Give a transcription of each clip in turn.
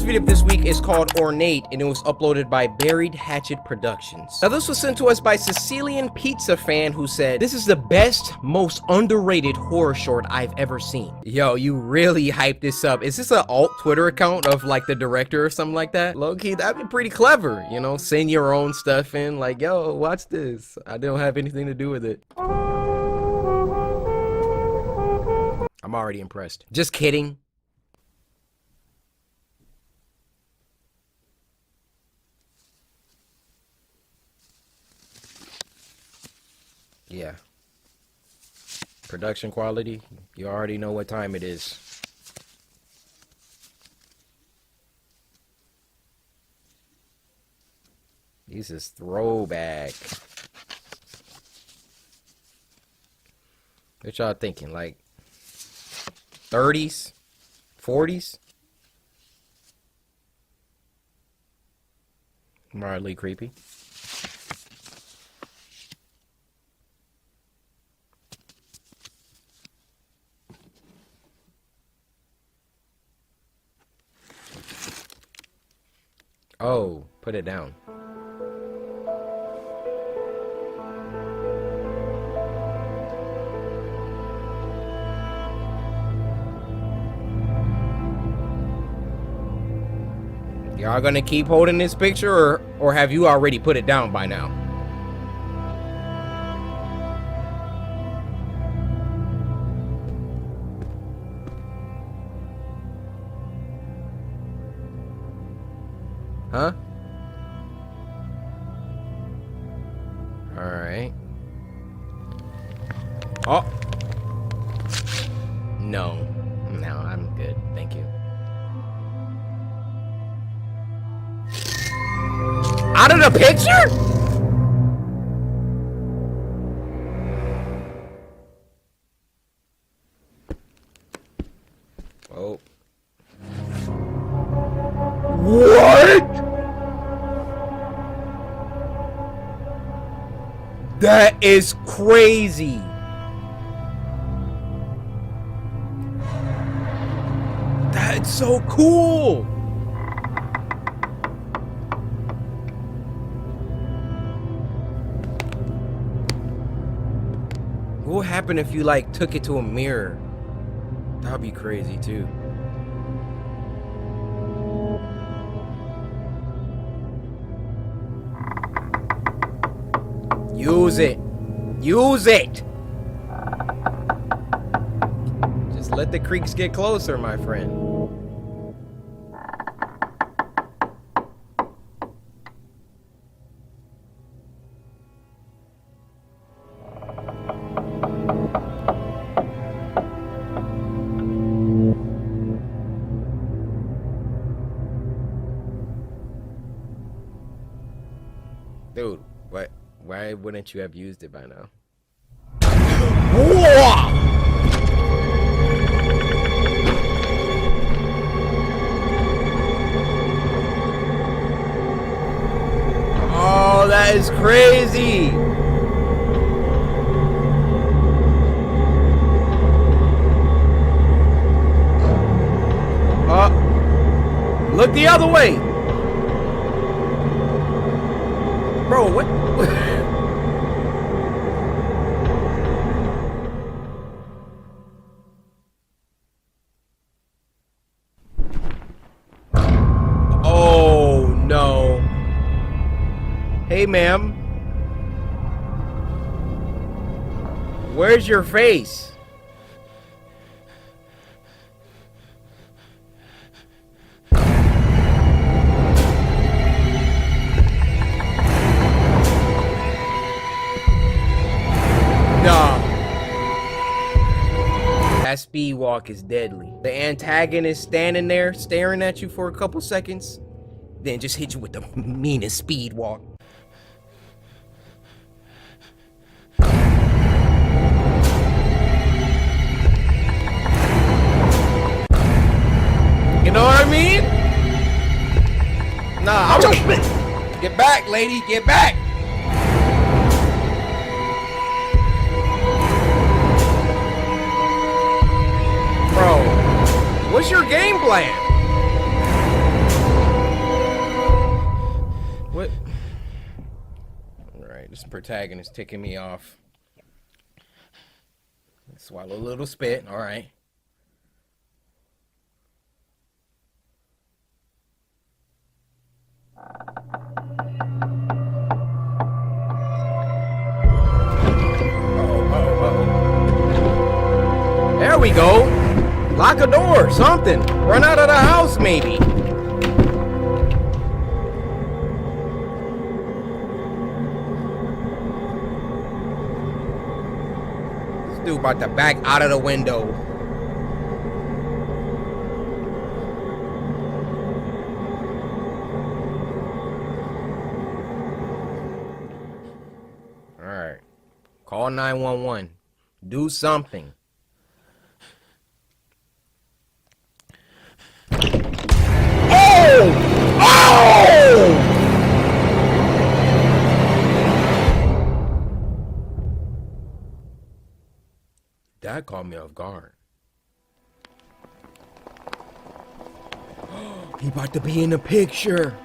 video of this week is called Ornate, and it was uploaded by Buried Hatchet Productions. Now, this was sent to us by Sicilian Pizza Fan, who said, "This is the best, most underrated horror short I've ever seen." Yo, you really hyped this up. Is this an alt Twitter account of like the director or something like that? Low-key, that'd be pretty clever, you know? Send your own stuff in, like, yo, watch this. I don't have anything to do with it. I'm already impressed. Just kidding. Yeah. Production quality, you already know what time it is. This is throwback. What y'all thinking? Like 30s? 40s? Mildly creepy. Oh, put it down. Y'all gonna keep holding this picture, or have you already put it down by now? Huh? Alright. Oh! No. No, I'm good. Thank you. Out of the picture? Oh. What? That is crazy. That's so cool. What would happen if you like took it to a mirror? That'd be crazy too. Use it. Use it. Just let the creeks get closer, my friend. Dude, what? Why wouldn't you have used it by now? Oh, that is crazy. Look the other way. Bro, what? Oh, no. Hey, ma'am. Where's your face? That speed walk is deadly. The antagonist standing there staring at you for a couple seconds, then just hit you with the meanest speed walk. You know what I mean? Nah, get back, lady, get back. Bro, what's your game plan? This protagonist ticking me off. Swallow a little spit. All right. There we go. Lock a door, something. Run out of the house, maybe. This dude about to back out of the window. All right. Call 911. Do something. That caught me off guard. He about to be in the picture.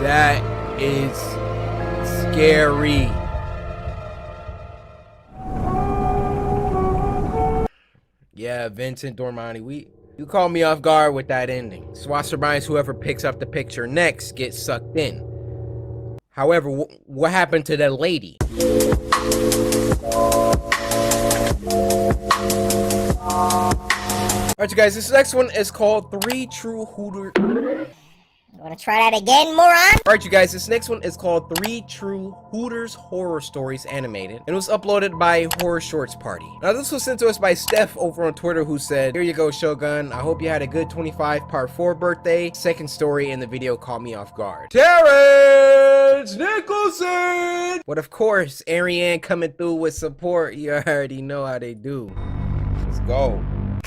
That is scary. Yeah, Vincent Dormani, you caught me off guard with that ending. Swat reminds whoever picks up the picture next gets sucked in. However, what happened to that lady? Alright, you guys, this next one is called 3 True Hooters. You wanna try that again, moron? Alright, you guys, this next one is called 3 True Hooters Horror Stories Animated. It was uploaded by HorrorShorts Party. Now, this was sent to us by Steph over on Twitter, who said, "Here you go, Shogun. I hope you had a good 25 part 4 birthday. Second story in the video caught me off guard. Terrence Nicholson!" But of course, Ariane coming through with support. You already know how they do. Let's go.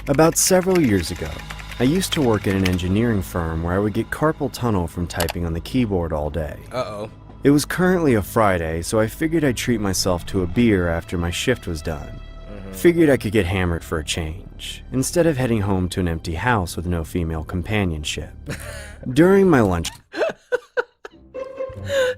About several years ago, I used to work at an engineering firm where I would get carpal tunnel from typing on the keyboard all day. Uh-oh. It was currently a Friday, so I figured I'd treat myself to a beer after my shift was done. Figured I could get hammered for a change, instead of heading home to an empty house with no female companionship. During my lunch...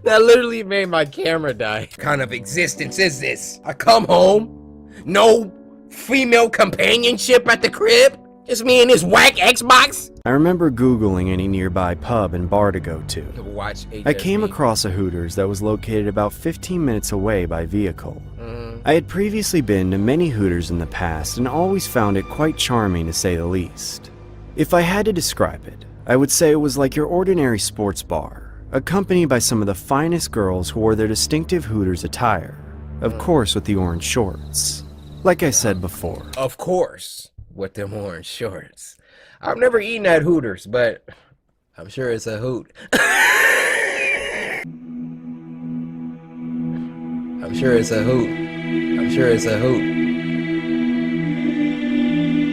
That literally made my camera die. What kind of existence is this? I come home, no female companionship at the crib? Just me and this whack Xbox? I remember Googling any nearby pub and bar to go to. Watch HSV. I came across a Hooters that was located about 15 minutes away by vehicle. I had previously been to many Hooters in the past and always found it quite charming, to say the least. If I had to describe it, I would say it was like your ordinary sports bar, accompanied by some of the finest girls who wore their distinctive Hooters attire, of course with the orange shorts. Like I said before. Of course, with them orange shorts. I've never eaten at Hooters, but I'm sure it's a hoot. I'm sure it's a hoot. I'm sure it's a hoot.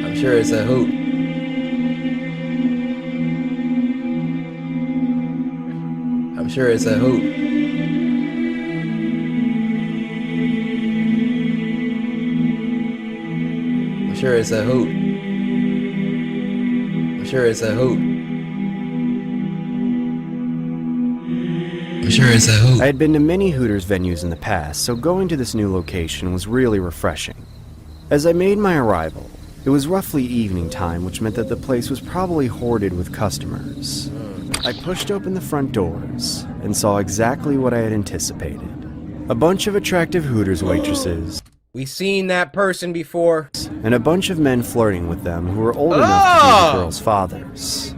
I'm sure it's a hoot. I'm sure it's a hoot. I'm sure it's a hoot. I'm sure it's a hoot. I'm sure it's a hoot. I had been to many Hooters venues in the past, so going to this new location was really refreshing. As I made my arrival, it was roughly evening time, which meant that the place was probably hoarded with customers. I pushed open the front doors and saw exactly what I had anticipated. A bunch of attractive Hooters waitresses. We've seen that person before. And a bunch of men flirting with them who were old enough to be the girls' fathers.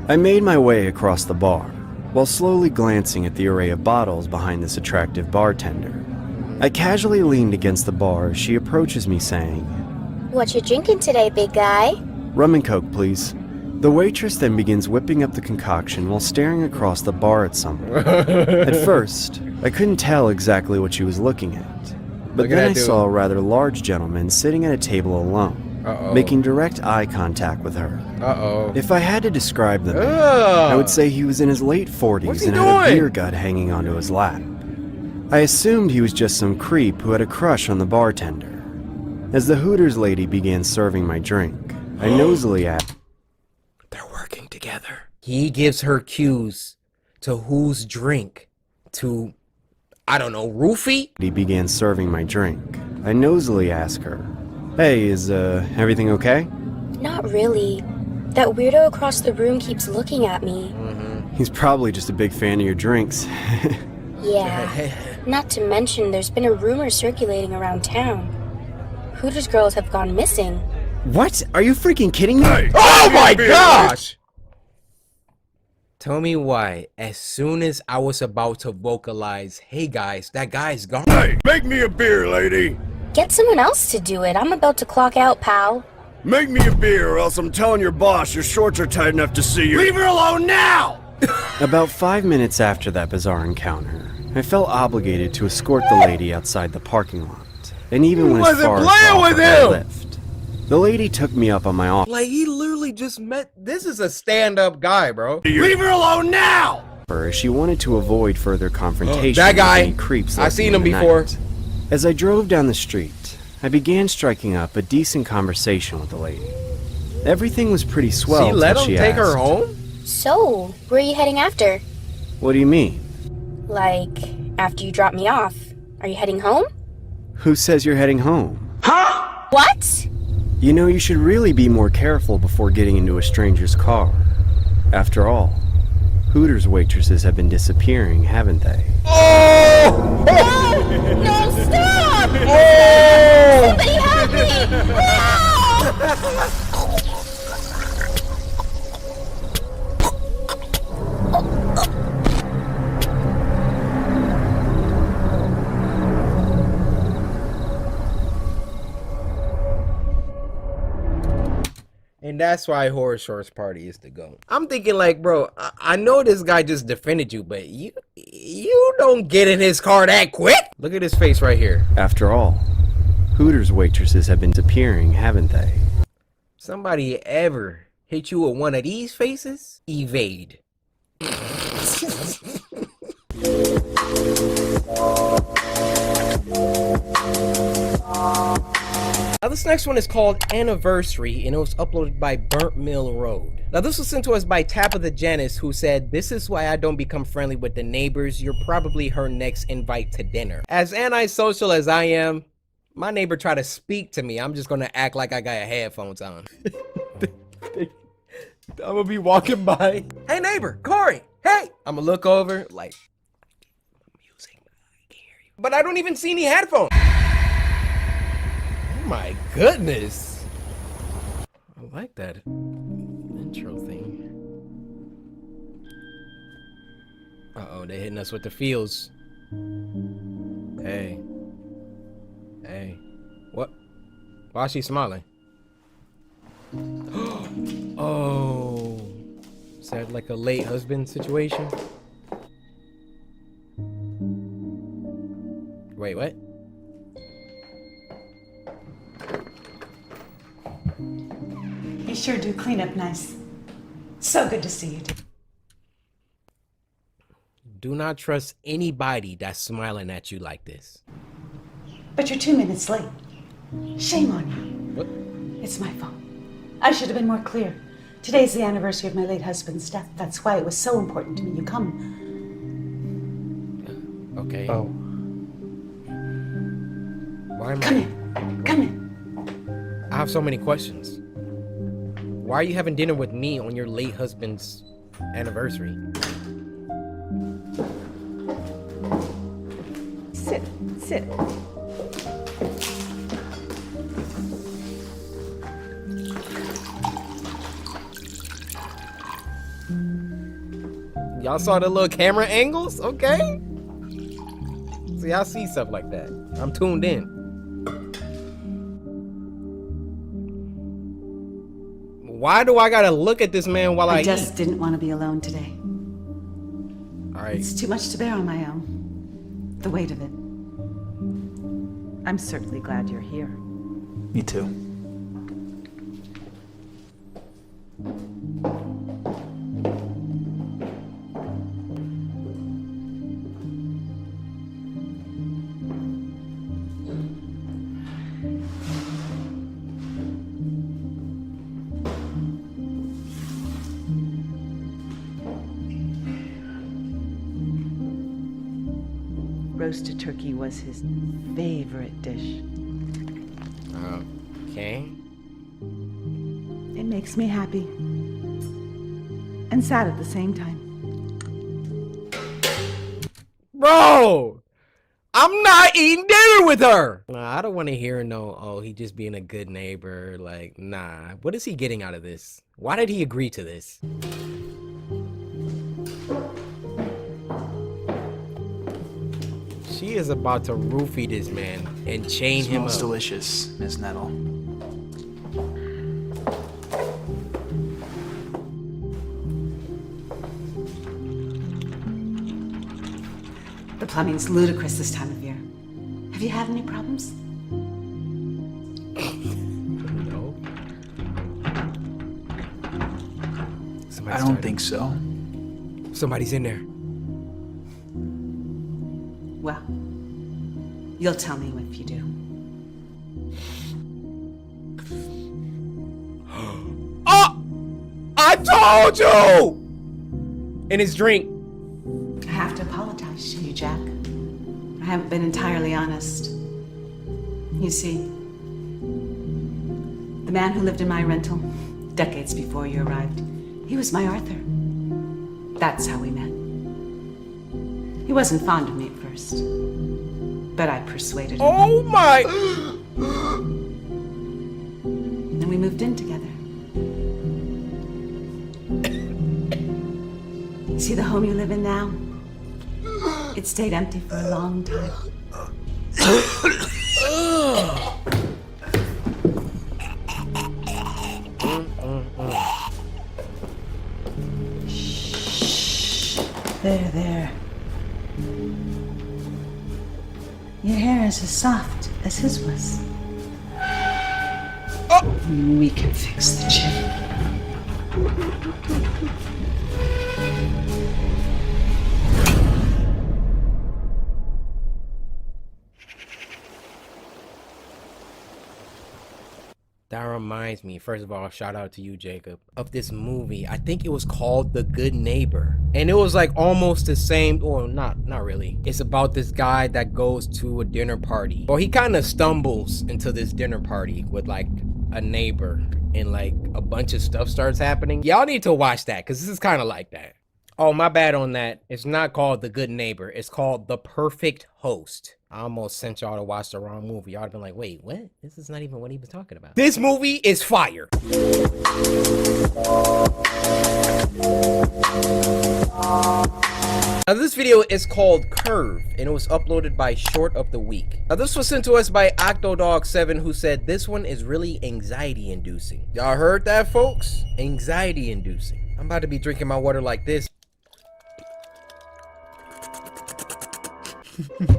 I made my way across the bar, while slowly glancing at the array of bottles behind this attractive bartender. I casually leaned against the bar as she approaches me saying, What you drinking today, big guy? "Rum and Coke, please." The waitress then begins whipping up the concoction while staring across the bar at someone. At first, I couldn't tell exactly what she was looking at. But then I saw a rather large gentleman sitting at a table alone, making direct eye contact with her. If I had to describe the man, I would say he was in his late 40s and had a beer gut hanging onto his lap. I assumed he was just some creep who had a crush on the bartender. As the Hooters lady began serving my drink, I nosily asked. They're working together. He gives her cues to whose drink to, I don't know, roofie? He began serving my drink. I nosily asked her, "Hey, is everything okay?" Not really. That weirdo across the room keeps looking at me. He's probably just a big fan of your drinks. Yeah. Not to mention, there's been a rumor circulating around town. Hooters girls have gone missing. What? Are you freaking kidding me? Hey, Oh my gosh! Tell me why, as soon as I was about to vocalize, "Hey guys, that guy's gone." hey, make me a beer, lady. Get someone else to do it. I'm about to clock out, pal. Make me a beer, or else I'm telling your boss your shorts are tight enough to see you. Leave her alone now! About 5 minutes after that bizarre encounter, I felt obligated to escort the lady outside the parking lot, and even went as wasn't far as playing to offer with her a him! lift. The lady took me up on my offer, Like, he literally just met. This is a stand-up guy, bro. You- Leave her alone now! as she wanted to avoid further confrontation That guy. with any creeps I lurking seen him in the before. night. As I drove down the street, I began striking up a decent conversation with the lady. Everything was pretty swell She let till him she take her asked, home? So, where are you heading after? "What do you mean? Like, after you drop me off? Are you heading home? Who says you're heading home? What? You know, you should really be more careful before getting into a stranger's car. After all, Hooters waitresses have been disappearing, haven't they?" Oh! No, stop! Somebody help me! And that's why Horror Shorts Party is to go. I'm thinking like, bro, I know this guy just defended you, but you don't get in his car that quick. Look at his face right here. After all, Hooters waitresses have been disappearing, haven't they? Somebody ever hit you with one of these faces? Evade. Now this next one is called Anniversary, and it was uploaded by Burnt Mill Road. Now this was sent to us by Tabitha Janice, who said, "This is why I don't become friendly with the neighbors. You're probably her next invite to dinner. As antisocial as I am, my neighbor tried to speak to me. I'm just gonna act like I got headphones on." I'm gonna be walking by. "Hey neighbor, Corey, hey!" I'm gonna look over like, music, I can't hear you. But I don't even see any headphones. Oh my goodness. I like that intro thing. Uh-oh, they're hitting us with the feels. Hey. Hey. What? Why is she smiling? Oh. Is that like a late husband situation? Wait, what? You sure do clean up nice. So good to see you. Do not trust anybody that's smiling at you like this. But you're 2 minutes late. Shame on you. What? It's my fault. I should have been more clear. Today's the anniversary of my late husband's death. That's why it was so important to me you come. Okay. Oh. Why am Come I? in. Come in. I have so many questions. Why are you having dinner with me on your late husband's anniversary? Sit. Sit. Y'all saw the little camera angles? Okay. See, I see stuff like that. I'm tuned in. Why do I gotta look at this man while I I just eat? didn't want to be alone today. All right. It's too much to bear on my own. The weight of it. I'm certainly glad you're here. Me too. Roasted turkey was his favorite dish. Okay. It makes me happy. And sad at the same time. Bro! I'm not eating dinner with her! Nah, I don't want to hear no, oh, he just being a good neighbor. Like, nah. What is he getting out of this? Why did he agree to this? She is about to roofie this man and chain him up. Smells delicious, Miss Nettle. The plumbing's ludicrous this time of year. Have you had any problems? No. I don't think so. Somebody's in there. Well, you'll tell me if you do. Oh! I told you! In his drink. I have to apologize to you, Jack. I haven't been entirely honest. You see, the man who lived in my rental decades before you arrived, he was my Arthur. That's how we met. He wasn't fond of me at first, but I persuaded him. Oh my! And we moved in together. See the home you live in now? It stayed empty for a long time. There. Your hair is as soft as his was. We can fix the chin. That reminds me, first of all, shout out to you, Jacob, of this movie. I think it was called The Good Neighbor. And it was like almost the same, or not really. It's about this guy that goes to a dinner party. Or he kind of stumbles into this dinner party with like a neighbor and like a bunch of stuff starts happening. Y'all need to watch that because this is kind of like that. Oh, my bad on that. It's not called The Good Neighbor. It's called The Perfect Host. I almost sent y'all to watch the wrong movie. Y'all have been like, wait, what? This is not even what he was talking about. This movie is fire. Now this video is called Curve, and it was uploaded by Short of the Week. Now this was sent to us by Octodog7, who said this one is really anxiety inducing. Y'all heard that, folks? Anxiety inducing. I'm about to be drinking my water like this.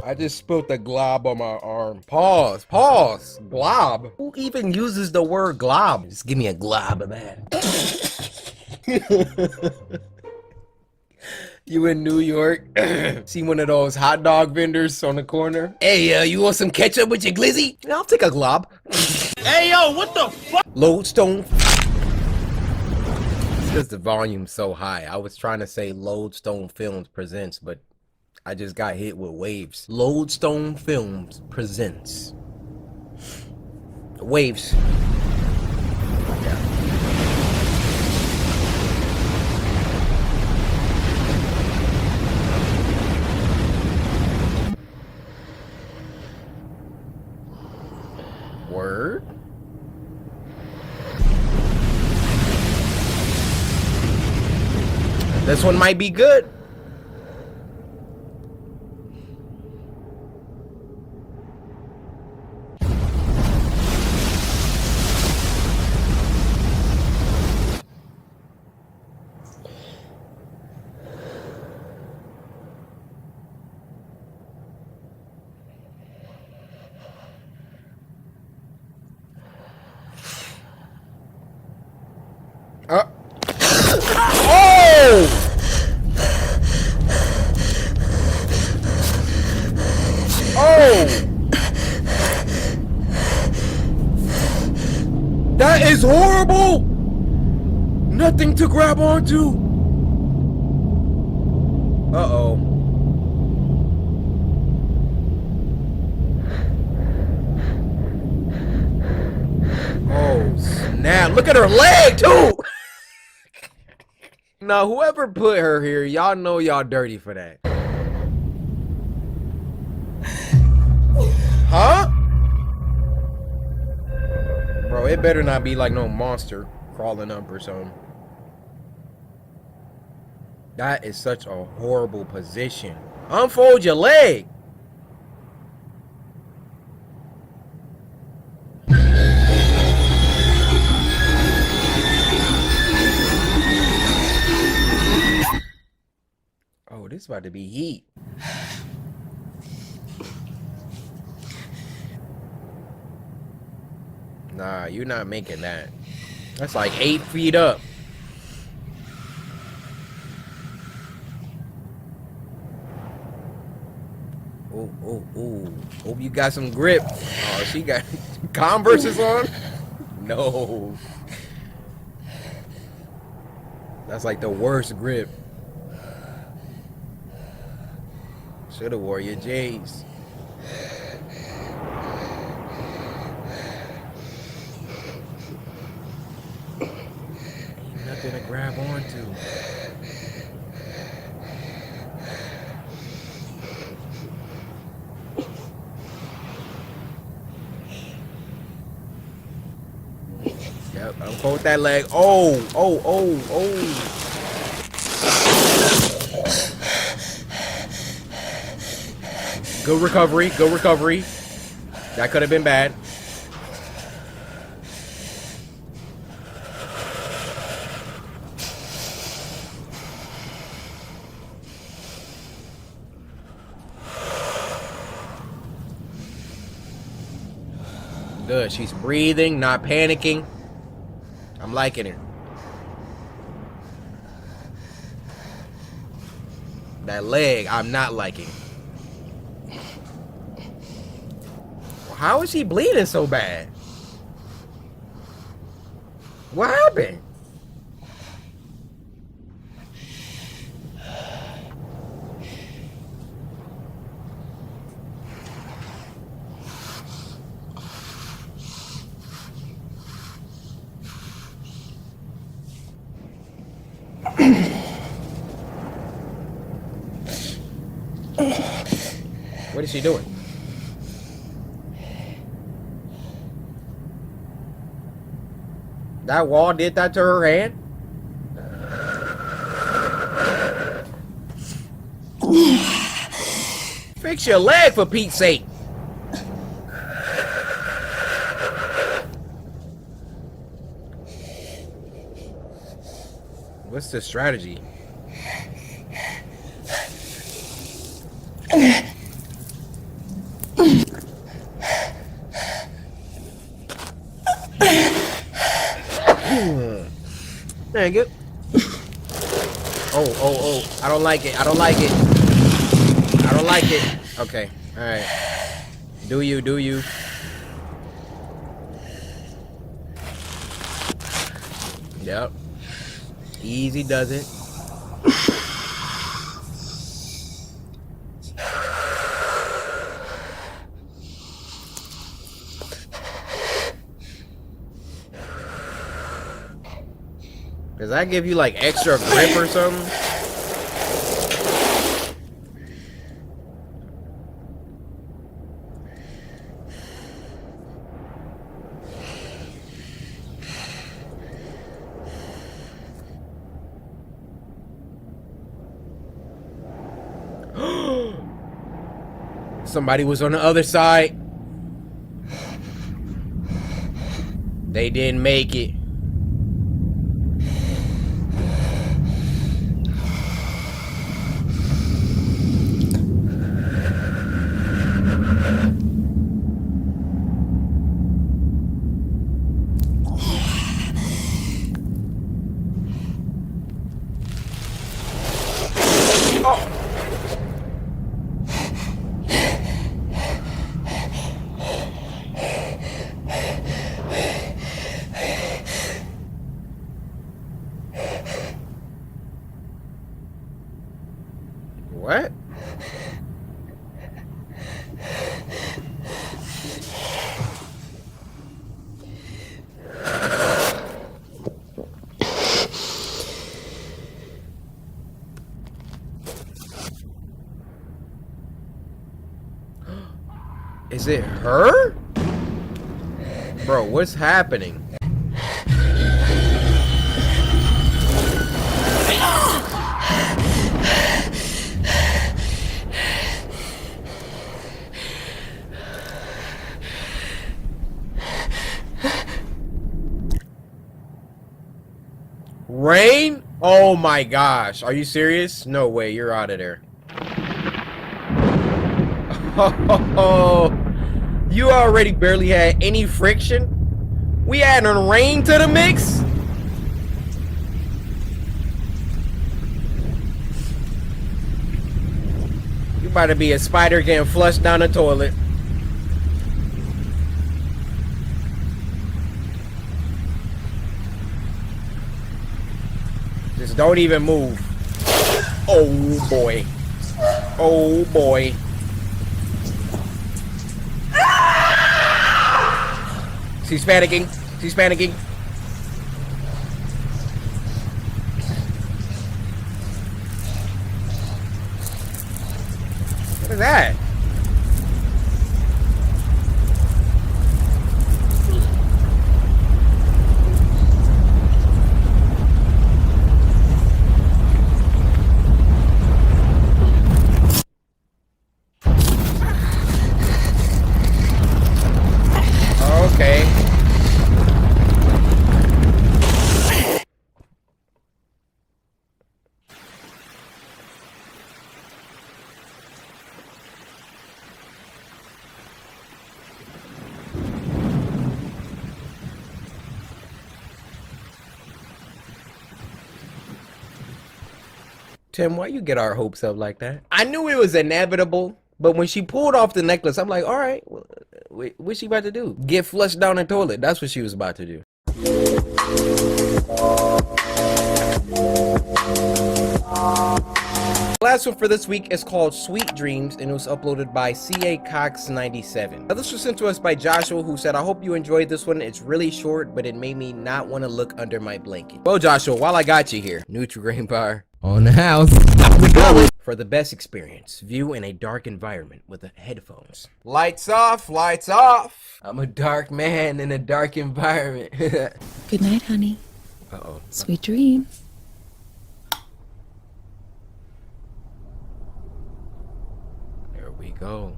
I just spilled a glob on my arm. Pause. Glob. Who even uses the word glob? Just give me a glob of that. You in New York, see one of those hot dog vendors on the corner. Hey, you want some ketchup with your glizzy? I'll take a glob. Hey, yo, what the fuck? Lodestone. It's because the volume's so high. I was trying to say Lodestone Films presents, but I just got hit with waves. Lodestone Films presents waves. Word. This one might be good. That is horrible! Nothing to grab onto! Uh-oh. Now, look at her leg, too! Now, whoever put her here, y'all know y'all dirty for that. Huh? Bro, it better not be like no monster crawling up or something. That is such a horrible position. Unfold your leg. Oh, this about to be heat. Nah, you're not making that. That's like 8 feet up. Oh, oh, oh. Hope you got some grip. Oh, she got Converses on? No. That's like the worst grip. Shoulda wore your J's. Ain't nothing to grab onto. Yep, unfold that leg. Oh, oh, oh, oh. Good recovery, good recovery. That could have been bad. Good, she's breathing, not panicking. I'm liking it. That leg, I'm not liking. How is she bleeding so bad? What happened? What is she doing? That wall did that to her hand? Fix your leg for Pete's sake. What's the strategy? Dang it. Oh, oh, oh. I don't like it. I don't like it. I don't like it. Okay. Alright. Do you, do you. Yep. Easy does it. Does that give you like extra grip or something? Somebody was on the other side. They didn't make it. What? Is it her? Bro, what's happening? Rain? Oh my gosh. Are you serious? No way. You're out of there. Oh, you already barely had any friction? We adding rain to the mix? You about to be a spider getting flushed down the toilet. Just don't even move. Oh boy. Oh boy. She's panicking. She's panicking. What is that? Okay. Tim, why you get our hopes up like that? I knew it was inevitable, but when she pulled off the necklace, I'm like, all right, what's she about to do? Get flushed down the toilet. That's what she was about to do. Last one for this week is called Sweet Dreams, and it was uploaded by CA Cox 97. Now this was sent to us by Joshua, who said, I hope you enjoyed this one. It's really short, but it made me not want to look under my blanket. Well, Joshua, while I got you here, Nutri-Grain bar on the house for the best experience. View in a dark environment with the headphones. Lights off, lights off. I'm a dark man in a dark environment. Good night, honey. Uh-oh. Sweet dreams. There we go.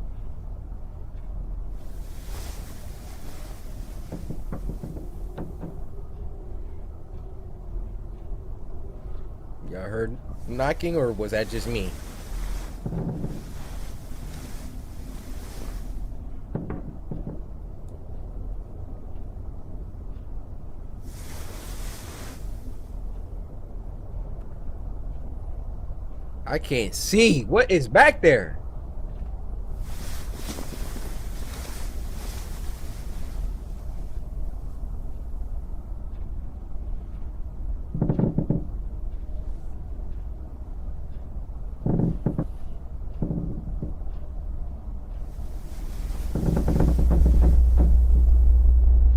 Y'all heard knocking, or was that just me? I can't see. What is back there?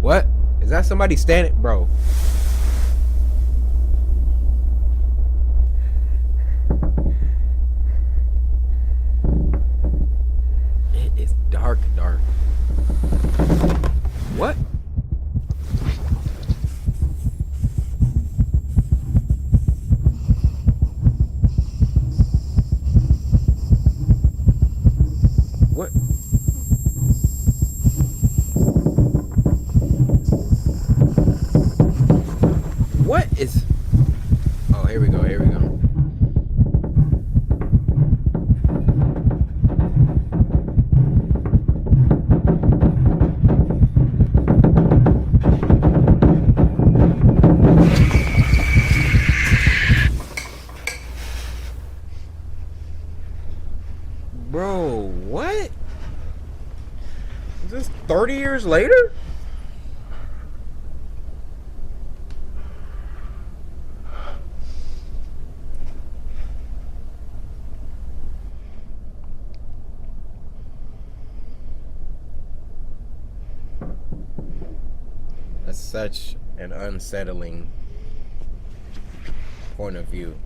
What? Is that somebody standing? Bro. It is dark, dark. What? What? What is... Oh, here we go, here we go. Bro, what? Is this 30 years later? That's such an unsettling point of view.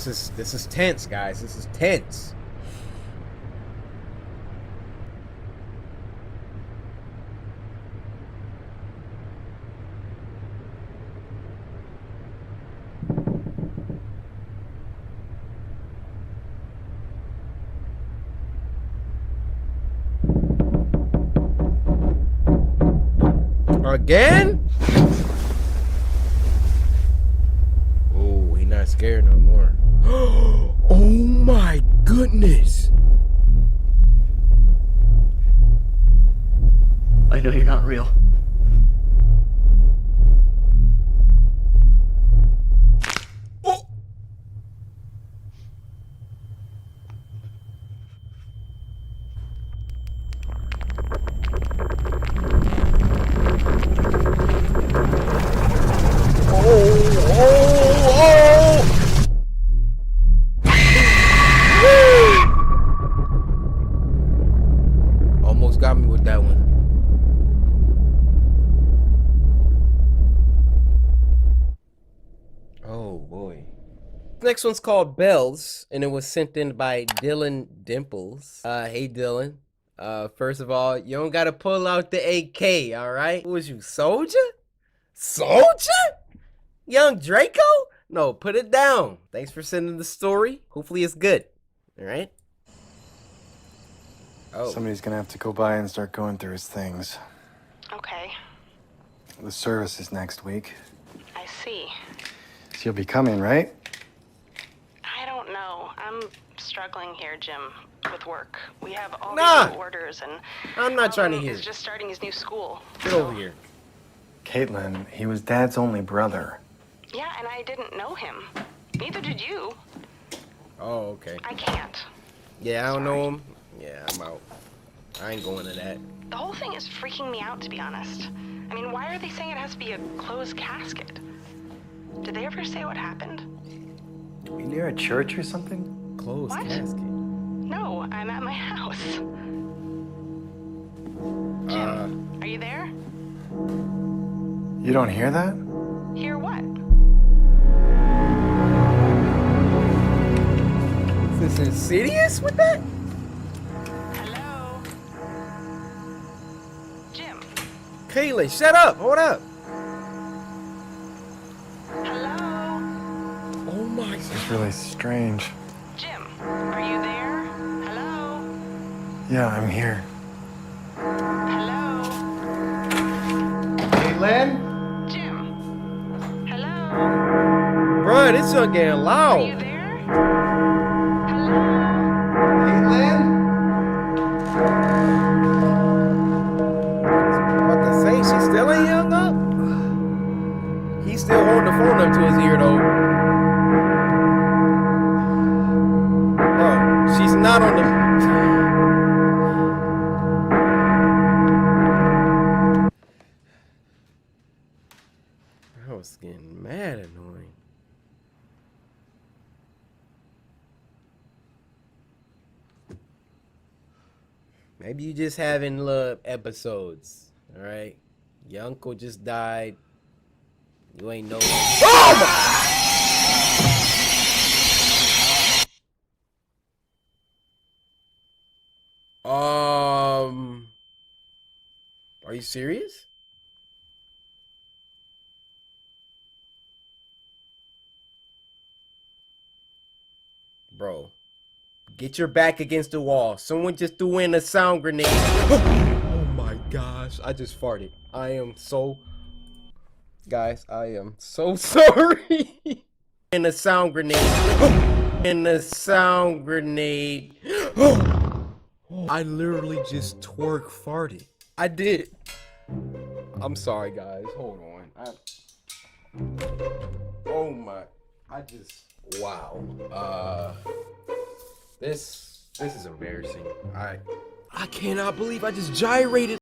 is tense, guys. This is tense. Again? Oh, he not scared no more. Oh my goodness. I know you're not real. Oh. Almost got me with that one. Oh boy. Next one's called Bells, and it was sent in by Dylan Dimples. Hey Dylan. First of all, you don't gotta pull out the AK, alright? Who was you, Soldier? Soldier? Young Draco? No, put it down. Thanks for sending the story. Hopefully it's good. Alright? Oh. Somebody's gonna have to go by and start going through his things. Okay, The service is next week. I see. So you'll be coming, right? I don't know. I'm struggling here, Jim, with work. We have all Nah. these new orders, and I'm not trying to Alvin hear is it. just starting his new school. Get over here. Caitlin, he was Dad's only brother. Yeah, and I didn't know him. Neither did you. Oh, okay. I can't. Yeah, I don't know him. Yeah, I'm out. I ain't going to that. The whole thing is freaking me out, to be honest. I mean, why are they saying it has to be a closed casket? Did they ever say what happened? Are you near a church or something? Closed What? casket. No, I'm at my house. Jim, are you there? You don't hear that? Hear what? Is this insidious with that? Hello? Jim, Kaylin, shut up. Hold up. hello? Oh my It's really strange. Jim, are you there? Hello? Yeah, I'm here. Hello? Caitlin? Jim? Hello? Bruh, this one getting Are you loud. there? Hello? Caitlin? About to say, she still ain't hung up? He's still holding the phone up to his ear though. Bro, she's not on the... I was getting mad annoying. Maybe you just having little episodes, all right? Your uncle just died. You ain't know. Are you serious? Bro, get your back against the wall. Someone just threw in a sound grenade. Oh my gosh, I just farted. I am so... Guys, I am so sorry. In a sound grenade. In a sound grenade. I literally just twerk farted. I did. I'm sorry, guys. Hold on. Oh my. I just. Wow. This is embarrassing. I cannot believe I just gyrated.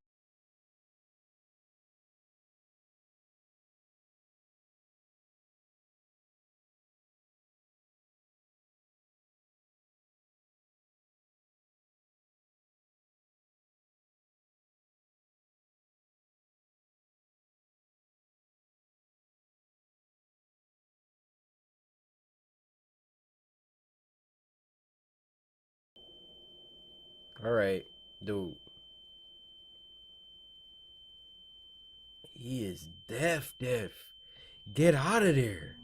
Alright, dude. He is deaf. Get out of there.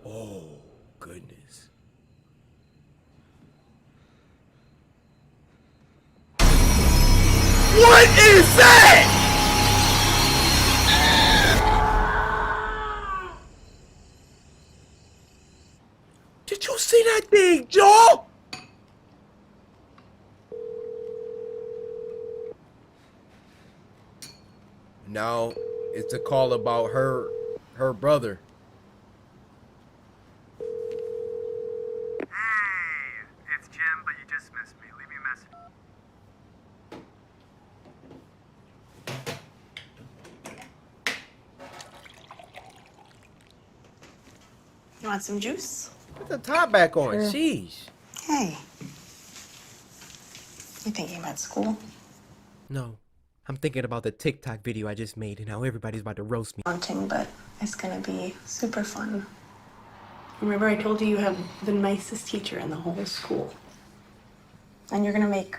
Oh, goodness. What is that? Did you see that thing, Joe? Now it's a call about her brother. Hey, it's Jim, but you just missed me. Leave me a message. You want some juice? Put the top back on. Sheesh. Hey. You thinking about school? No. I'm thinking about the TikTok video I just made and how everybody's about to roast me. Daunting, but it's gonna be super fun. Remember I told you you have the nicest teacher in the whole school. And you're gonna make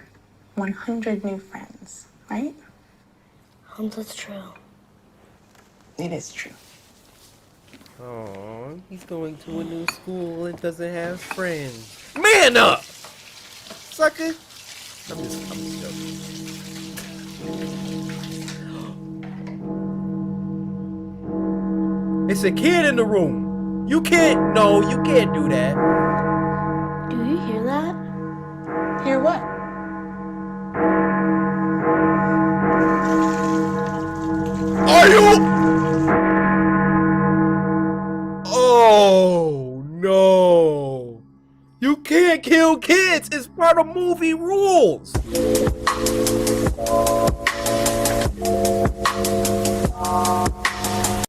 100 new friends, right? That's true. It is true. Oh, he's going to a new school and doesn't have friends. Man up! Sucker! I'm just joking. It's a kid in the room. You can't do that. Do you hear that? Hear what? Are you? Oh no! You can't kill kids. It's part of movie rules.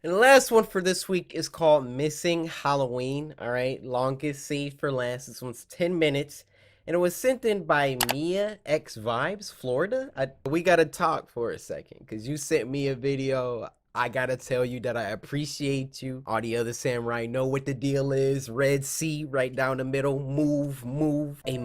And the last one for this week is called Missing Halloween. All right, longest saved for last. This one's 10 minutes. And it was sent in by Mia X Vibes, Florida. We gotta talk for a second because you sent me a video. I gotta tell you that I appreciate you. All the other samurai know what the deal is. Red Sea right down the middle. Move. A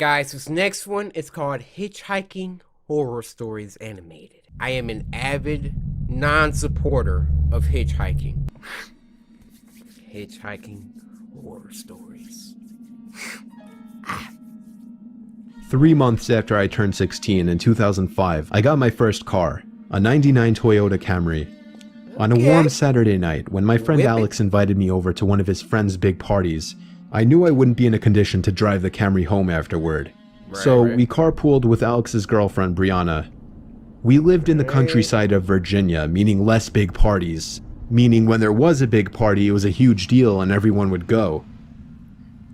guys, this next one is called Hitchhiking Horror Stories Animated. I am an avid non-supporter of hitchhiking. Hitchhiking Horror Stories. 3 months after I turned 16 in 2005, I got my first car, a 99 Toyota Camry. On a warm Saturday night, when my friend Alex invited me over to one of his friend's big parties, I knew I wouldn't be in a condition to drive the Camry home afterward. So we carpooled with Alex's girlfriend, Brianna. We lived in the countryside of Virginia, meaning less big parties. Meaning when there was a big party, it was a huge deal and everyone would go.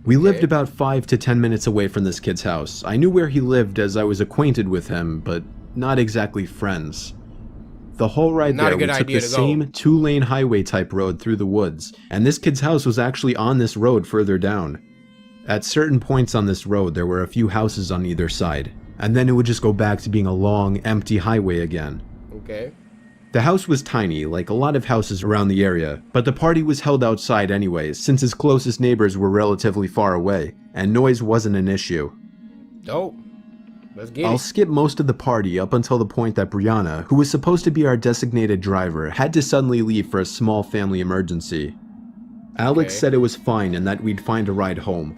We lived about 5 to 10 minutes away from this kid's house. I knew where he lived as I was acquainted with him, but not exactly friends. The whole ride there, we took the same 2-lane highway type road through the woods, and this kid's house was actually on this road further down. At certain points on this road, there were a few houses on either side, and then it would just go back to being a long, empty highway again. Okay. The house was tiny, like a lot of houses around the area, but the party was held outside anyways, since his closest neighbors were relatively far away, and noise wasn't an issue. Dope. Let's get it. I'll skip most of the party up until the point that Brianna, who was supposed to be our designated driver, had to suddenly leave for a small family emergency. Alex said it was fine and that we'd find a ride home.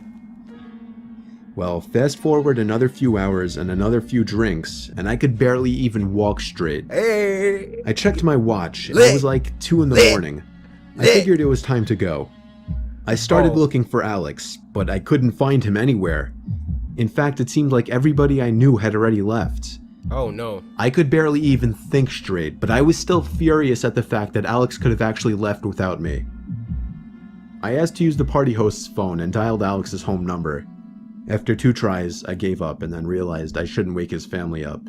Well, fast forward another few hours and another few drinks, and I could barely even walk straight. Hey. I checked my watch, and it was like 2 in the morning. I figured it was time to go. I started looking for Alex, but I couldn't find him anywhere. In fact, it seemed like everybody I knew had already left. Oh no. I could barely even think straight, but I was still furious at the fact that Alex could have actually left without me. I asked to use the party host's phone and dialed Alex's home number. After 2 tries, I gave up and then realized I shouldn't wake his family up.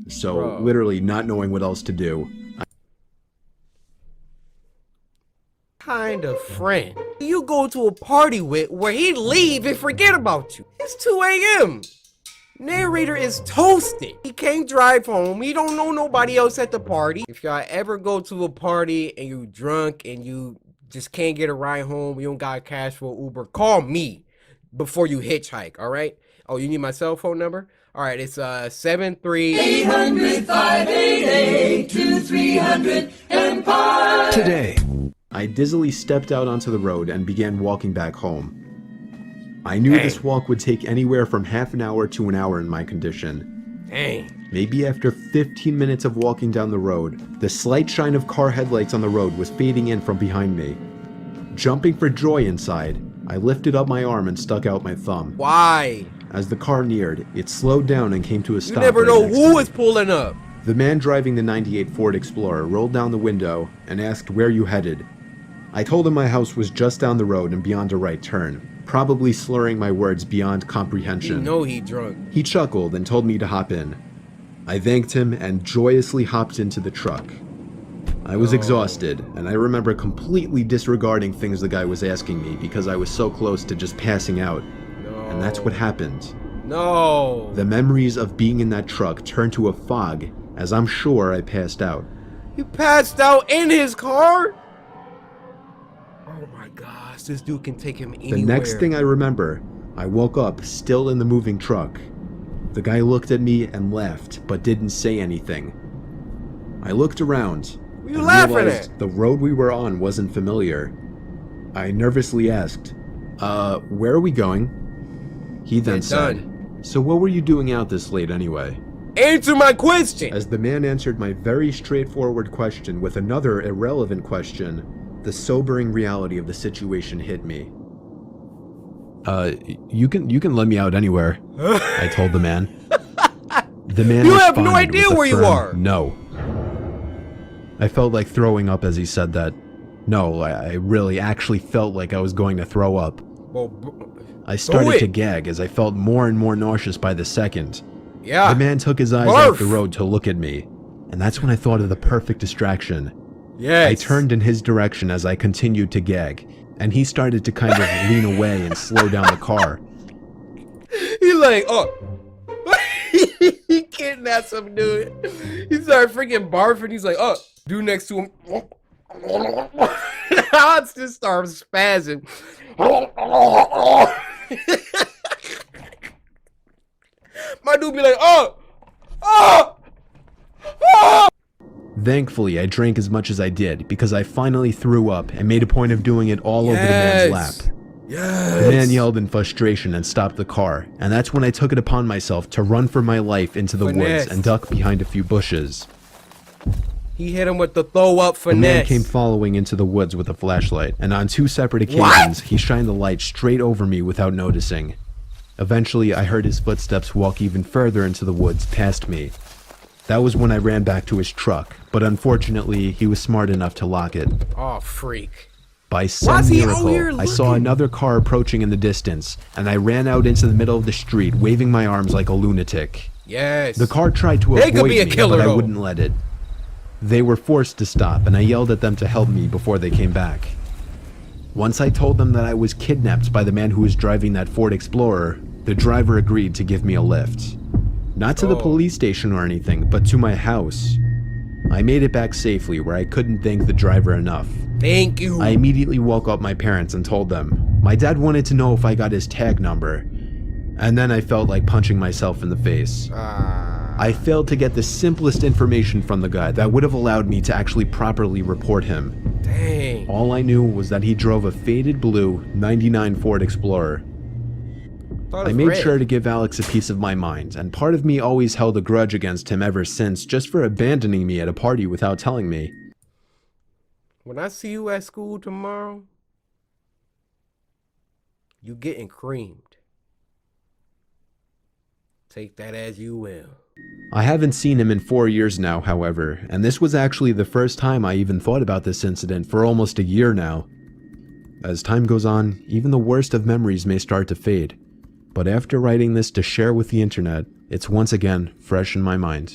So, literally not knowing what else to do, Kind of friend you go to a party with where he'd leave and forget about you? It's 2 a.m. Narrator is toasted. He can't drive home. He don't know nobody else at the party. If y'all ever go to a party and you drunk and you just can't get a ride home, you don't got cash for Uber, call me before you hitchhike, all right? Oh, you need my cell phone number? All right, it's 73-800-588-2300 Empire. Today, I dizzily stepped out onto the road and began walking back home. I knew this walk would take anywhere from half an hour to an hour in my condition. Maybe after 15 minutes of walking down the road, the slight shine of car headlights on the road was fading in from behind me. Jumping for joy inside, I lifted up my arm and stuck out my thumb. Why? As the car neared, it slowed down and came to a stop. You never know who is pulling up. The man driving the '98 Ford Explorer rolled down the window and asked where you headed. I told him my house was just down the road and beyond a right turn, probably slurring my words beyond comprehension. You know he drunk. He chuckled and told me to hop in. I thanked him and joyously hopped into the truck. I was exhausted, and I remember completely disregarding things the guy was asking me because I was so close to just passing out. And that's what happened. No. The memories of being in that truck turned to a fog, as I'm sure I passed out. You passed out in his car? Oh my gosh, this dude can take him anywhere. The next thing I remember, I woke up still in the moving truck. The guy looked at me and laughed, but didn't say anything. I looked around and realized the road we were on wasn't familiar. I nervously asked, where are we going? He then said, so what were you doing out this late anyway? Answer my question! As the man answered my very straightforward question with another irrelevant question, the sobering reality of the situation hit me. You can let me out anywhere, I told the man. The man You have no idea where you are! No. I felt like throwing up as he said that. No, I really actually felt like I was going to throw up. Well, I started to gag as I felt more and more nauseous by the second. Yeah. The man took his eyes off the road to look at me, and that's when I thought of the perfect distraction. Yes. I turned in his direction as I continued to gag, and he started to kind of lean away and slow down the car. He like, oh. He kidnapped some dude. He started freaking barfing. He's like, oh. Dude next to him. I just started spazzing. My dude be like, oh! Oh! Oh! Thankfully, I drank as much as I did because I finally threw up and made a point of doing it all over the man's lap. Yes! The man yelled in frustration and stopped the car, and that's when I took it upon myself to run for my life into the woods and duck behind a few bushes. He hit him with the throw up finesse. The man came following into the woods with a flashlight, and on 2 separate occasions, he shined the light straight over me without noticing. Eventually, I heard his footsteps walk even further into the woods past me. That was when I ran back to his truck, but unfortunately, he was smart enough to lock it. Oh, freak. By some miracle, I saw another car approaching in the distance, and I ran out into the middle of the street, waving my arms like a lunatic. Yes. The car tried to avoid me, but I wouldn't let it. They were forced to stop, and I yelled at them to help me before they came back. Once I told them that I was kidnapped by the man who was driving that Ford Explorer, the driver agreed to give me a lift. Not to the police station or anything, but to my house. I made it back safely, where I couldn't thank the driver enough. Thank you. I immediately woke up my parents and told them. My dad wanted to know if I got his tag number, and then I felt like punching myself in the face. I failed to get the simplest information from the guy that would have allowed me to actually properly report him. Dang. All I knew was that he drove a faded blue '99 Ford Explorer. I made sure to give Alex a piece of my mind, and part of me always held a grudge against him ever since, just for abandoning me at a party without telling me. When I see you at school tomorrow, you getting creamed. Take that as you will. I haven't seen him in 4 years now, however, and this was actually the first time I even thought about this incident for almost a year now. As time goes on, even the worst of memories may start to fade. But after writing this to share with the internet, it's once again fresh in my mind.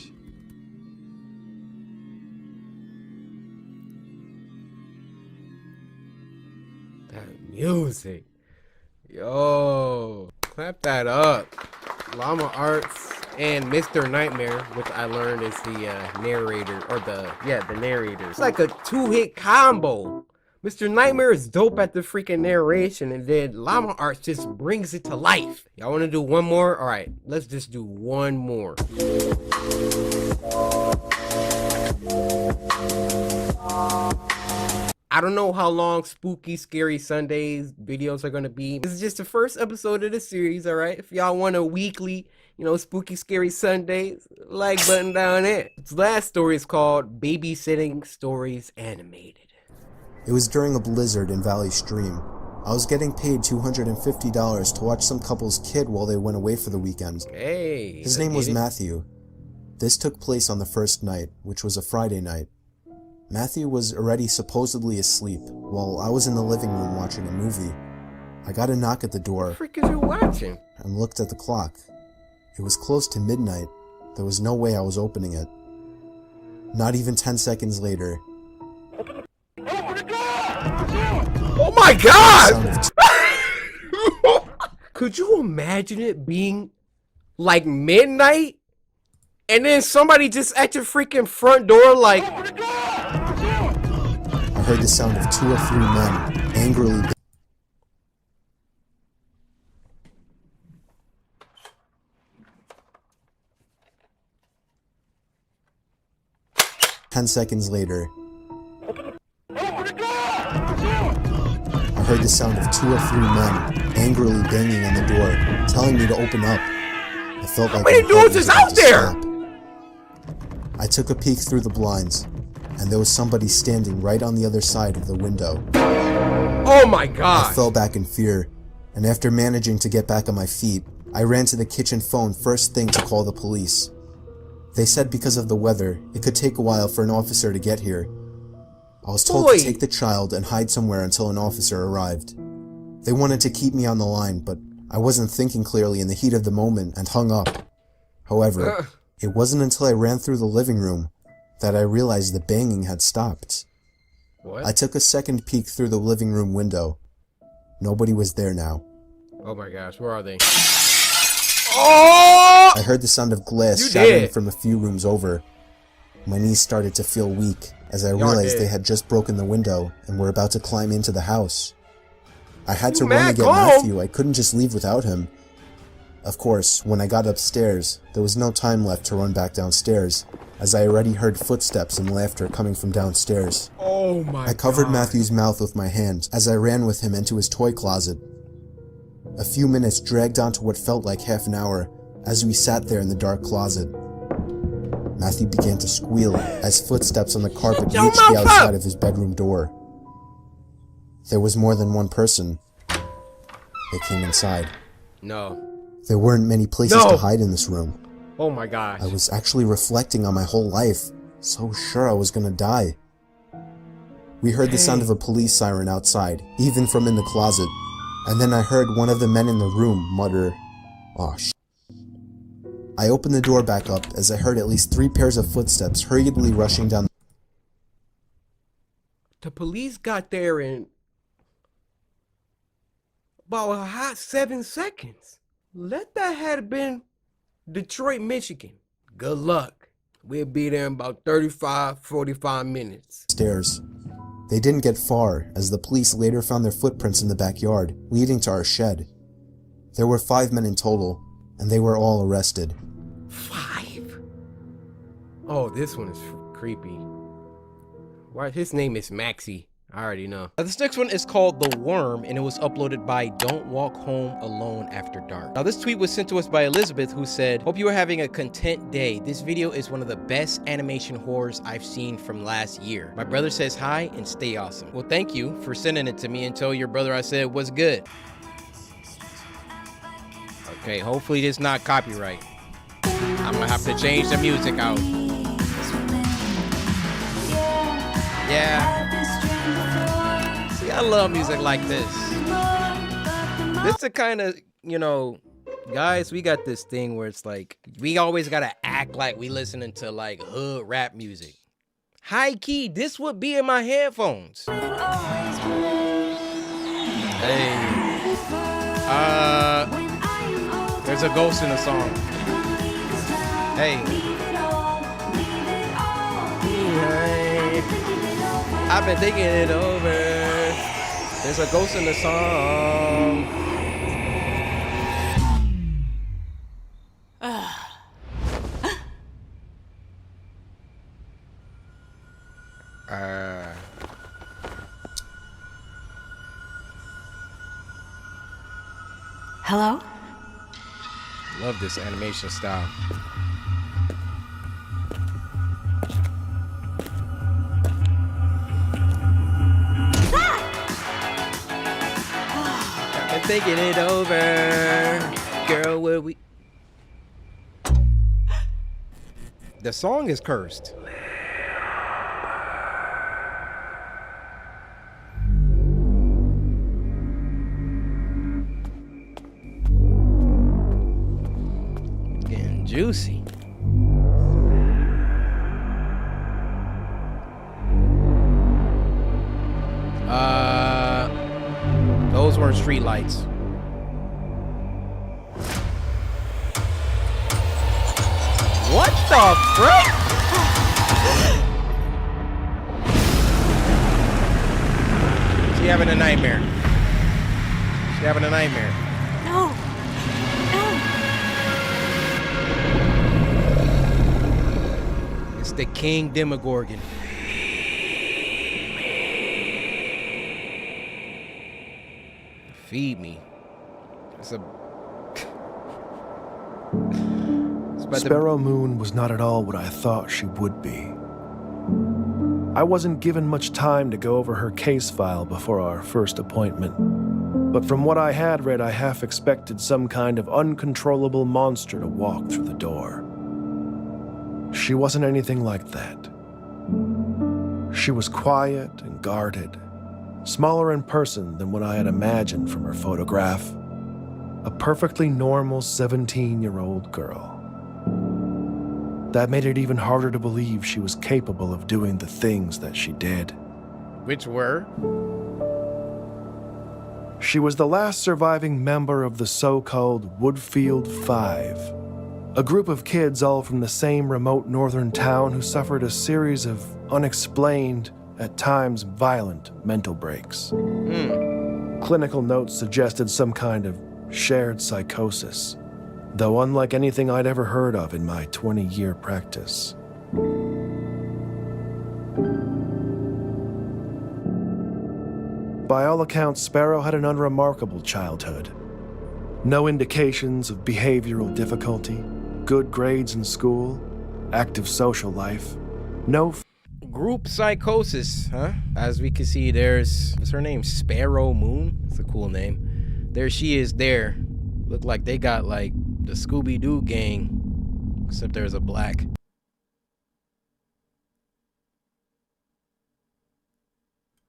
That music. Yo. Clap that up. Llama Arts and Mr. Nightmare, which I learned is the narrator, or the narrator. It's like a 2-hit combo. Mr. Nightmare is dope at the freaking narration, and then Llama Arts just brings it to life. Y'all want to do one more? All right, let's just do one more. I don't know how long Spooky Scary Sundays videos are going to be. This is just the first episode of the series, all right? If y'all want a weekly, Spooky Scary Sundays, like button down there. This last story is called Babysitting Stories Animated. It was during a blizzard in Valley Stream. I was getting paid $250 to watch some couple's kid while they went away for the weekend. Hey. His name was Matthew. This took place on the first night, which was a Friday night. Matthew was already supposedly asleep, while I was in the living room watching a movie. I got a knock at the door. What the frick is you watching? And looked at the clock. It was close to midnight. There was no way I was opening it. Not even 10 seconds later. Oh my god! Could you imagine it being like midnight? And then somebody just at your freaking front door like... I heard the sound of 2 or 3 men angrily... 10 seconds later... I heard the sound of 2 or 3 men angrily banging on the door, telling me to open up. I felt like... How many doors is out there? Stop. I took a peek through the blinds, and there was somebody standing right on the other side of the window. Oh my god! I fell back in fear, and after managing to get back on my feet, I ran to the kitchen phone first thing to call the police. They said because of the weather, it could take a while for an officer to get here. I was told to take the child and hide somewhere until an officer arrived. They wanted to keep me on the line, but I wasn't thinking clearly in the heat of the moment and hung up. However, it wasn't until I ran through the living room that I realized the banging had stopped. What? I took a second peek through the living room window. Nobody was there now. Oh my gosh, where are they? Oh! I heard the sound of glass shattering from a few rooms over. My knees started to feel weak as I realized they had just broken the window and were about to climb into the house. I had to run to get Matthew. I couldn't just leave without him. Of course, when I got upstairs, there was no time left to run back downstairs, as I already heard footsteps and laughter coming from downstairs. Oh my God. I covered Matthew's mouth with my hand as I ran with him into his toy closet. A few minutes dragged on to what felt like half an hour as we sat there in the dark closet. Matthew began to squeal as footsteps on the carpet reached the outside of his bedroom door. There was more than one person. They came inside. No. There weren't many places to hide in this room. Oh my gosh. I was actually reflecting on my whole life, so sure I was gonna die. We heard the sound of a police siren outside, even from in the closet, and then I heard one of the men in the room mutter, "Aw, shit." I opened the door back up as I heard at least 3 pairs of footsteps hurriedly rushing down. The police got there in about a hot 7 seconds. Let that have been Detroit, Michigan. Good luck. We'll be there in about 45 minutes. Stairs. They didn't get far, as the police later found their footprints in the backyard, leading to our shed. There were 5 men in total, and they were all arrested. 5? Oh, this one is creepy. Why, his name is Maxie. I already know. This next one is called The Worm, and it was uploaded by Don't Walk Home Alone After Dark. Now, this tweet was sent to us by Elizabeth, who said, "Hope you are having a content day. This video is one of the best animation horrors I've seen from last year. My brother says hi and stay awesome." Well, thank you for sending it to me, and tell your brother I said what's good. Okay, hopefully this is not copyright. I'm gonna have to change the music out. Yeah. See, I love music like this. This is the kind of, you know, guys, we got this thing where it's like, we always gotta act like we listening to like hood rap music. High key, this would be in my headphones. Hey. There's a ghost in the song. Hey. I've been thinking it over. There's a ghost in the song. Hello? Love this animation style. I'm thinking it over, girl, where we... The song is cursed. Getting juicy. Those weren't street lights. What the frick? She having a nightmare. She having a nightmare. No. No. It's the King Demogorgon. Feed me. It's a... Sparrow Moon was not at all what I thought she would be. I wasn't given much time to go over her case file before our first appointment, but from what I had read, I half expected some kind of uncontrollable monster to walk through the door. She wasn't anything like that. She was quiet and guarded, smaller in person than what I had imagined from her photograph. A perfectly normal 17-year-old girl. That made it even harder to believe she was capable of doing the things that she did. Which were? She was the last surviving member of the so-called Woodfield Five, a group of kids all from the same remote northern town who suffered a series of unexplained, at times violent, mental breaks. Clinical notes suggested some kind of shared psychosis, though unlike anything I'd ever heard of in my 20-year practice. By all accounts, Sparrow had an unremarkable childhood. No indications of behavioral difficulty, good grades in school, active social life, no group psychosis, huh? As we can see, what's her name? Sparrow Moon? It's a cool name. There she is there. Look like they got like the Scooby-Doo gang, except there's a black.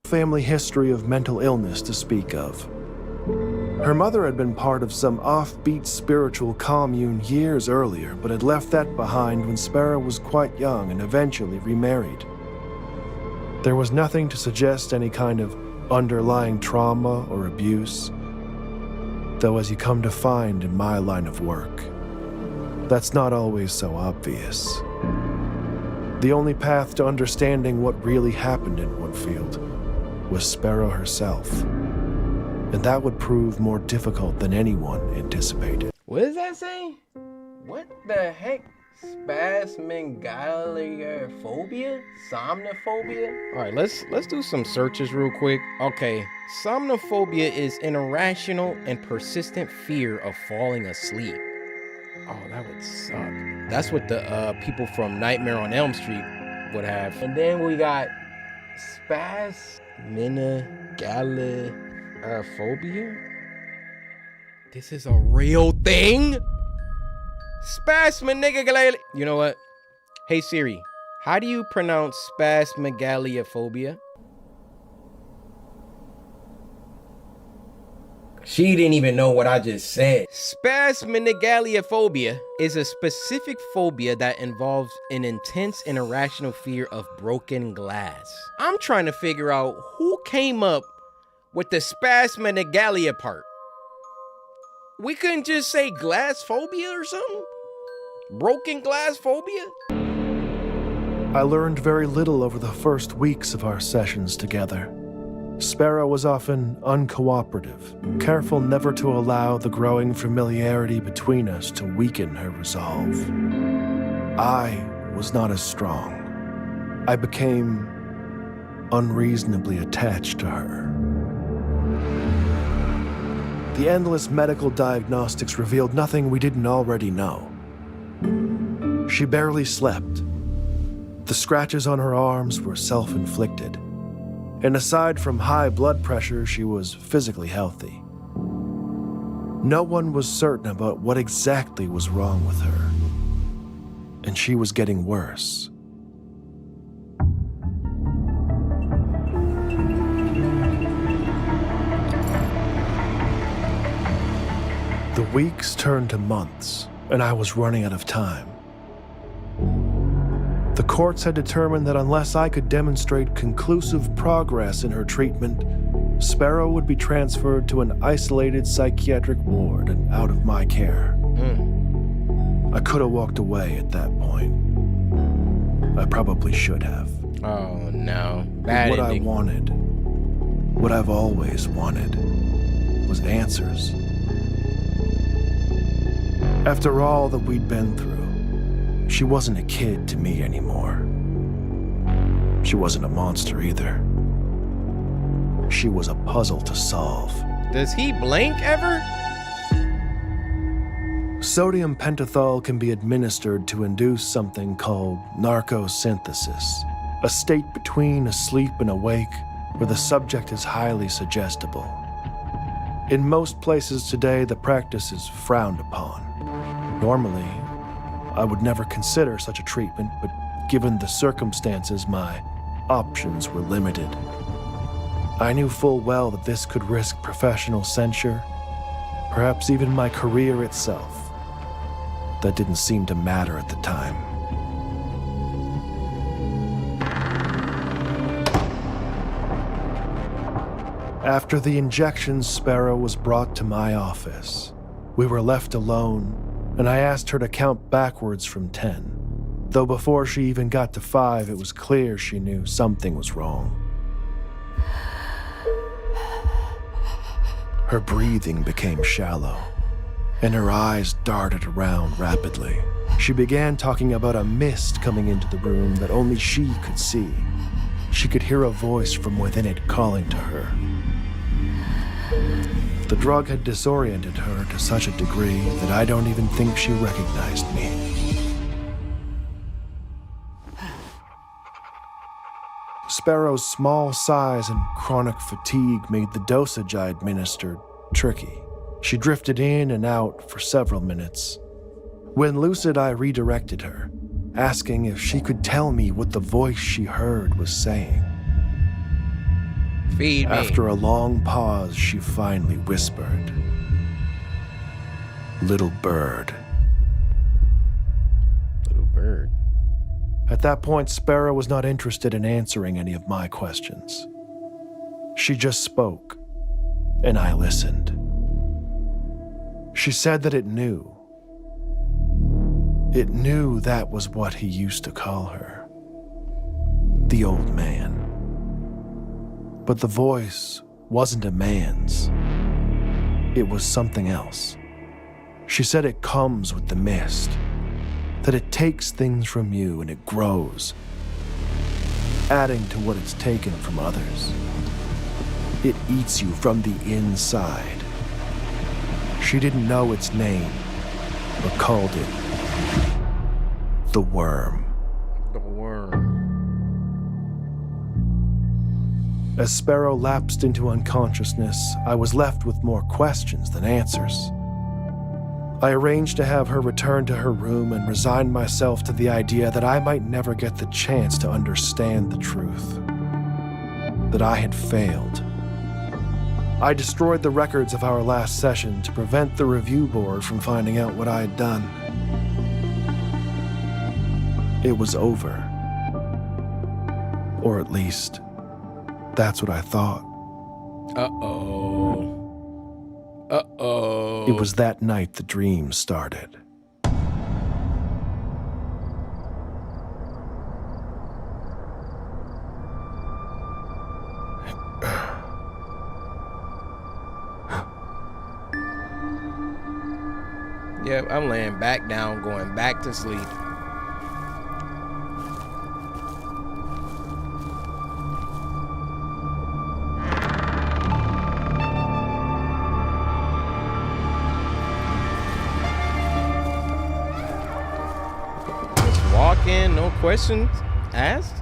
Family history of mental illness to speak of. Her mother had been part of some offbeat spiritual commune years earlier, but had left that behind when Sparrow was quite young and eventually remarried. There was nothing to suggest any kind of underlying trauma or abuse, though as you come to find in my line of work, that's not always so obvious. The only path to understanding what really happened in Woodfield was Sparrow herself, and that would prove more difficult than anyone anticipated. What does that say? What the heck? Spasmegalophobia? Somnophobia? All right, let's do some searches real quick. Okay, somnophobia is an irrational and persistent fear of falling asleep. Oh, that would suck. That's what the people from Nightmare on Elm Street would have. And then we got spasmegalophobia. This is a real thing? Spasmegalophobia. You know what? Hey Siri, how do you pronounce spasmegalophobia? She didn't even know what I just said. Spasmegalophobia is a specific phobia that involves an intense and irrational fear of broken glass. I'm trying to figure out who came up with the spasmegalophobia part. We couldn't just say glass phobia or something? Broken glass phobia? I learned very little over the first weeks of our sessions together. Sparrow was often uncooperative, careful never to allow the growing familiarity between us to weaken her resolve. I was not as strong. I became unreasonably attached to her. The endless medical diagnostics revealed nothing we didn't already know. She barely slept. The scratches on her arms were self-inflicted. And aside from high blood pressure, she was physically healthy. No one was certain about what exactly was wrong with her. And she was getting worse. The weeks turned to months, and I was running out of time. The courts had determined that unless I could demonstrate conclusive progress in her treatment, Sparrow would be transferred to an isolated psychiatric ward and out of my care. I could have walked away at that point. I probably should have. Oh no, bad What ending. I wanted, what I've always wanted, was answers. After all that we'd been through, she wasn't a kid to me anymore. She wasn't a monster either. She was a puzzle to solve. Does he blink ever? Sodium pentothal can be administered to induce something called narcosynthesis, a state between asleep and awake where the subject is highly suggestible. In most places today, the practice is frowned upon. Normally, I would never consider such a treatment, but given the circumstances, my options were limited. I knew full well that this could risk professional censure, perhaps even my career itself. That didn't seem to matter at the time. After the injections, Sparrow was brought to my office. We were left alone, and I asked her to count backwards from 10. Though before she even got to 5, it was clear she knew something was wrong. Her breathing became shallow. and her eyes darted around rapidly. She began talking about a mist coming into the room that only she could see. She could hear a voice from within it calling to her. The drug had disoriented her to such a degree that I don't even think she recognized me. Sparrow's small size and chronic fatigue made the dosage I administered tricky. She drifted in and out for several minutes. When lucid, I redirected her, asking if she could tell me what the voice she heard was saying. Feed me. After a long pause, she finally whispered, "Little bird." Little bird. At that point, Sparrow was not interested in answering any of my questions. She just spoke, and I listened. She said that it knew. It knew that was what he used to call her. The old man. But the voice wasn't a man's. It was something else. She said it comes with the mist, that it takes things from you and it grows, adding to what it's taken from others. It eats you from the inside. She didn't know its name, but called it the worm. The worm. As Sparrow lapsed into unconsciousness, I was left with more questions than answers. I arranged to have her return to her room and resigned myself to the idea that I might never get the chance to understand the truth. That I had failed. I destroyed the records of our last session to prevent the review board from finding out what I had done. It was over. Or at least, that's what I thought. Uh-oh. Uh-oh. It was that night the dream started. Yeah, I'm laying back down, going back to sleep. Just walk in, no questions asked?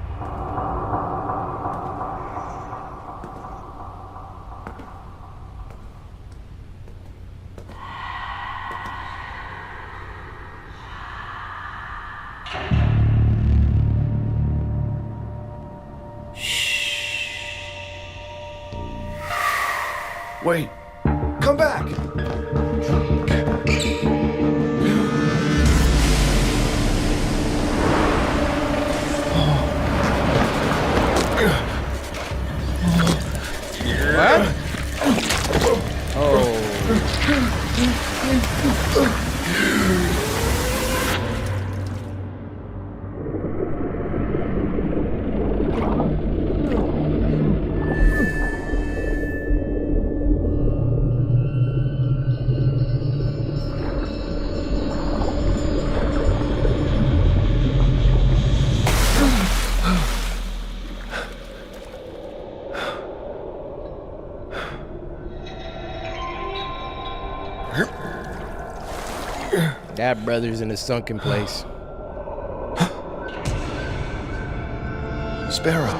Wait, come back! What? Oh. That brother's in a sunken place. Sparrow.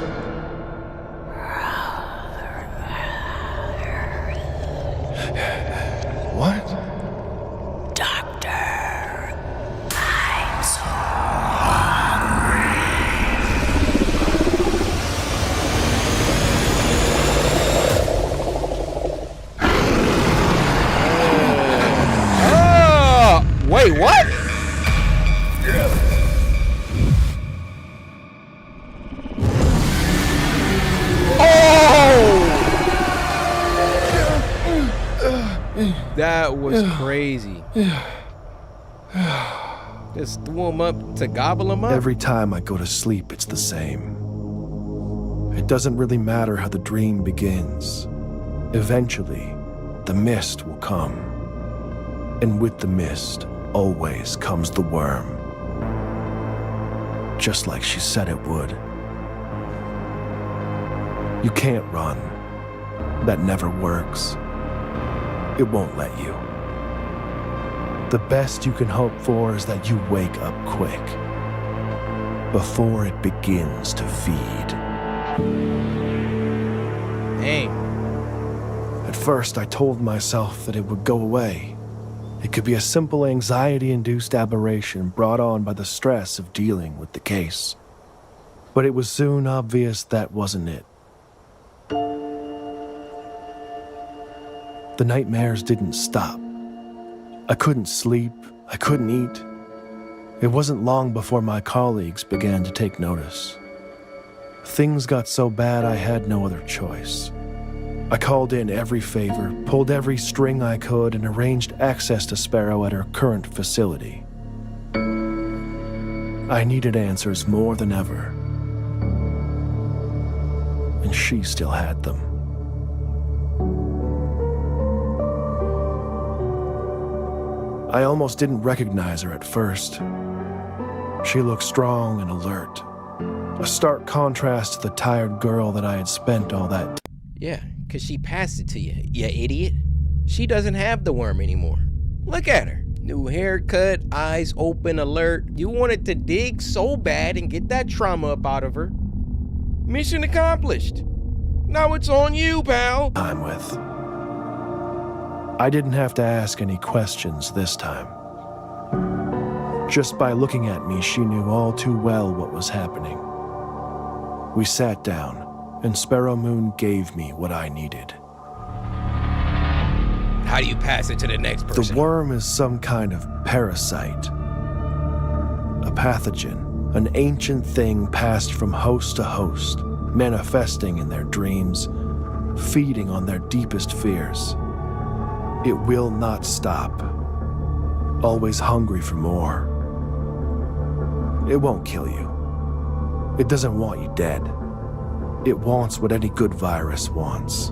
What? Doctor, I'm so hungry. Wait, what? Oh! That was crazy. Just threw him up to gobble him up? Every time I go to sleep, it's the same. It doesn't really matter how the dream begins. Eventually, the mist will come. And with the mist, always comes the worm. Just like she said it would. You can't run. That never works. It won't let you. The best you can hope for is that you wake up quick, before it begins to feed. Hey. At first, I told myself that it would go away. It could be a simple anxiety-induced aberration brought on by the stress of dealing with the case. But it was soon obvious that wasn't it. The nightmares didn't stop. I couldn't sleep, I couldn't eat. It wasn't long before my colleagues began to take notice. Things got so bad I had no other choice. I called in every favor, pulled every string I could, and arranged access to Sparrow at her current facility. I needed answers more than ever. And she still had them. I almost didn't recognize her at first. She looked strong and alert. A stark contrast to the tired girl that I had spent all that. Yeah, because she passed it to you, you idiot. She doesn't have the worm anymore. Look at her. New haircut, eyes open, alert. You wanted to dig so bad and get that trauma up out of her. Mission accomplished. Now it's on you, pal. I'm with. I didn't have to ask any questions this time. Just by looking at me, she knew all too well what was happening. We sat down, and Sparrow Moon gave me what I needed. How do you pass it to the next person? The worm is some kind of parasite. A pathogen, an ancient thing passed from host to host, manifesting in their dreams, feeding on their deepest fears. It will not stop, always hungry for more. It won't kill you. It doesn't want you dead. It wants what any good virus wants.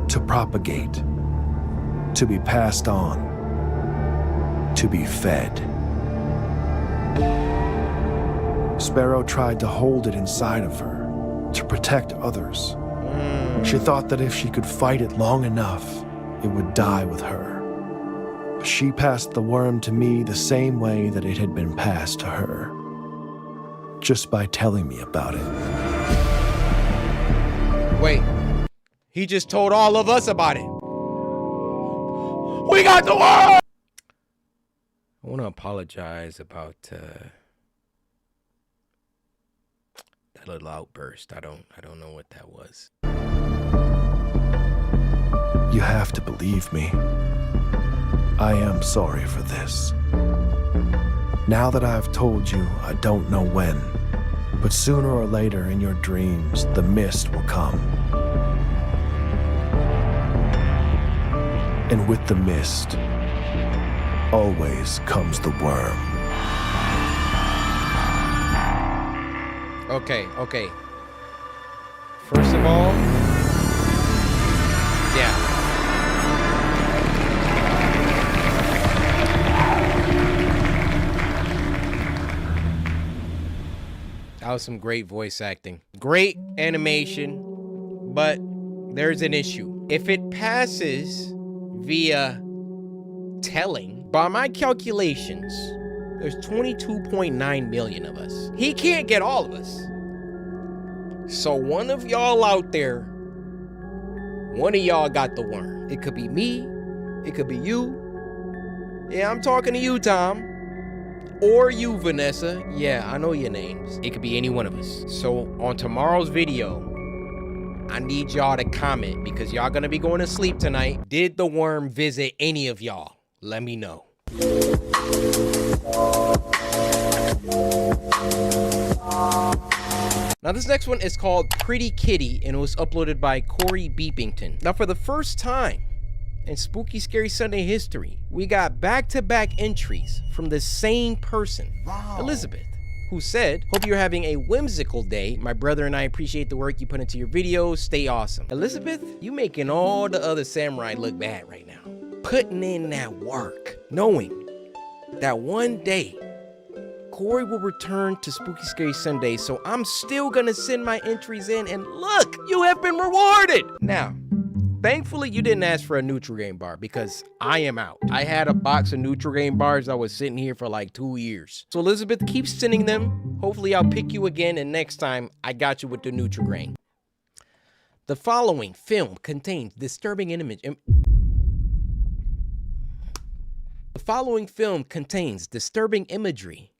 To propagate. To be passed on. To be fed. Sparrow tried to hold it inside of her, to protect others. She thought that if she could fight it long enough, it would die with her. She passed the worm to me the same way that it had been passed to her. Just by telling me about it. Wait. He just told all of us about it. We got the worm! I want to apologize about that little outburst. I don't know what that was. You have to believe me. I am sorry for this. Now that I've told you, I don't know when, but sooner or later in your dreams, the mist will come. And with the mist, always comes the worm. Okay. First of all, yeah. That was some great voice acting. Great animation, but there's an issue. If it passes via telling, by my calculations, there's 22.9 million of us. He can't get all of us. So one of y'all out there, one of y'all got the worm. It could be me, it could be you. Yeah, I'm talking to you, Tom. Or you, Vanessa. Yeah, I know your names. It could be any one of us. So on tomorrow's video, I need y'all to comment because y'all gonna be going to sleep tonight. Did the worm visit any of y'all? Let me know. Now this next one is called Pretty Kitty and it was uploaded by Corey Beepington. Now for the first time in Spooky Scary Sunday history, we got back-to-back entries from the same person, Elizabeth, who said, "Hope you're having a whimsical day. My brother and I appreciate the work you put into your videos. Stay awesome." Elizabeth, you making all the other samurai look bad right now. Putting in that work. knowing that one day Cory will return to Spooky Scary Sunday, so I'm still gonna send my entries in, and look, you have been rewarded! Now, thankfully you didn't ask for a Nutrigrain bar because I am out. I had a box of Nutrigrain bars that was sitting here for like 2 years. So Elizabeth, keep sending them. Hopefully I'll pick you again, and next time I got you with the Nutrigrain. The following film contains disturbing image. The following film contains disturbing imagery,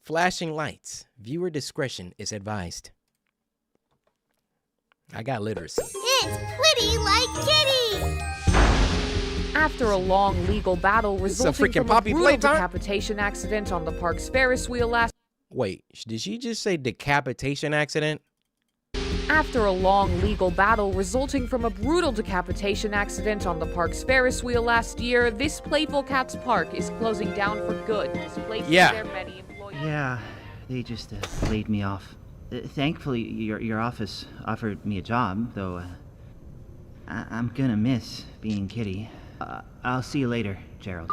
flashing lights. Viewer discretion is advised. I got literacy. It's Pretty Like Kitty! After a long legal battle resulting from a brutal playtime? decapitation accident on the park's Ferris wheel last... Wait, did she just say decapitation accident? After a long legal battle resulting from a brutal decapitation accident on the park's Ferris wheel last year, this Playful Cats Park is closing down for good, displacing their many employees. Yeah, they just laid me off. Thankfully, your office offered me a job, though I'm gonna miss being Kitty. I'll see you later, Gerald.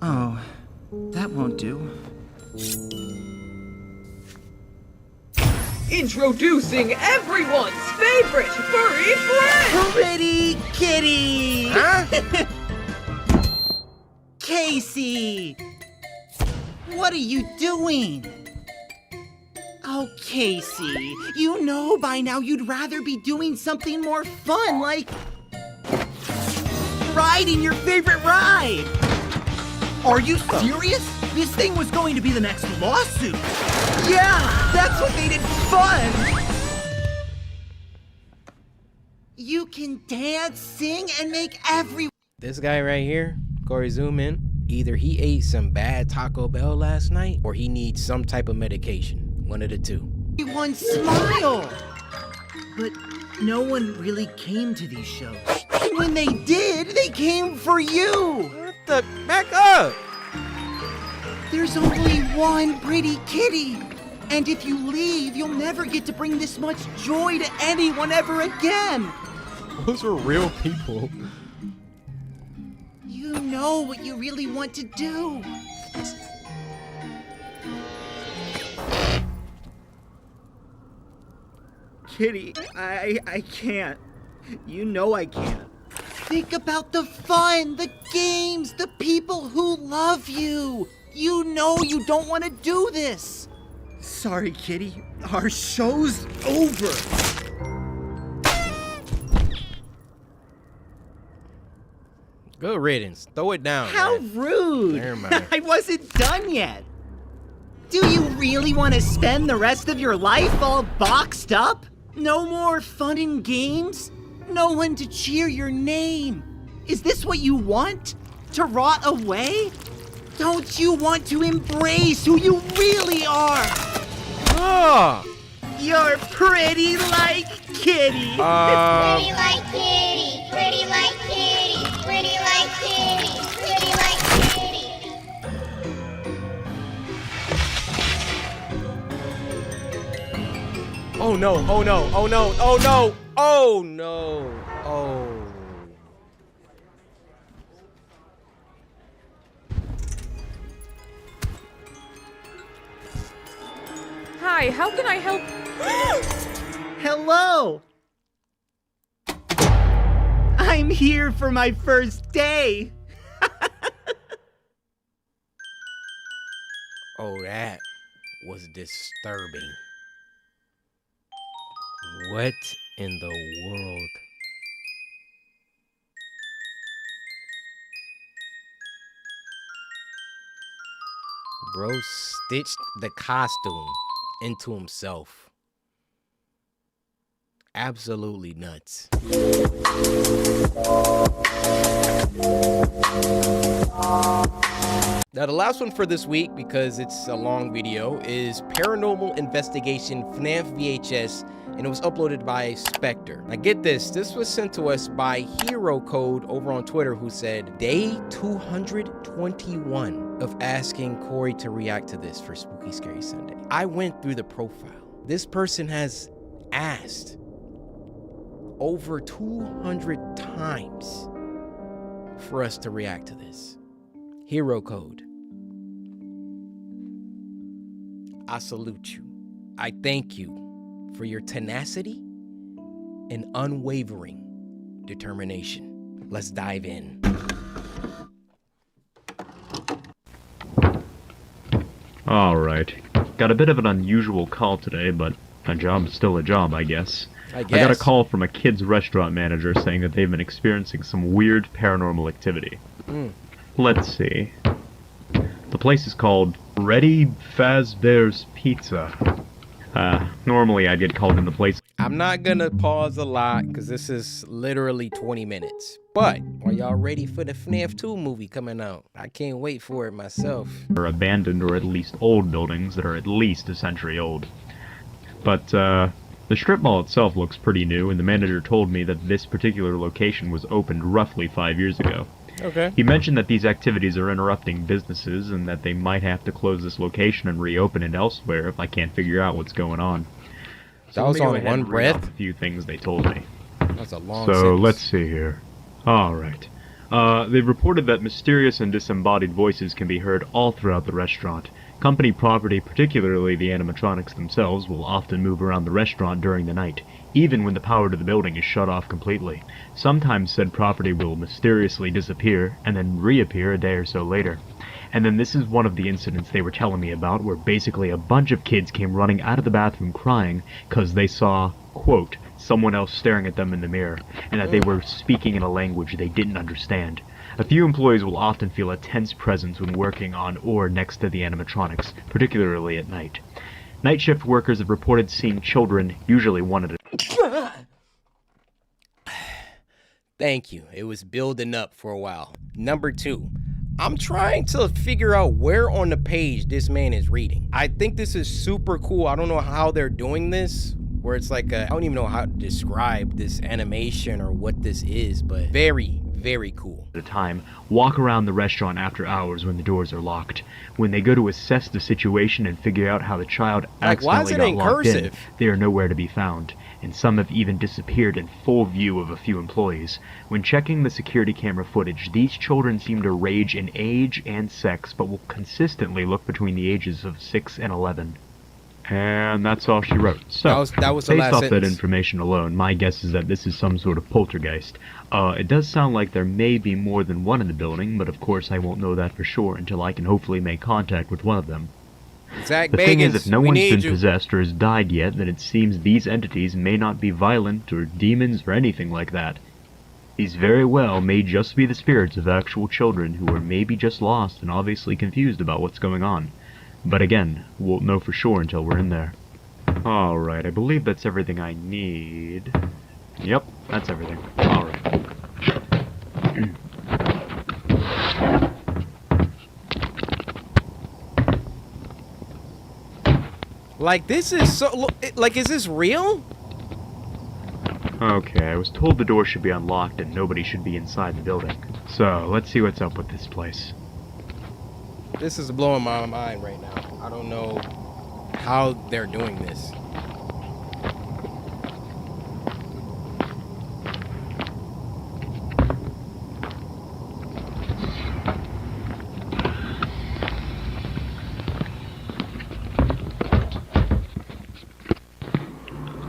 Oh, that won't do. Introducing everyone's favorite furry friend! Pretty Kitty! Huh? Casey! What are you doing? Oh, Casey, you know by now you'd rather be doing something more fun, like riding your favorite ride. Are you serious? This thing was going to be the next lawsuit. Yeah, that's what made it fun. You can dance, sing, and make every... This guy right here, Cory, zoom in. Either he ate some bad Taco Bell last night, or he needs some type of medication. One of the two. Everyone smile. But no one really came to these shows. And when they did, they came for you. What the? Back up. There's only one Pretty Kitty. And if you leave, you'll never get to bring this much joy to anyone ever again. Those were real people. You know what you really want to do. Kitty, I can't. You know I can't. Think about the fun, the games, the people who love you. You know you don't want to do this. Sorry, Kitty. Our show's over. Good riddance. Throw it down. How man. rude. Never mind. I wasn't done yet. Do you really want to spend the rest of your life all boxed up? No more fun and games? No one to cheer your name? Is this what you want? To rot away? Don't you want to embrace who you really are? Oh. You're pretty like Kitty. Pretty like Kitty, pretty like Kitty, pretty like Kitty, pretty like Kitty. Oh no, oh no, oh no, oh no, oh no, oh. Hi, how can I help? Hello. I'm here for my first day. Oh, that was disturbing. What in the world? Bro stitched the costume into himself. Absolutely nuts. Now, the last one for this week, because it's a long video, is Paranormal Investigation FNAF VHS, and it was uploaded by Spectre. Now, get this. This was sent to us by Hero Code over on Twitter, who said, day 221 of asking Corey to react to this for Spooky Scary Sunday. I went through the profile. This person has asked over 200 times for us to react to this. Hero Code, I salute you. I thank you for your tenacity and unwavering determination. Let's dive in. Alright. Got a bit of an unusual call today, but a job is still a job, I guess. I got a call from a kid's restaurant manager saying that they've been experiencing some weird paranormal activity. Let's see. The place is called Freddy Fazbear's Pizza. Normally I'd get called in the place. I'm not gonna pause a lot because this is literally 20 minutes. But are y'all ready for the FNAF 2 movie coming out? I can't wait for it myself. Or abandoned or at least old buildings that are at least a century old. But the strip mall itself looks pretty new, and the manager told me that this particular location was opened roughly 5 years ago. Okay. He mentioned that these activities are interrupting businesses and that they might have to close this location and reopen it elsewhere if I can't figure out what's going on. So that was on one breath? A few things they told me. That's a long So sentence. let's see here. Alright. They've reported that mysterious and disembodied voices can be heard all throughout the restaurant. Company property, particularly the animatronics themselves, will often move around the restaurant during the night, even when the power to the building is shut off completely. Sometimes said property will mysteriously disappear, and then reappear a day or so later. And then this is one of the incidents they were telling me about, where basically a bunch of kids came running out of the bathroom crying because they saw, quote, someone else staring at them in the mirror, and that they were speaking in a language they didn't understand. A few employees will often feel a tense presence when working on or next to the animatronics, particularly at night. Night shift workers have reported seeing children, usually one at a time. Thank you. It was building up for a while. Number 2. I'm trying to figure out where on the page this man is reading. I think this is super cool. I don't know how they're doing this, where it's like I don't even know how to describe this animation or what this is, but very, very cool. At a time, walk around the restaurant after hours when the doors are locked. When they go to assess the situation and figure out how the child accidentally got locked in, they are nowhere to be found, and some have even disappeared in full view of a few employees. When checking the security camera footage, these children seem to range in age and sex, but will consistently look between the ages of 6 and 11. And that's all she wrote. So, that was the last based off sentence. that information alone, my guess is that this is some sort of poltergeist. It does sound like there may be more than one in the building, but of course I won't know that for sure until I can hopefully make contact with one of them. Zach The thing is, Bagans, if no we one's need been you. possessed or has died yet, then it seems these entities may not be violent or demons or anything like that. These very well may just be the spirits of actual children who are maybe just lost and obviously confused about what's going on. But again, won't know for sure until we're in there. Alright, I believe that's everything I need. Yep, that's everything. Alright. Like, this is so... Like, is this real? Okay, I was told the door should be unlocked and nobody should be inside the building. So, let's see what's up with this place. This is blowing my mind right now. I don't know how they're doing this.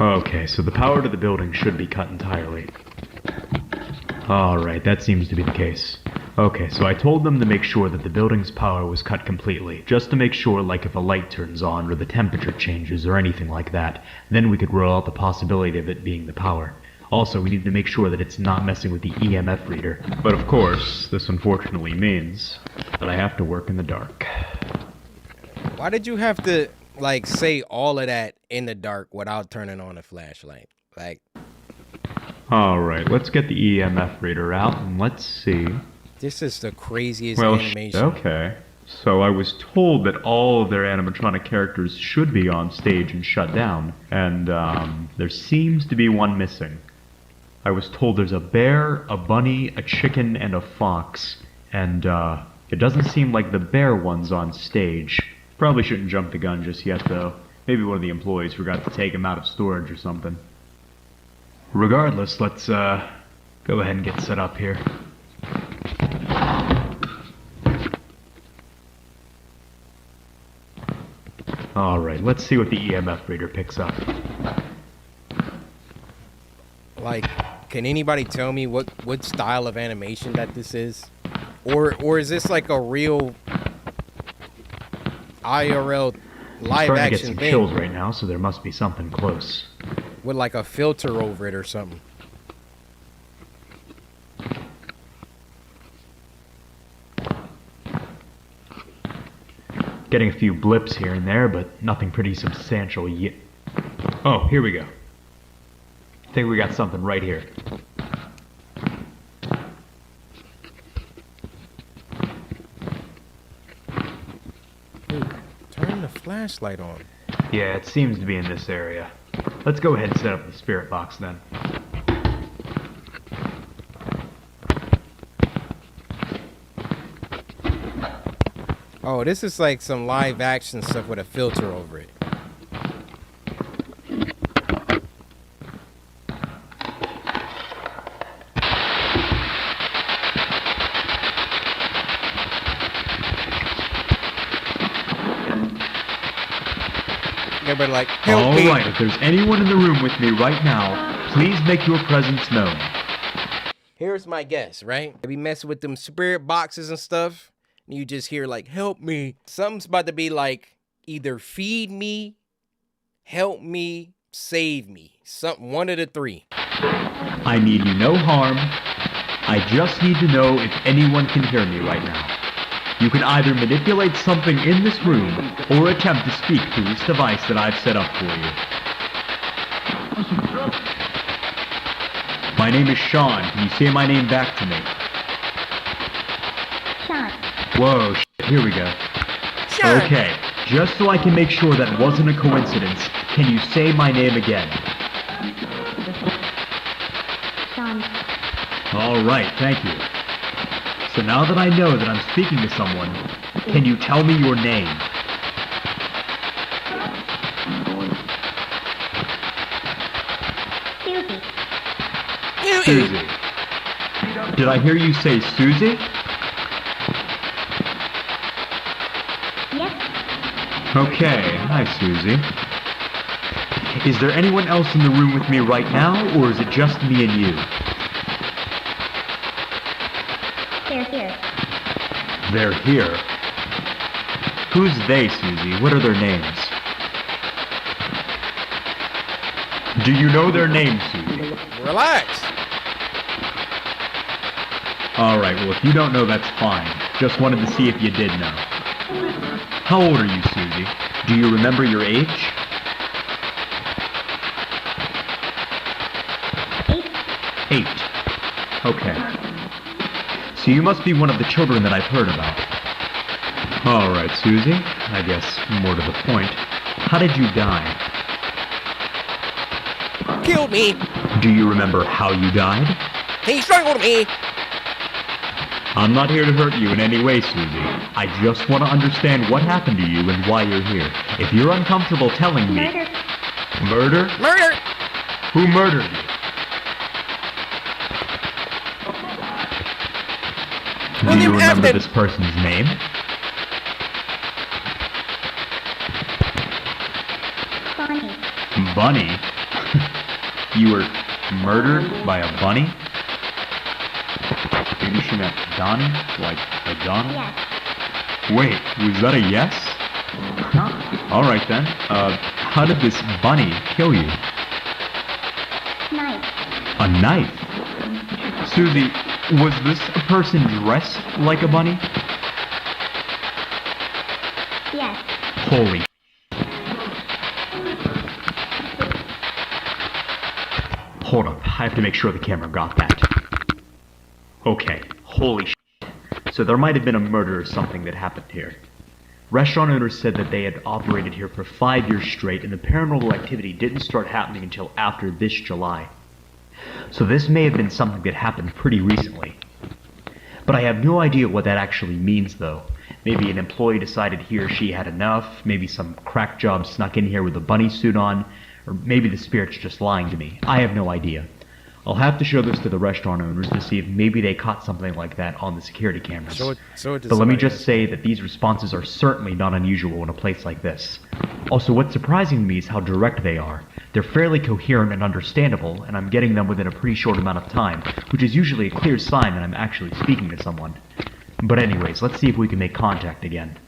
Okay, so the power to the building should be cut entirely. Alright, that seems to be the case. Okay, so I told them to make sure that the building's power was cut completely, just to make sure, like if a light turns on or the temperature changes or anything like that, then we could rule out the possibility of it being the power. Also, we need to make sure that it's not messing with the EMF reader. But of course, this unfortunately means that I have to work in the dark. Why did you have to, like, say all of that in the dark without turning on a flashlight? Like... Alright, let's get the EMF reader out and let's see. This is the craziest Well, animation. okay. So I was told that all of their animatronic characters should be on stage and shut down, and there seems to be one missing. I was told there's a bear, a bunny, a chicken, and a fox, and it doesn't seem like the bear one's on stage. Probably shouldn't jump the gun just yet, though. Maybe one of the employees forgot to take him out of storage or something. Regardless, let's go ahead and get set up here. Alright, let's see what the EMF reader picks up. Like, can anybody tell me what style of animation that this is? Or is this like a real IRL live Trying to get action some thing? kills right now, so there must be something close. With like a filter over it or something. Getting a few blips here and there, but nothing pretty substantial yet. Oh, here we go. I think we got something right here. Dude, turn the flashlight on. Yeah, it seems to be in this area. Let's go ahead and set up the spirit box then. Oh, this is like some live action stuff with a filter over it. Everybody like, help me. Alright, if there's anyone in the room with me right now, please make your presence known. Here's my guess, right? They be messing with them spirit boxes and stuff. And you just hear like, help me. Something's about to be like, either feed me, help me, save me. Something, one of the three. I mean you no harm. I just need to know if anyone can hear me right now. You can either manipulate something in this room or attempt to speak through this device that I've set up for you. My name is Sean. Can you say my name back to me? Sean. Whoa, here we go. Sean. Okay, just so I can make sure that wasn't a coincidence, can you say my name again? Sean. Alright, thank you. So now that I know that I'm speaking to someone, can you tell me your name? Susie. Susie. Did I hear you say Susie? Yes. Okay, hi Susie. Is there anyone else in the room with me right now, or is it just me and you? They're here. They're here? Who's they, Susie? What are their names? Do you know their names, Susie? Relax. Alright, well if you don't know, that's fine. Just wanted to see if you did know. How old are you, Susie? Do you remember your age? 8. Okay. So you must be one of the children that I've heard about. Alright, Susie. I guess more to the point. How did you die? Killed me. Do you remember how you died? He strangled me. I'm not here to hurt you in any way, Susie. I just want to understand what happened to you and why you're here. If you're uncomfortable telling me... Murder. Murder? Murder. Who murdered you? Do you remember this person's name? Bonnie. Bunny? You were murdered by a bunny? Maybe she meant Donnie? Like a Donald? Yes. Wait, was that a yes? Alright then. How did this bunny kill you? Knife. A knife? Susie, was this a person dressed like a bunny? Yes. Holy Hold up, I have to make sure the camera got that. Okay, holy shit. So there might have been a murder or something that happened here. Restaurant owners said that they had operated here for 5 years straight, and the paranormal activity didn't start happening until after this July. So this may have been something that happened pretty recently. But I have no idea what that actually means, though. Maybe an employee decided he or she had enough, maybe some crack job snuck in here with a bunny suit on, or maybe the spirit's just lying to me. I have no idea. I'll have to show this to the restaurant owners to see if maybe they caught something like that on the security cameras. Show it to But let me somebody just else. say that these responses are certainly not unusual in a place like this. Also, what's surprising to me is how direct they are. They're fairly coherent and understandable, and I'm getting them within a pretty short amount of time, which is usually a clear sign that I'm actually speaking to someone. But anyways, let's see if we can make contact again.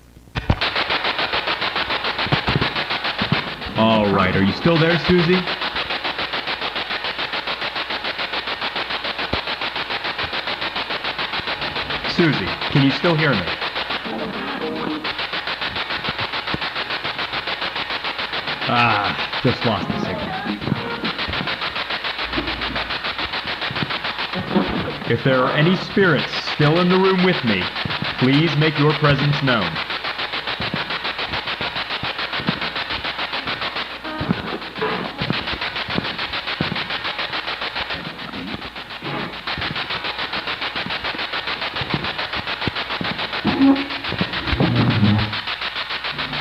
Alright, are you still there, Susie? Susie, can you still hear me? Just lost the signal. If there are any spirits still in the room with me, please make your presence known.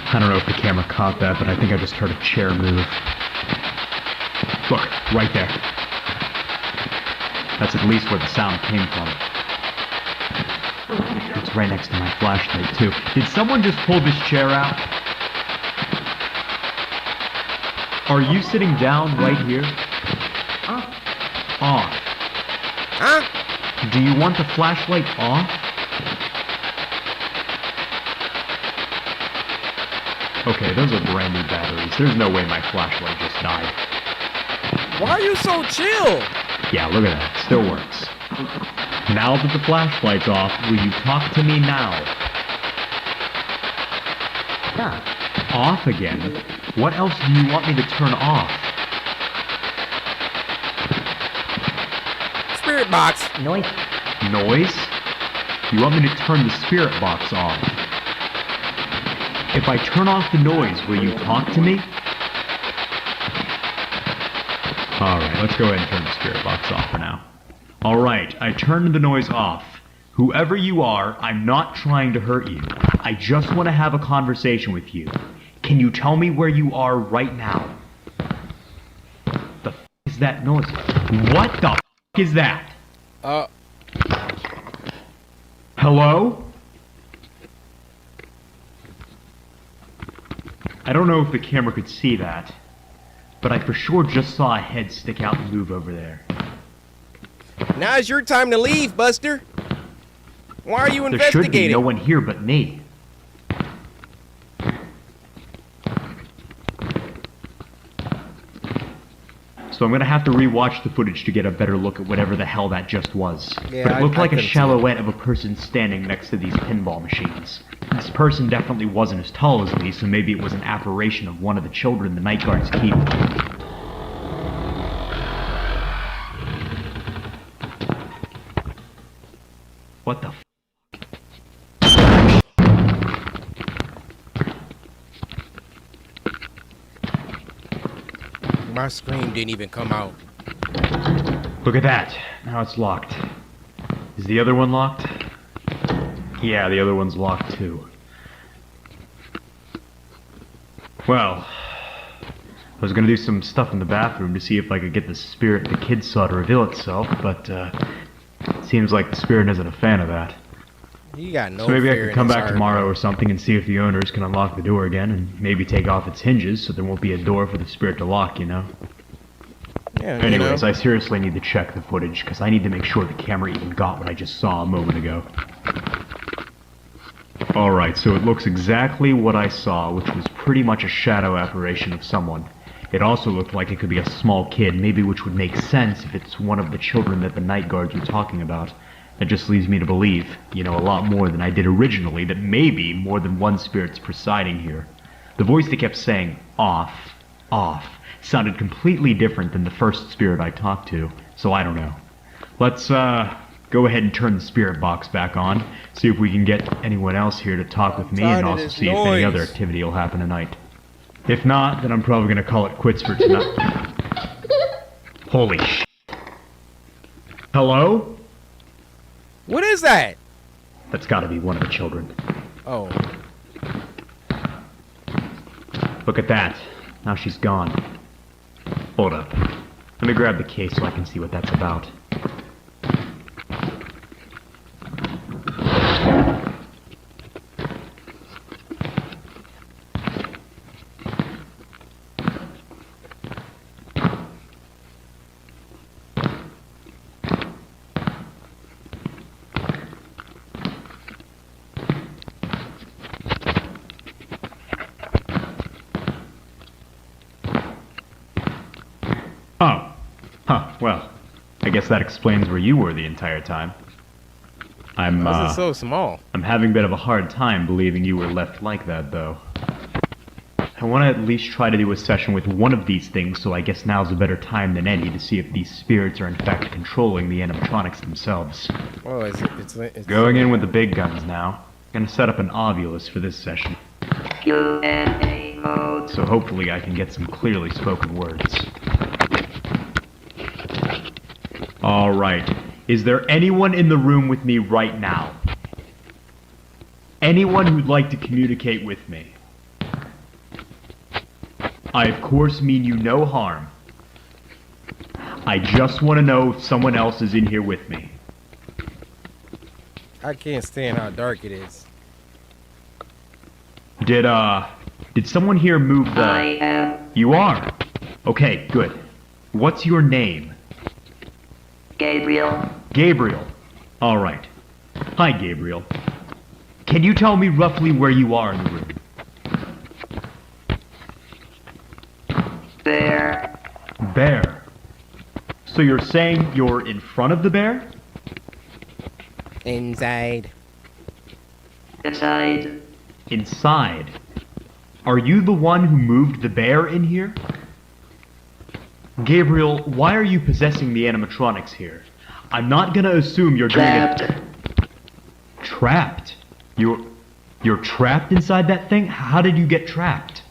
I don't know if the camera caught that, but I think I just heard a chair move. Look, right there. That's at least where the sound came from. It's right next to my flashlight, too. Did someone just pull this chair out? Are you sitting down right here? Off. Huh? Do you want the flashlight off? Okay, those are brand new batteries. There's no way my flashlight just died. Why are you so chill? Yeah, look at that. Still works. Now that the flashlight's off, will you talk to me now? Yeah. Off again? What else do you want me to turn off? Spirit box. Noise. Noise? You want me to turn the spirit box off? If I turn off the noise, will you talk to me? Alright, let's go ahead and turn the spirit box off for now. Alright, I turned the noise off. Whoever you are, I'm not trying to hurt you. I just want to have a conversation with you. Can you tell me where you are right now? The f*** is that noise? What the f*** is that? Hello? I don't know if the camera could see that, but I for sure just saw a head stick out and move over there. Now's your time to leave, Buster. Why are you There should be investigating? no one here but me. So I'm gonna have to rewatch the footage to get a better look at whatever the hell that just was. Yeah, But it looked like a couldn't see silhouette of a person standing next to these pinball machines. This person definitely wasn't as tall as me, so maybe it was an apparition of one of the children the night guards keep. What the f***? My scream didn't even come out. Look at that. Now it's locked. Is the other one locked? Yeah, the other one's locked too. Well, I was gonna do some stuff in the bathroom to see if I could get the spirit the kids saw to reveal itself, but it seems like the spirit isn't a fan of that. You got no So maybe I fear could in come his back heart. tomorrow or something and see if the owners can unlock the door again and maybe take off its hinges so there won't be a door for the spirit to lock, you know? Yeah, Anyways, I seriously need to check the footage because I need to make sure the camera even got what I just saw a moment ago. Alright, so it looks exactly what I saw, which was pretty much a shadow apparition of someone. It also looked like it could be a small kid, maybe, which would make sense if it's one of the children that the night guards were talking about. That just leads me to believe, you know, a lot more than I did originally, that maybe more than one spirit's presiding here. The voice that kept saying, off, sounded completely different than the first spirit I talked to, so I don't know. Let's go ahead and turn the spirit box back on. See if we can get anyone else here to talk with me, and also see if any other activity will happen tonight. If not, then I'm probably gonna call it quits for tonight. Holy sh**. Hello? What is that? That's gotta be one of the children. Oh. Look at that. Now she's gone. Hold up. Let me grab the case so I can see what that's about. Oh. Huh, well, I guess that explains where you were the entire time. This is so small. I'm having a bit of a hard time believing you were left like that, though. I want to at least try to do a session with one of these things, so I guess now's a better time than any to see if these spirits are in fact controlling the animatronics themselves. Oh, it's Going in with the big guns now. Gonna set up an ovulus for this session. Q&A mode. So hopefully I can get some clearly spoken words. Alright. Is there anyone in the room with me right now? Anyone who'd like to communicate with me? I of course mean you no harm. I just want to know if someone else is in here with me. I can't stand how dark it is. Did someone here move the... I am. You are? Okay, good. What's your name? Gabriel. Gabriel. Alright. Hi, Gabriel. Can you tell me roughly where you are in the room? Bear. Bear. So you're saying you're in front of the bear? Inside. Inside. Inside. Are you the one who moved the bear in here? Gabriel, why are you possessing the animatronics here? I'm not gonna assume you're Trapped. doing it... Trapped? You're trapped inside that thing? How did you get trapped?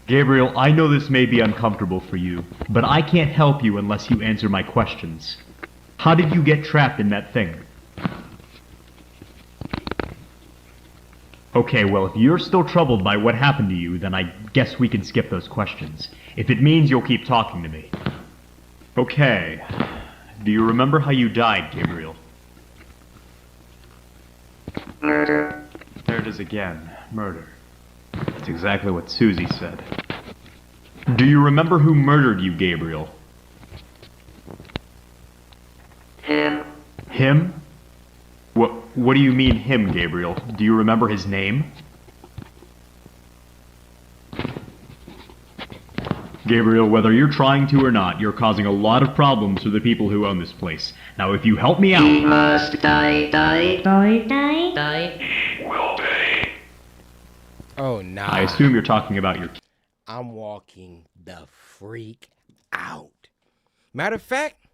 Gabriel, I know this may be uncomfortable for you, but I can't help you unless you answer my questions. How did you get trapped in that thing? Okay, well, if you're still troubled by what happened to you, then I guess we can skip those questions. If it means you'll keep talking to me. Okay. Do you remember how you died, Gabriel? Murder. There it is again. Murder. That's exactly what Susie said. Do you remember who murdered you, Gabriel? Him. Him? What do you mean him, Gabriel? Do you remember his name? Gabriel, whether you're trying to or not, you're causing a lot of problems for the people who own this place. Now, if you help me out... He must die. Will pay. Oh, nah. I assume you're talking about your... I'm walking the freak out. Matter of fact,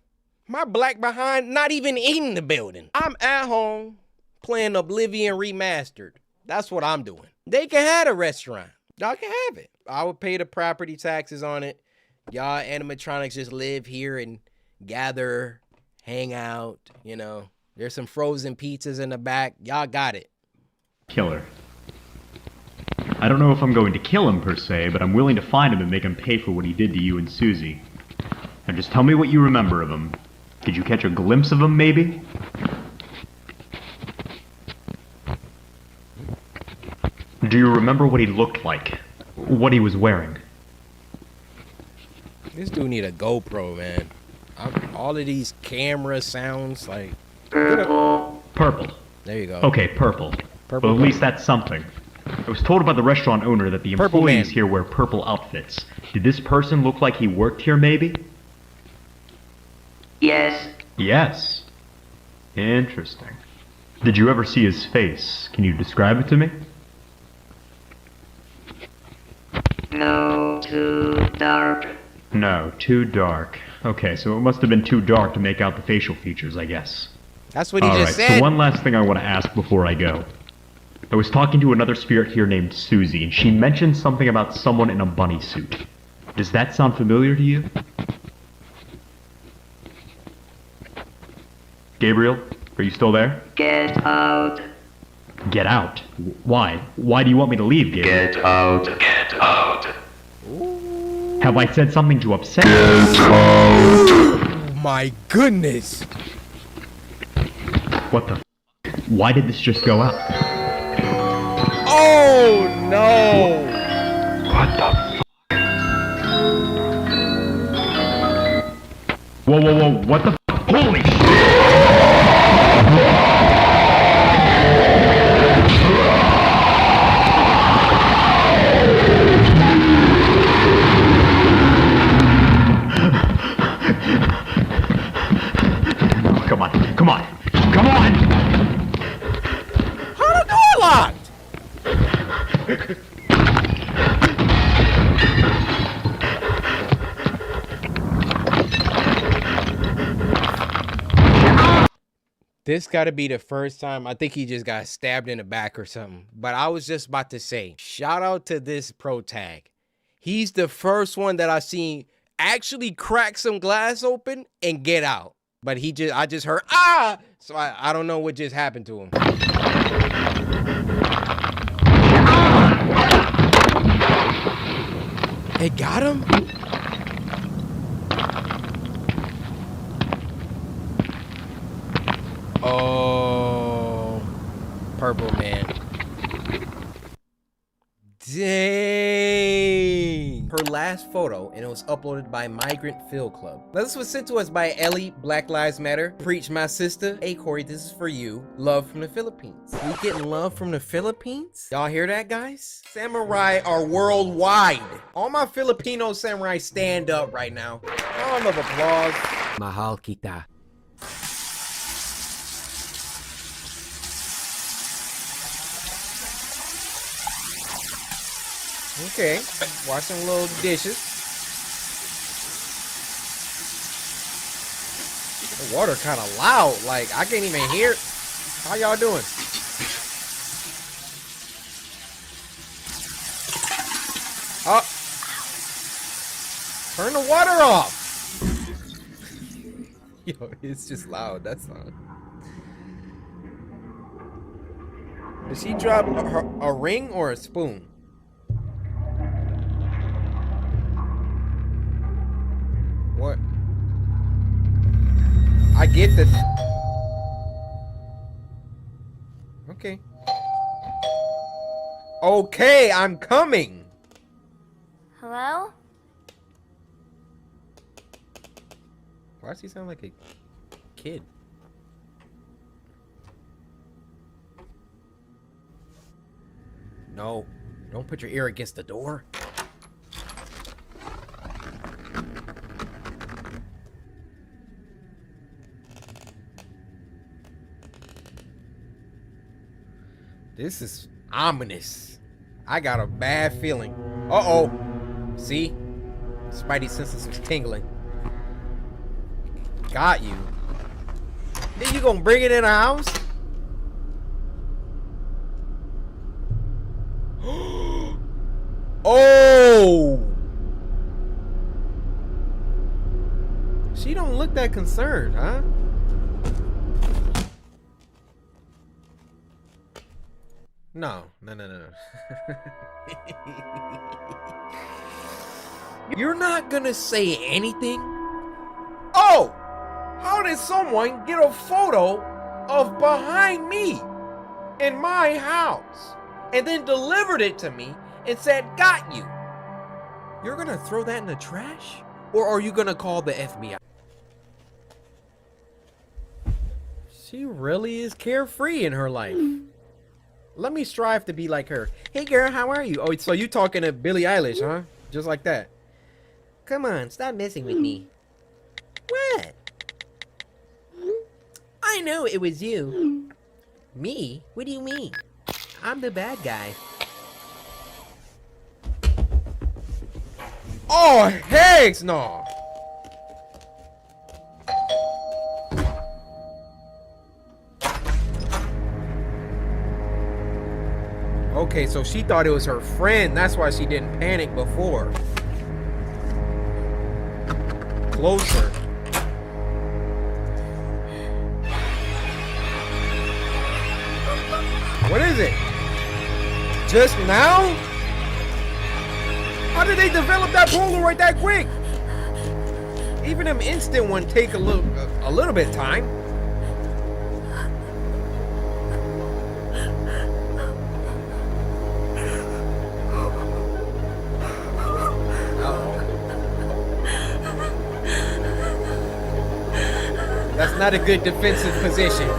my black behind not even in the building. I'm at home playing Oblivion Remastered. That's what I'm doing. They can have a restaurant. Y'all can have it. I would pay the property taxes on it. Y'all animatronics just live here and gather, hang out, you know. There's some frozen pizzas in the back. Y'all got it. Killer. I don't know if I'm going to kill him per se, but I'm willing to find him and make him pay for what he did to you and Susie. Now just tell me what you remember of him. Did you catch a glimpse of him, maybe? Do you remember what he looked like? What he was wearing? This dude need a GoPro, man. All of these camera sounds like... Purple. Purple. There you go. Okay, purple. Purple. Well, at least that's something. I was told by the restaurant owner that the Purple employees man. here wear purple outfits. Did this person look like he worked here, maybe? Yes. Yes. Interesting. Did you ever see his face? Can you describe it to me? No, too dark. No, too dark. Okay, so it must have been too dark to make out the facial features, I guess. That's what he just said. So one last thing I want to ask before I go. I was talking to another spirit here named Susie, and she mentioned something about someone in a bunny suit. Does that sound familiar to you? Gabriel, are you still there? Get out. Get out? Why? Why do you want me to leave, Gabriel? Get out. Get out. Have I said something to upset you? Get out. Oh my goodness. What the f? Why did this just go out? Oh no! What the f? Whoa, whoa, whoa, what the f? Holy shit! Come on, come on, come on! How the door locked? This gotta be the first time. I think he just got stabbed in the back or something. But I was just about to say, shout out to this pro tag. He's the first one that I seen actually crack some glass open and get out. But I just heard, ah! So I don't know what just happened to him. It got him? Oh, purple man. Dang. Her last photo, and it was uploaded by Migrant Field Club. Now, this was sent to us by Ellie, Black Lives Matter. Preach, my sister. Hey, Corey, this is for you. Love from the Philippines. We getting love from the Philippines? Y'all hear that, guys? Samurai are worldwide. All my Filipino samurai stand up right now. Round of applause. Mahal kita. Okay, washing little dishes. The water kind of loud, like I can't even hear it. How y'all doing? Oh, turn the water off. Yo, it's just loud, that's not. Did she drop a ring or a spoon? What? I get that. Okay. Okay, I'm coming. Hello? Why does he sound like a kid? No, don't put your ear against the door. This is ominous. I got a bad feeling. Uh-oh. See? Spidey senses was tingling. Got you. Then you gonna bring it in the house? Oh! She don't look that concerned, huh? No. You're not gonna say anything? Oh! How did someone get a photo of behind me in my house and then delivered it to me and said, got you? You're gonna throw that in the trash? Or are you gonna call the FBI? She really is carefree in her life. Let me strive to be like her. Hey girl, how are you? Oh, so you talking to Billie Eilish, huh? Just like that. Come on, stop messing with me. What? I know it was you. Me? What do you mean? I'm the bad guy. Oh, heck no! Okay, so she thought it was her friend. That's why she didn't panic before. Closer. What is it? Just now? How did they develop that Polaroid that quick? Even them instant one take a little bit of time. That's not a good defensive position.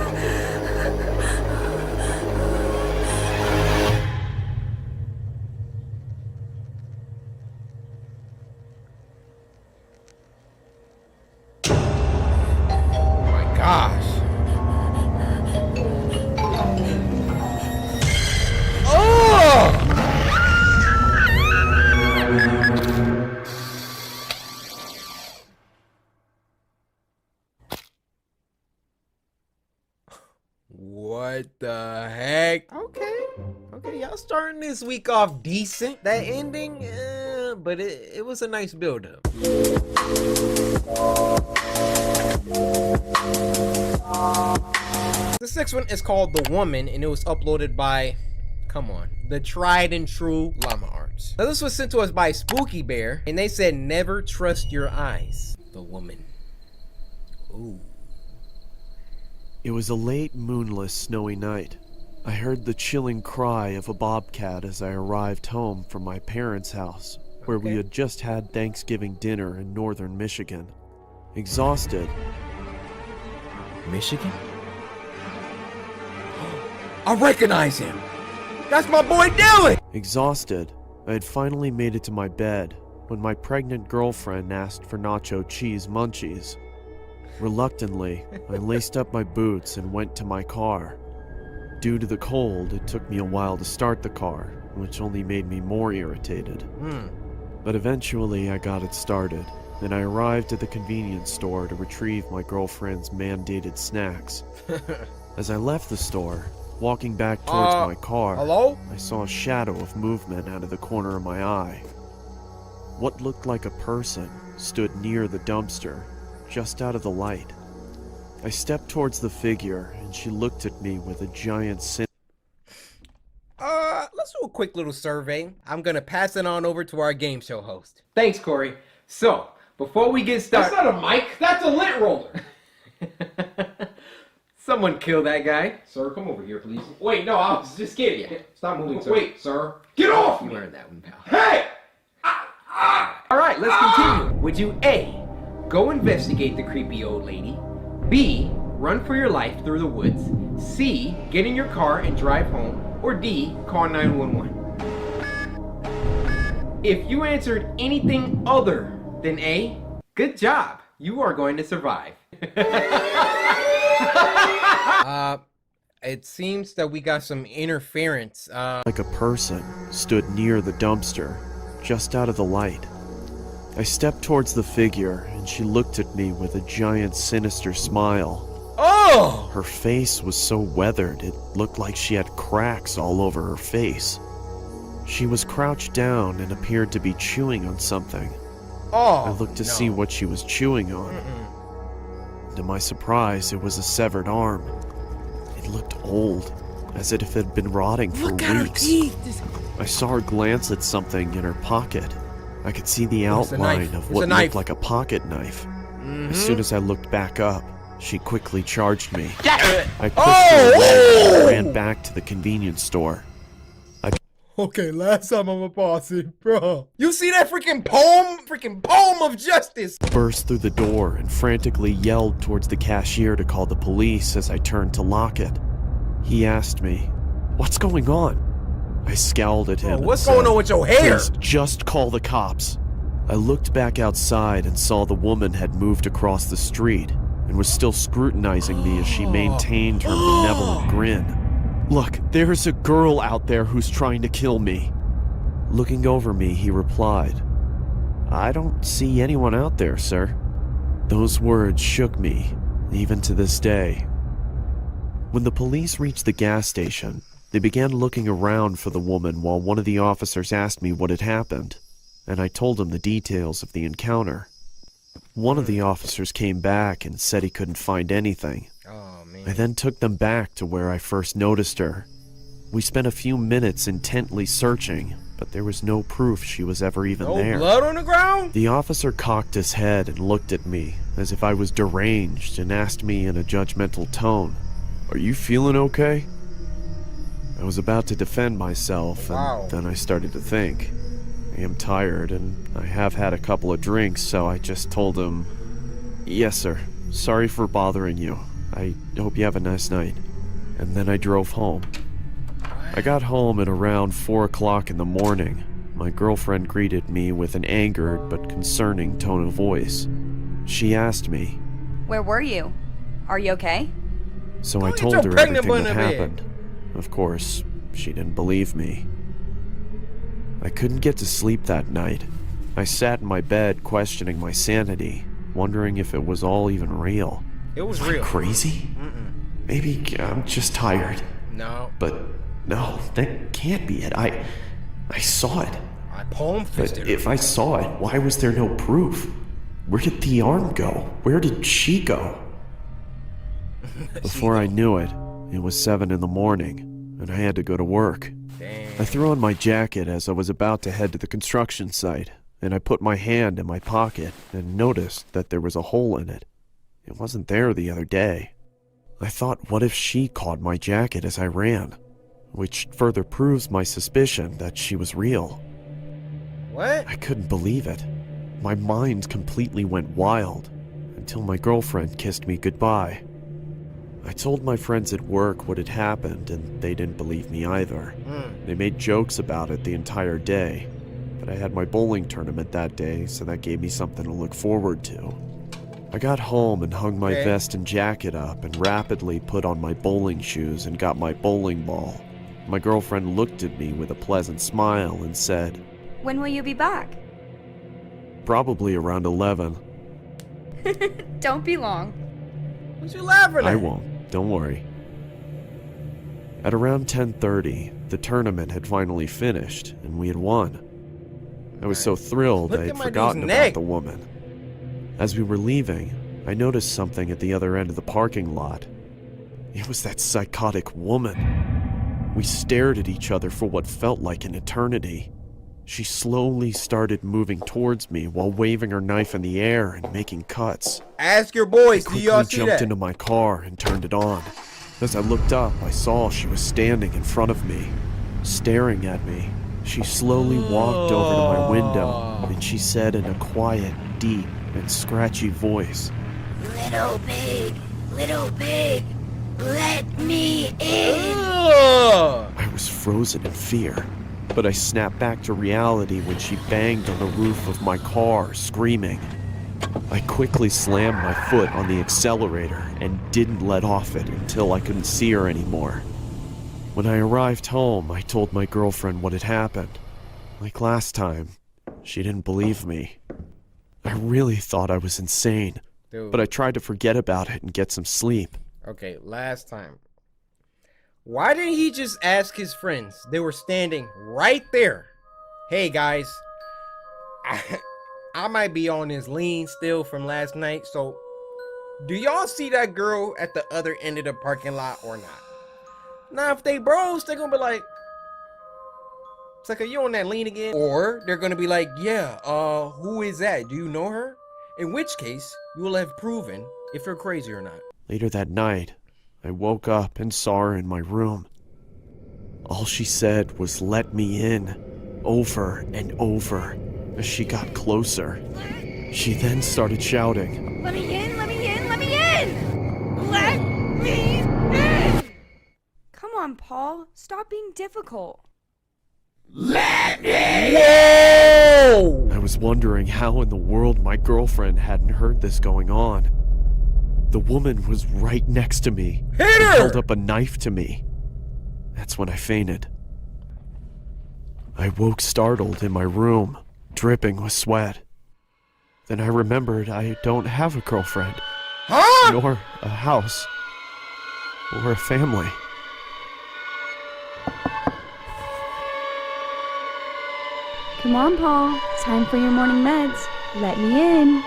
Oh my gosh. Oh! What the heck? Okay, y'all starting this week off decent. That ending, but it was a nice build-up. This next one is called The Woman, and it was uploaded by, come on, the tried and true Llama Arts. Now this was sent to us by Spooky Bear, and they said never trust your eyes. The Woman. Ooh. It was a late, moonless, snowy night. I heard the chilling cry of a bobcat as I arrived home from my parents' house, where we had just had Thanksgiving dinner in northern Michigan. Exhausted. Michigan? I recognize him! That's my boy Dylan! Exhausted, I had finally made it to my bed when my pregnant girlfriend asked for nacho cheese munchies. Reluctantly, I laced up my boots and went to my car. Due to the cold, it took me a while to start the car, which only made me more irritated. But eventually I got it started, and I arrived at the convenience store to retrieve my girlfriend's mandated snacks. As I left the store, walking back towards my car, I saw a shadow of movement out of the corner of my eye. What looked like a person stood near the dumpster, just out of the light. I stepped towards the figure, and she looked at me with a giant sin. Let's do a quick little survey. I'm gonna pass it on over to our game show host. Thanks, Corey. So, before we get started... That's not a mic, that's a lint roller! Someone kill that guy. Sir, come over here, please. Wait, no, I was just kidding. Yeah, stop moving, sir. Wait, sir. Get off me! You earned that one, pal. Hey! Alright, let's continue. Would you A, go investigate the creepy old lady, B, run for your life through the woods, C, get in your car and drive home, or D, call 911? If you answered anything other than A, good job. You are going to survive. It seems that we got some interference. Like a person stood near the dumpster, just out of the light. I stepped towards the figure, and she looked at me with a giant, sinister smile. Oh! Her face was so weathered, it looked like she had cracks all over her face. She was crouched down and appeared to be chewing on something. Oh, I looked to see what she was chewing on. To my surprise, it was a severed arm. It looked old, as if it had been rotting for weeks. I saw her glance at something in her pocket. I could see the outline of what looked like a pocket knife. As soon as I looked back up, she quickly charged me. I pushed her away and ran back to the convenience store. Okay, last time I'm a posse, bro. You see that freaking poem of justice? Burst through the door and frantically yelled towards the cashier to call the police as I turned to lock it. He asked me, "What's going on?" I scowled at him. What's going on with your hair? "Please, just call the cops." I looked back outside and saw the woman had moved across the street and was still scrutinizing me as she maintained her benevolent grin. "Look, there's a girl out there who's trying to kill me." Looking over me, he replied, "I don't see anyone out there, sir." Those words shook me, even to this day. When the police reached the gas station, They began looking around for the woman while one of the officers asked me what had happened, and I told him the details of the encounter. One of the officers came back and said he couldn't find anything. I then took them back to where I first noticed her. We spent a few minutes intently searching, but there was no proof she was ever even there. No blood on the ground? The officer cocked his head and looked at me as if I was deranged and asked me in a judgmental tone, "Are you feeling okay?" I was about to defend myself, and then I started to think. I am tired, and I have had a couple of drinks, so I just told him, "Yes, sir. Sorry for bothering you. I hope you have a nice night." And then I drove home. I got home at around 4 o'clock in the morning. My girlfriend greeted me with an angered but concerning tone of voice. She asked me, "Where were you? Are you okay?" So I told her everything that happened. Of course, she didn't believe me. I couldn't get to sleep that night. I sat in my bed questioning my sanity, wondering if it was all even real. It was Am real. I crazy? Maybe I'm just tired. No. But no, that can't be it. I saw it. I palm-fisted But her. if I saw it, why was there no proof? Where did the arm go? Where did she go? Before I knew it, it was 7 in the morning, and I had to go to work. I threw on my jacket as I was about to head to the construction site, and I put my hand in my pocket and noticed that there was a hole in it. It wasn't there the other day. I thought, what if she caught my jacket as I ran? Which further proves my suspicion that she was real. What? I couldn't believe it. My mind completely went wild until my girlfriend kissed me goodbye. I told my friends at work what had happened, and they didn't believe me either. They made jokes about it the entire day, but I had my bowling tournament that day, so that gave me something to look forward to. I got home and hung my vest and jacket up and rapidly put on my bowling shoes and got my bowling ball. My girlfriend looked at me with a pleasant smile and said, "When will you be back?" "Probably around 11. Don't be long. What you laughing at? I won't. Don't worry." At around 10:30, the tournament had finally finished, and we had won. I was so thrilled Look I at had my forgotten dude's about neck. the woman. As we were leaving, I noticed something at the other end of the parking lot. It was that psychotic woman. We stared at each other for what felt like an eternity. She slowly started moving towards me while waving her knife in the air and making cuts. Ask your boys, I do y'all quickly see jumped that? into my car and turned it on. As I looked up, I saw she was standing in front of me, staring at me. She slowly walked over to my window, and she said in a quiet, deep, and scratchy voice, Little pig, let me in. I was frozen in fear, but I snapped back to reality when she banged on the roof of my car, screaming. I quickly slammed my foot on the accelerator and didn't let off it until I couldn't see her anymore. When I arrived home, I told my girlfriend what had happened. Like last time, she didn't believe me. I really thought I was insane, but I tried to forget about it and get some sleep. Okay, last time. Why didn't he just ask his friends? They were standing right there. Hey guys, I might be on this lean still from last night, so do y'all see that girl at the other end of the parking lot or not? Now, if they bros, they're gonna be like, it's like, are you on that lean again? Or they're gonna be like, yeah, who is that? Do you know her? In which case, you will have proven if you're crazy or not. Later that night, I woke up and saw her in my room. All she said was, "Let me in," over and over as she got closer. She then started shouting, Let me in, let me in, let me in! Let me in! Come on, Paul. Stop being difficult. Let me Whoa! I was wondering how in the world my girlfriend hadn't heard this going on. The woman was right next to me. Hit her! And held up a knife to me. That's when I fainted. I woke startled in my room, dripping with sweat. Then I remembered I don't have a girlfriend. Huh? Nor a house. Or a family. Come on, Paul. Time for your morning meds. Let me in.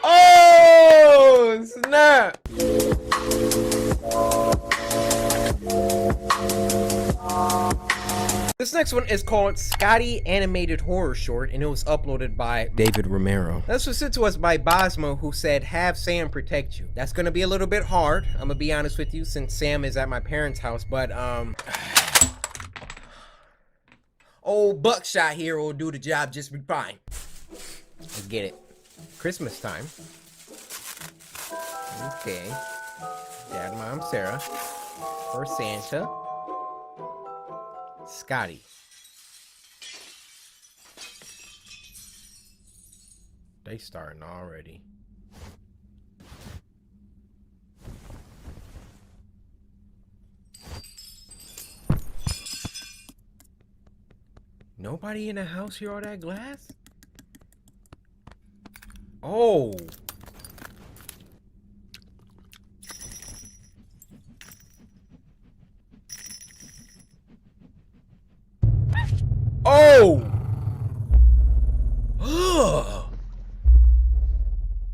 Oh, snap! This next one is called Scotty Animated Horror Short, and it was uploaded by David Romero. This was sent to us by Bosmo, who said, have Sam protect you. That's gonna be a little bit hard, I'm gonna be honest with you, since Sam is at my parents' house, but old Buckshot here will do the job just fine. Let's get it. Christmas time. Okay. Dad, Mom, Sarah. For Santa. Scotty. They starting already. Nobody in the house hear all that glass? Oh. Oh! Ugh.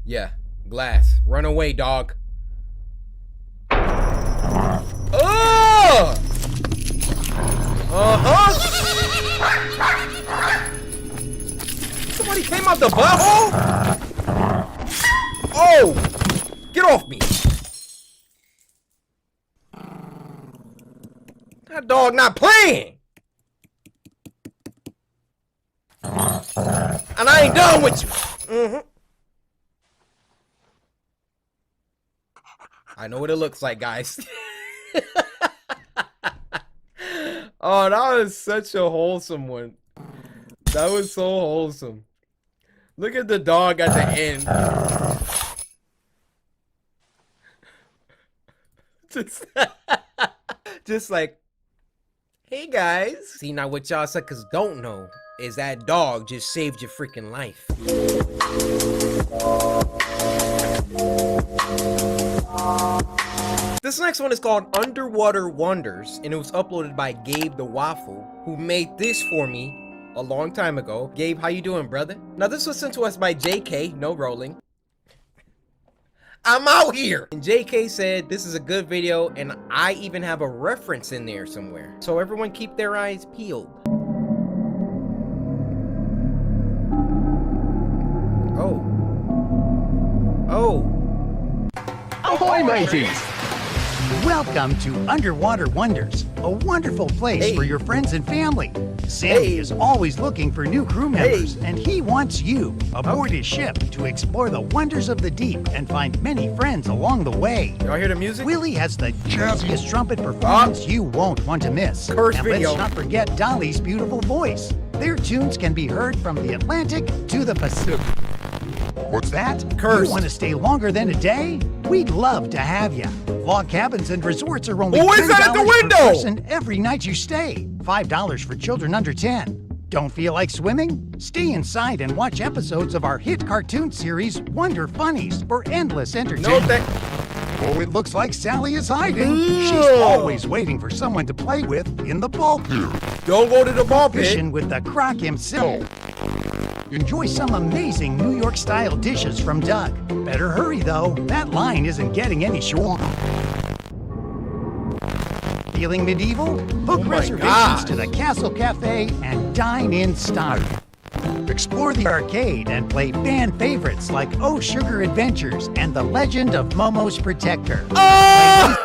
Yeah, glass. Run away, dog. Ugh! Uh-huh! Somebody came out the butthole? Oh! Get off me! That dog not playing! And I ain't done with you. I know what it looks like, guys. Oh, that was such a wholesome one. That was so wholesome. Look at the dog at the end. Just like, hey guys. See, now what y'all suckers don't know is that dog just saved your freaking life. This next one is called Underwater Wonders, and it was uploaded by Gabe the Waffle, who made this for me a long time ago. Gabe, how you doing, brother? Now this was sent to us by JK, no rolling. I'm out here! And JK said this is a good video, and I even have a reference in there somewhere. So everyone keep their eyes peeled. Oh. Oh. Ahoy, mateys! Welcome to Underwater Wonders, a wonderful place for your friends and family. Sammy is always looking for new crew members, and he wants you aboard his ship to explore the wonders of the deep and find many friends along the way. Y'all hear the music? Willie has the jazziest trumpet performance you won't want to miss. And let's not forget Dolly's beautiful voice. Their tunes can be heard from the Atlantic to the Pacific. What's that? You want to stay longer than a day? We'd love to have you. Log cabins and resorts are only $10 per person every night you stay. $5 for children under 10. Don't feel like swimming? Stay inside and watch episodes of our hit cartoon series, Wonder Funnies, for endless entertainment. Oh, it looks like Sally is hiding. She's always waiting for someone to play with in the ball pit. Don't go to the ball pit. Fishing with the Croc himself. Enjoy some amazing New York-style dishes from Doug. Better hurry, though. That line isn't getting any shorter. Feeling medieval? Book reservations to the Castle Cafe and dine in style. Explore the arcade and play fan favorites like Oh Sugar Adventures and The Legend of Momo's Protector. Oh!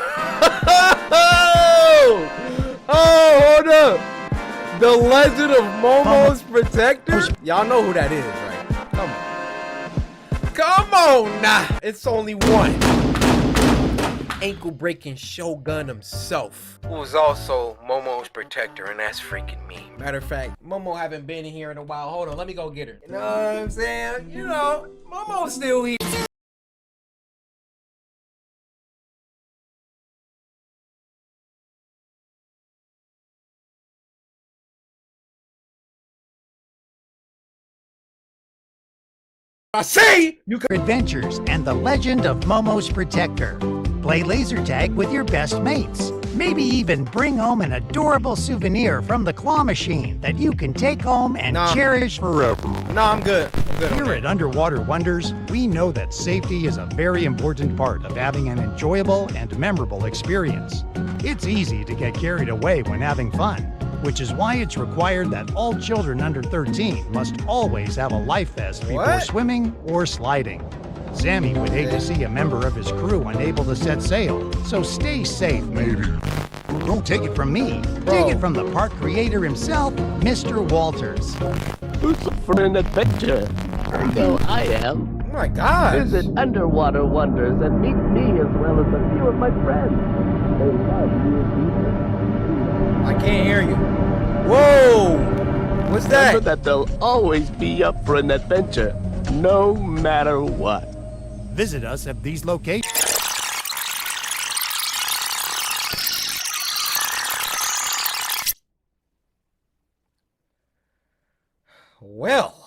Oh, hold up. The Legend of Momo's Protector? Y'all know who that is, right? Come on. Come on now. It's only one. Ankle-breaking Shogun himself, who is also Momo's protector, and that's freaking me. Matter of fact, Momo haven't been in here in a while. Hold on, let me go get her. You know what I'm saying? You know, Momo's still here. I say you can Adventures and The Legend of Momo's Protector. Play laser tag with your best mates. Maybe even bring home an adorable souvenir from the claw machine that you can take home and cherish forever. No, I'm good. Here at Underwater Wonders, we know that safety is a very important part of having an enjoyable and memorable experience. It's easy to get carried away when having fun, which is why it's required that all children under 13 must always have a life vest before swimming or sliding. Sammy would hate to see a member of his crew unable to set sail, so stay safe, maybe. Don't take it from me. Take it from the park creator himself, Mr. Walters. Who's up for an adventure? So I am. Oh my God! Visit Underwater Wonders and meet me as well as a few of my friends. They love you people. I can't hear you. Whoa! What's that? Remember that they'll always be up for an adventure, no matter what. Visit us at these locations. Well.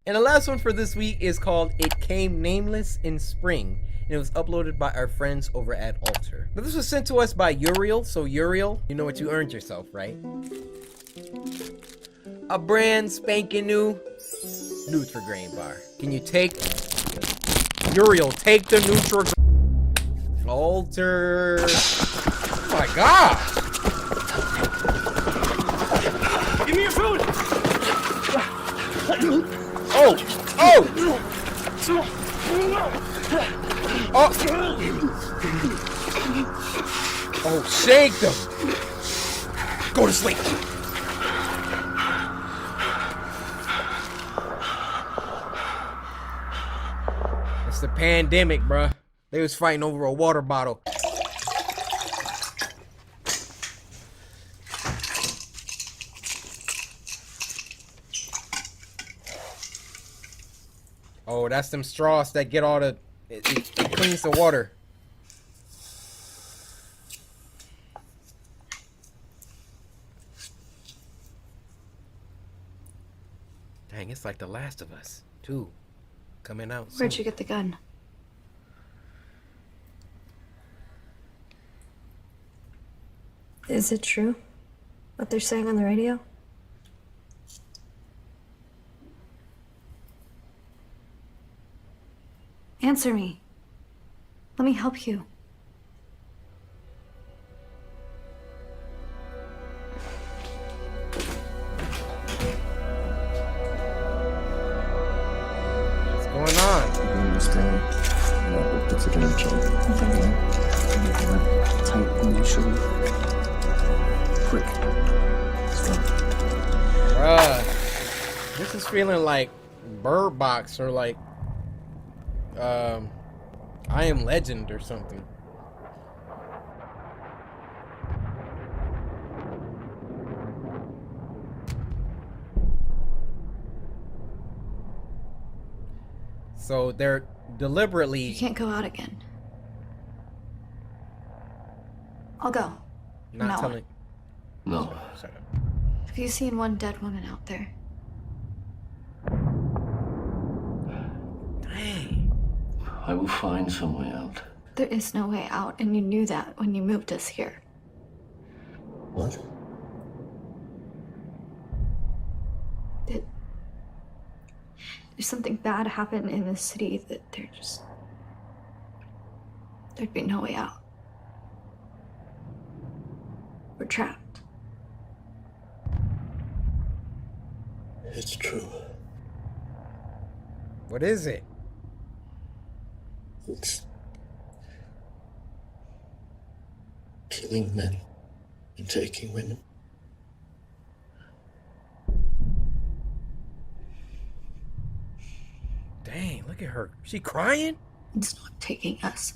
And the last one for this week is called It Came Nameless in Spring. And it was uploaded by our friends over at Alter. Now this was sent to us by Uriel. So Uriel, you know what you earned yourself, right? A brand spanking new Nutrigrain bar. Can you take Uriel, take the Nutrigrain Alter. Oh my God! Give me your food! Oh! Oh! Oh! Oh, shake them! Go to sleep! It's the pandemic, bruh. They was fighting over a water bottle. Oh, that's them straws that get all the... It cleans the water. Dang, it's like The Last of Us 2 coming out soon. Where'd you get the gun? Is it true what they're saying on the radio? Answer me. Let me help you. What's going on? Bruh, this is feeling like Bird Box or like I Am Legend or something. So they're deliberately... You can't go out again. I'll go. Not telling... No. Shut up. Have you seen one dead woman out there? Dang. I will find some way out. There is no way out, and you knew that when you moved us here. What? There's something bad happened in the city that there'd be no way out. We're trapped. It's true. What is it? It's killing men and taking women. Dang, look at her. She crying? It's not taking us.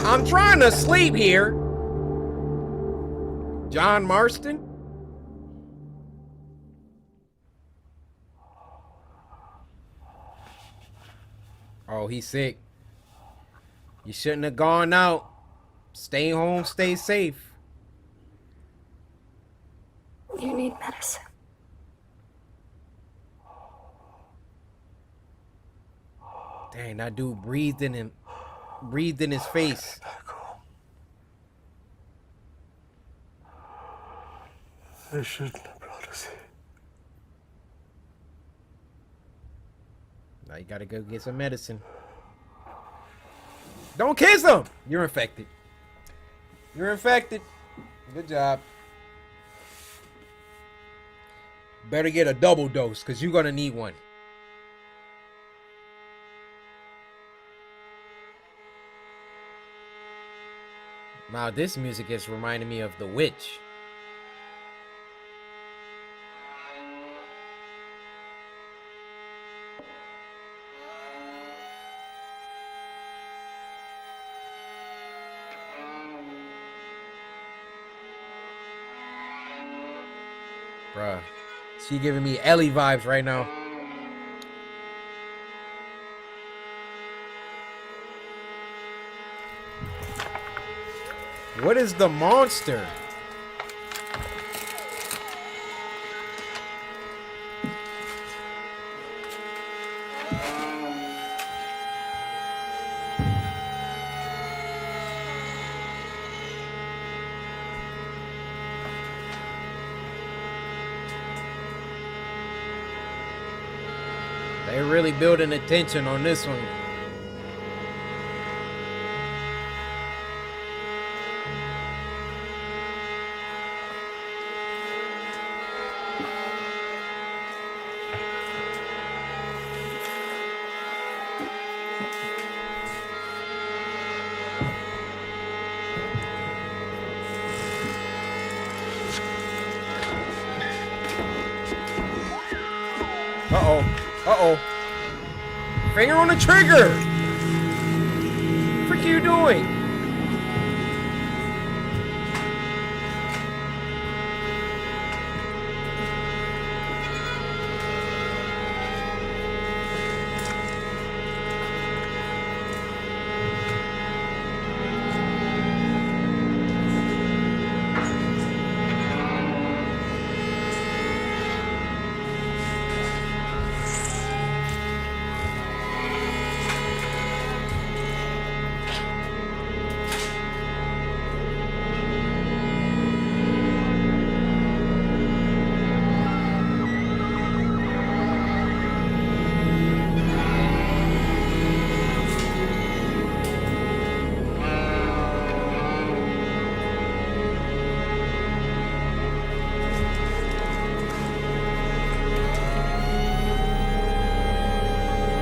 I'm trying to sleep here. John Marston? Oh, he's sick. You shouldn't have gone out. Stay home, stay safe. You need medicine. Dang, that dude breathed in his face. They shouldn't have brought us here. Now you gotta go get some medicine. Don't kiss him! You're infected. You're infected. Good job. Better get a double dose, because you're gonna need one. Now this music is reminding me of The Witch. Bruh, she giving me Ellie vibes right now. What is the monster? They're really building the tension on this one. Uh-oh. Uh-oh. Finger on the trigger! What the frick are you doing?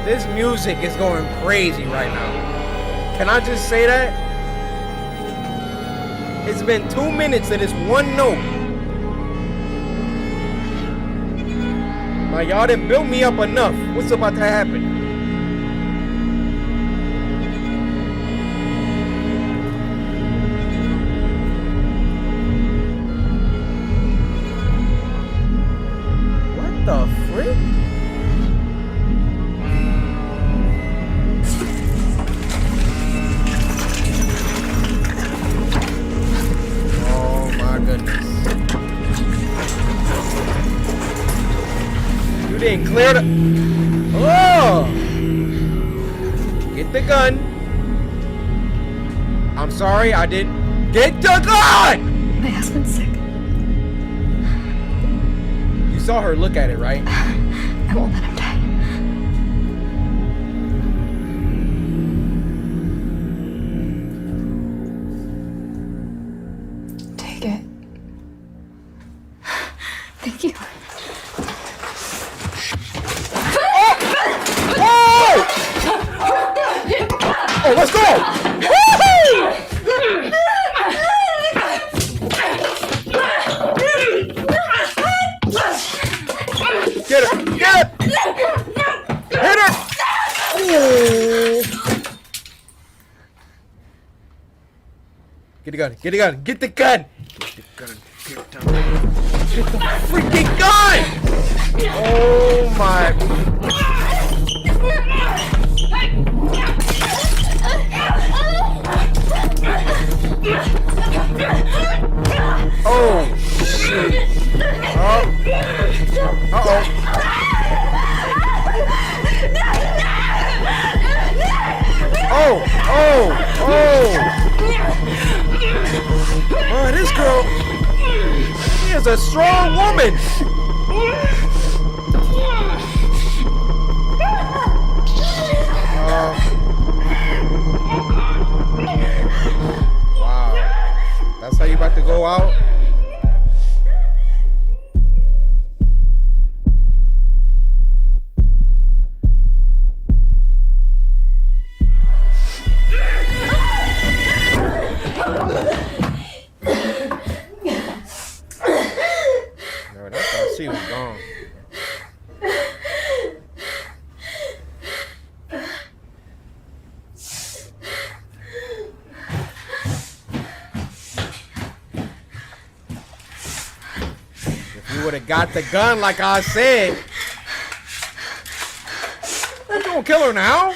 This music is going crazy right now. Can I just say that? It's been 2 minutes of this one note. Like, y'all didn't build me up enough. What's about to happen? What the frick? You didn't clear the... Oh! Get the gun. I'm sorry, I didn't... Get the gun! My husband's sick. You saw her look at it, right? I won't let him die. Take it. Thank you. Oh, let's go! Woo-hoo! Get her! Get her! Hit her! Ooh. Get the gun! Get the gun! Get the gun! Get the gun! Get the freaking gun! Oh my! Oh, shit. Oh, this girl, she is a strong woman. Wow, that's how you about to go out? She was gone. If you would have got the gun like I said, you gonna kill her now?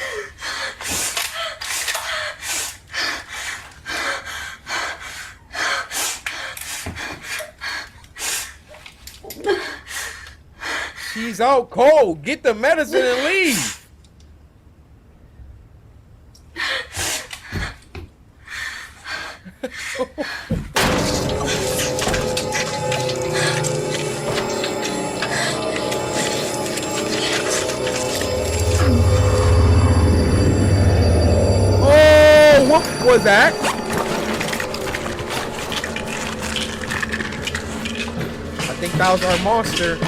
She's out cold. Get the medicine and leave. Oh, what was that? I think that was our monster.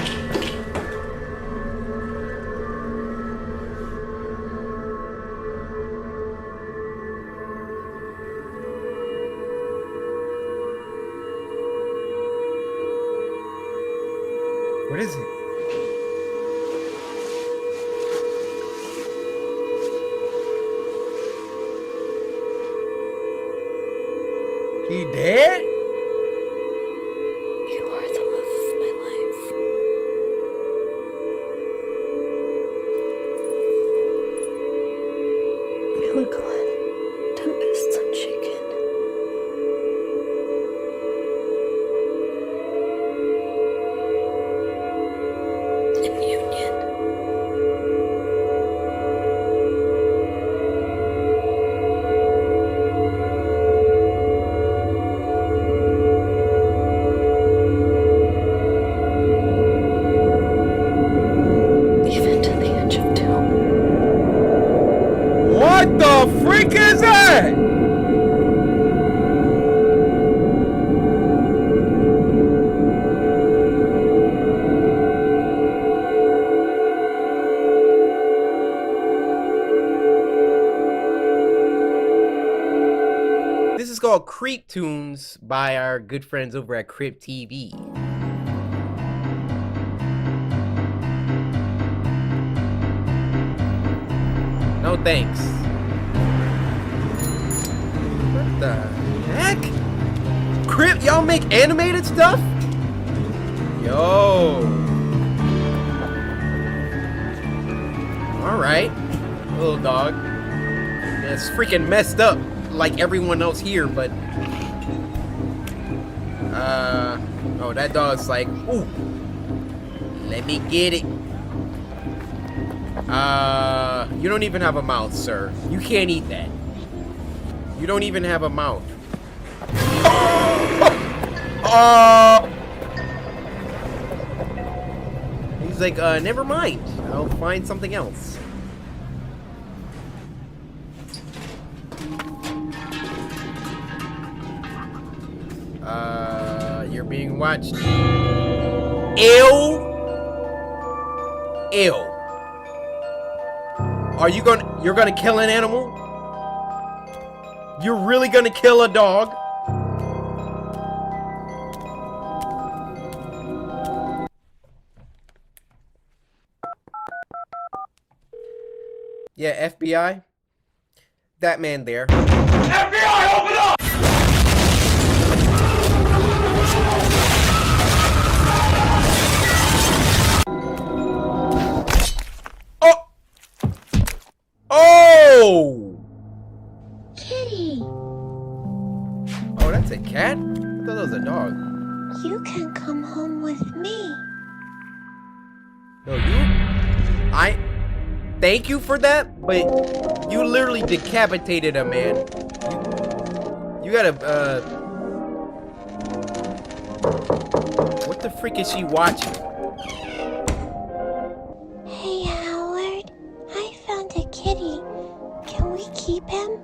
What is it? He dead? You are the love of my life. Feel Glenn, tempests unshaken. In union. Even to the edge of doom. What the freak is that? This is called Creep Tunes by our good friends over at Crip TV. No thanks. What the heck? Crip, y'all make animated stuff? Yo. Alright. Little dog. It's freaking messed up like everyone else here, but oh, that dog's like, ooh, let me get it. You don't even have a mouth, sir. You can't eat that. You don't even have a mouth. He's like, never mind. I'll find something else. You're being watched. Ew. Ew. Are you you're gonna kill an animal? You're really gonna kill a dog? Yeah, FBI. That man there. FBI, open up! Oh! Kitty. Oh, that's a cat? I thought that was a dog. You can come home with me. No, thank you for that, but you literally decapitated a man. You gotta, what the freak is she watching? Hey, Howard. I found a kitty. Can we keep him?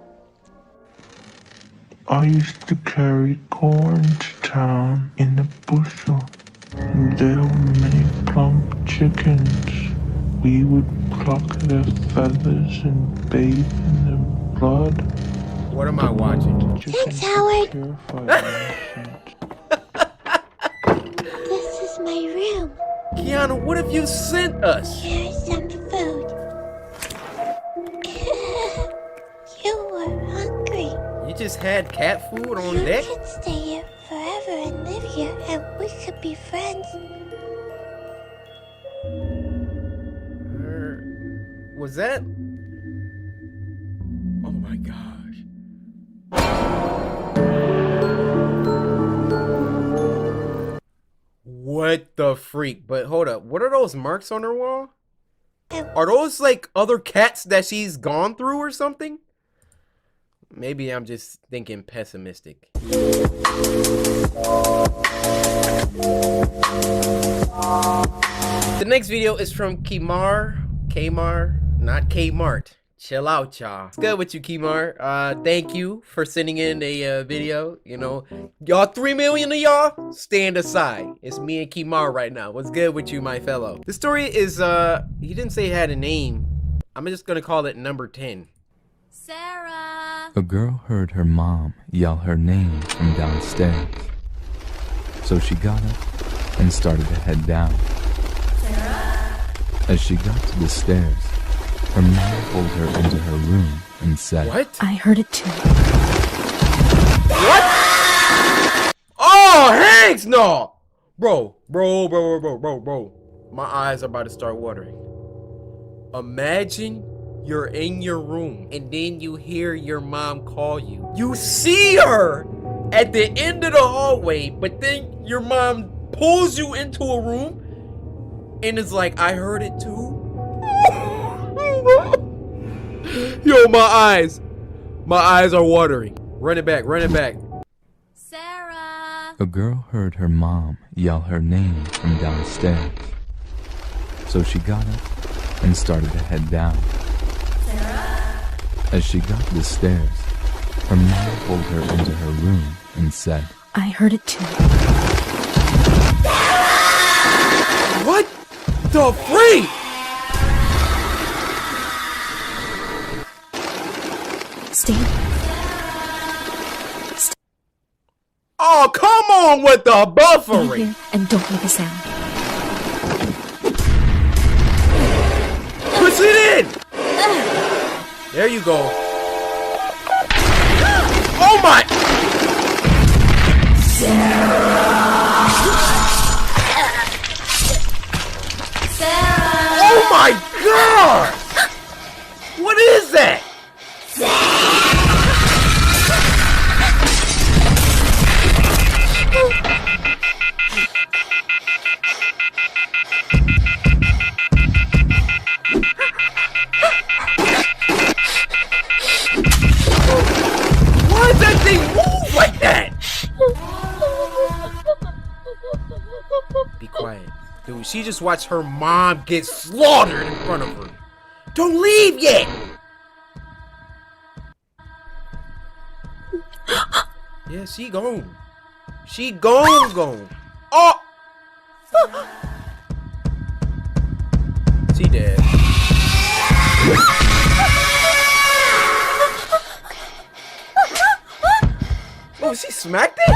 I used to carry corn to town in a bushel, and there were many plump chickens. We would pluck their feathers and bathe in their blood. What am I watching? Thanks, Howard. This is my room. Kiana, what have you sent us? Here's some food. You were hungry. You just had cat food on You deck? could stay here forever and live here, and we could be friends. Was that? Oh my gosh. What the freak? But hold up, what are those marks on her wall? Are those like other cats that she's gone through or something? Maybe I'm just thinking pessimistic. The next video is from Kmart, not Kmart. Chill out, y'all. What's good with you, Kmart? Thank you for sending in a video. You know, y'all 3 million of y'all, stand aside. It's me and Kmart right now. What's good with you, my fellow? The story is, he didn't say it had a name. I'm just gonna call it number 10. Sarah! A girl heard her mom yell her name from downstairs. So she got up and started to head down. Sarah? As she got to the stairs, her mom pulled her into her room and said, "What? I heard it too." What? Oh, Hanks, no! Bro. My eyes are about to start watering. Imagine you're in your room and then you hear your mom call you. You see her at the end of the hallway, but then your mom pulls you into a room and is like, I heard it too. Yo, my eyes are watering. Run it back. Sarah! A girl heard her mom yell her name from downstairs. So she got up and started to head down. Sarah? As she got to the stairs, her mom pulled her into her room and said, I heard it too. What the freak? Stay. Oh, come on with the Stay buffering. here and don't make a sound. Push it in. There you go. Oh my. Oh my God. What is that? Why does that thing move like that? Be quiet. Dude, she just watched her mom get slaughtered in front of her. Don't leave yet! Yeah, she gone. She gone. Oh! She dead. Oh, she smacked it?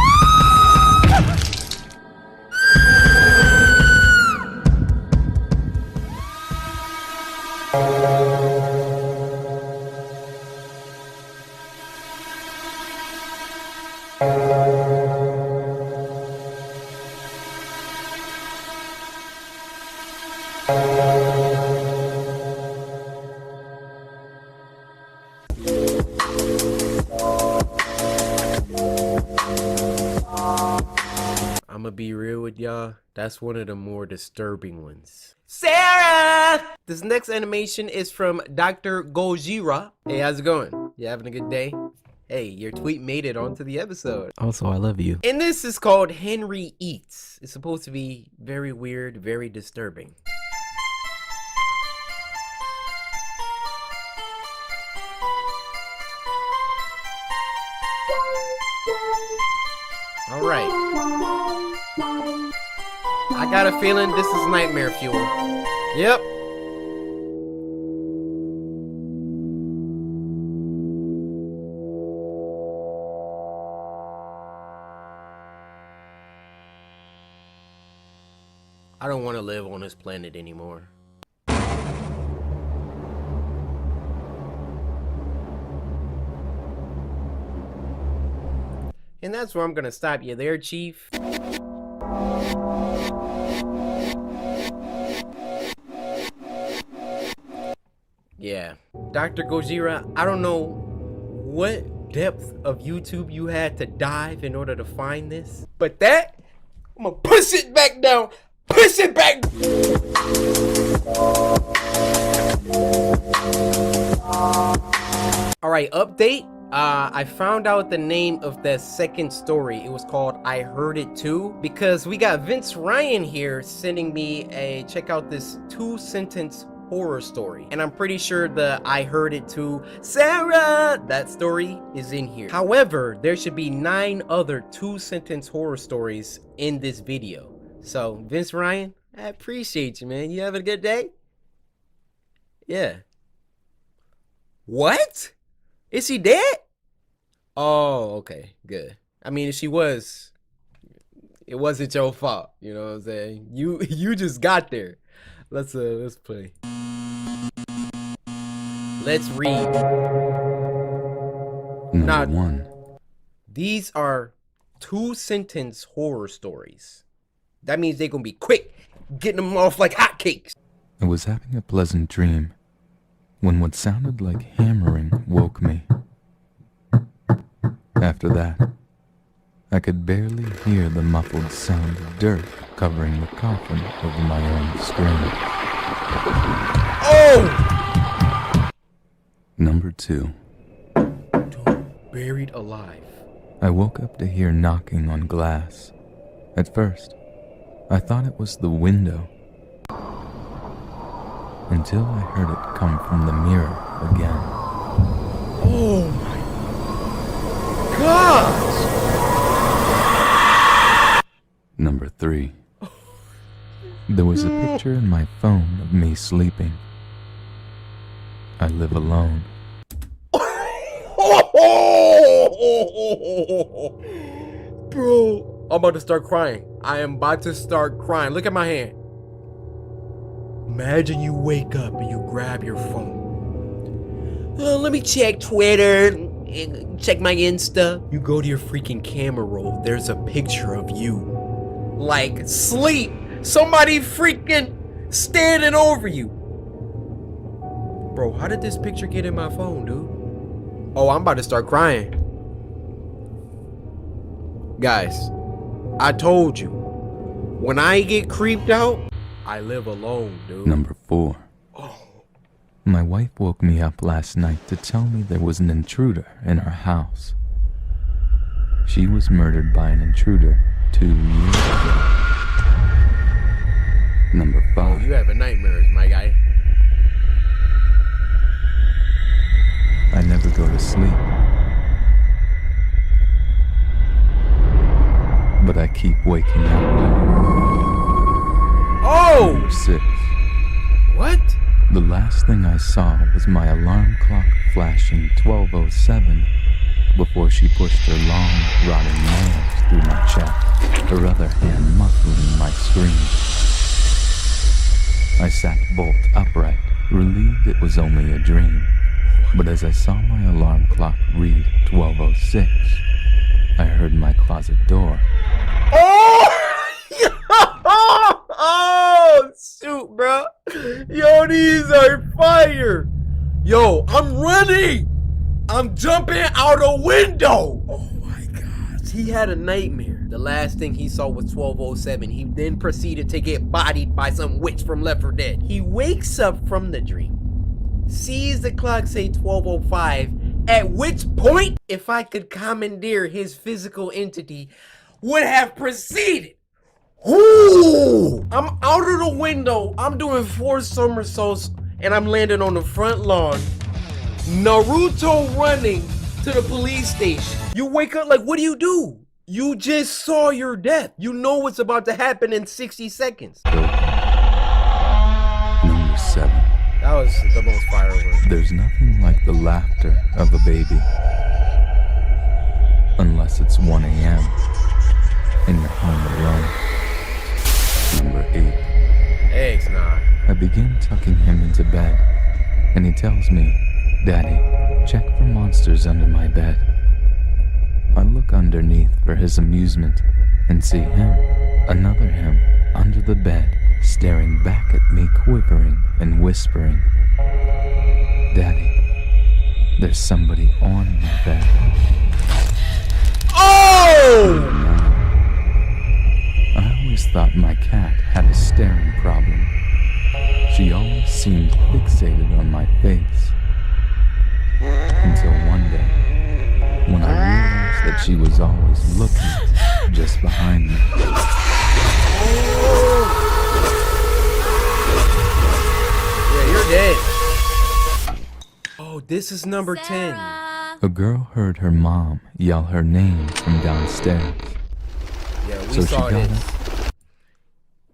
I'm gonna be real with y'all. That's one of the more disturbing ones. Sarah! This next animation is from Dr. Gojira. Hey, how's it going? You having a good day? Hey, your tweet made it onto the episode. Also, I love you. And this is called Henry Eats. It's supposed to be very weird, very disturbing. All right. I got a feeling this is nightmare fuel. Yep. I don't want to live on this planet anymore. And that's where I'm gonna stop you there, Chief. Yeah. Dr. Gojira, I don't know what depth of YouTube you had to dive in order to find this, but that, I'm gonna push it back down. Push it back! Alright, update. I found out the name of the second story. It was called I Heard It Too, because we got Vince Ryan here sending me a check out this 2-sentence horror story. And I'm pretty sure the I Heard It Too, Sarah, that story is in here. However, there should be 9 other 2-sentence horror stories in this video. So, Vince Ryan, I appreciate you, man. You having a good day? Yeah. What? Is she dead? Oh, okay, good. I mean, if she was, it wasn't your fault. You know what I'm saying? You just got there. Let's play. Let's read. Number 1. These are 2-sentence horror stories. That means they're gonna be quick, getting them off like hotcakes. I was having a pleasant dream when what sounded like hammering woke me. After that, I could barely hear the muffled sound of dirt covering the coffin over my own screen. Oh! Number 2. Buried alive. I woke up to hear knocking on glass. At first, I thought it was the window, until I heard it come from the mirror again. Oh my God! Number 3. There was a picture in my phone of me sleeping. I live alone. Bro, I'm about to start crying. I am about to start crying. Look at my hand. Imagine you wake up and you grab your phone. Let me check Twitter, check my Insta. You go to your freaking camera roll. There's a picture of you. Like, sleep. Somebody freaking standing over you. Bro, how did this picture get in my phone, dude? Oh, I'm about to start crying. Guys, I told you. When I get creeped out, I live alone, dude. Number 4. My wife woke me up last night to tell me there was an intruder in our house. She was murdered by an intruder 2 years ago. Number 5. Oh, you having nightmares, my guy. I never go to sleep, but I keep waking up. Oh! Number 6. What? The last thing I saw was my alarm clock flashing 12:07 before she pushed her long, rotting nails through my chest, her other hand muffling my scream. I sat bolt upright, relieved it was only a dream. But as I saw my alarm clock read 12:06, I heard my closet door. Oh! Oh, shoot, bro. Yo, these are fire. Yo, I'm running. I'm jumping out a window. Oh my God. He had a nightmare. The last thing he saw was 1207. He then proceeded to get bodied by some witch from Left 4 Dead. He wakes up from the dream, sees the clock say 1205, at which point, if I could commandeer his physical entity, would have proceeded. Ooh! I'm out of the window, I'm doing 4 somersaults, and I'm landing on the front lawn. Naruto running to the police station. You wake up like, what do? You just saw your death. You know what's about to happen in 60 seconds. Number 7. That was the most fire word. There's nothing like the laughter of a baby. Unless it's 1 a.m. and you're home alone. Number 8. Eggs, nah. I begin tucking him into bed, and he tells me, "Daddy, check for monsters under my bed." I look underneath for his amusement and see him, another him, under the bed, staring back at me, quivering and whispering, "Daddy, there's somebody on my bed." Oh! I always thought my cat had a staring problem. She always seemed fixated on my face. Until one day, when I realized that she was always looking just behind me. Yeah, you're dead. Oh, this is number 10. A girl heard her mom yell her name from downstairs. Yeah, we So saw she got this.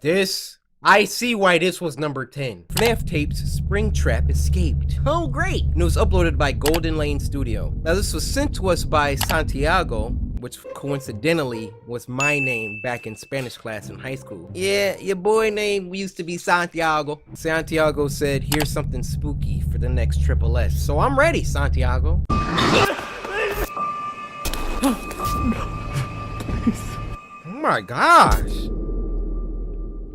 This, I see why this was number 10. FNAF Tapes Springtrap Escaped. Oh, great. And it was uploaded by Golden Lane Studio. Now, this was sent to us by Santiago, which coincidentally was my name back in Spanish class in high school. Yeah, your boy name used to be Santiago. Santiago said, here's something spooky for the next Triple S. So I'm ready, Santiago. Oh my gosh.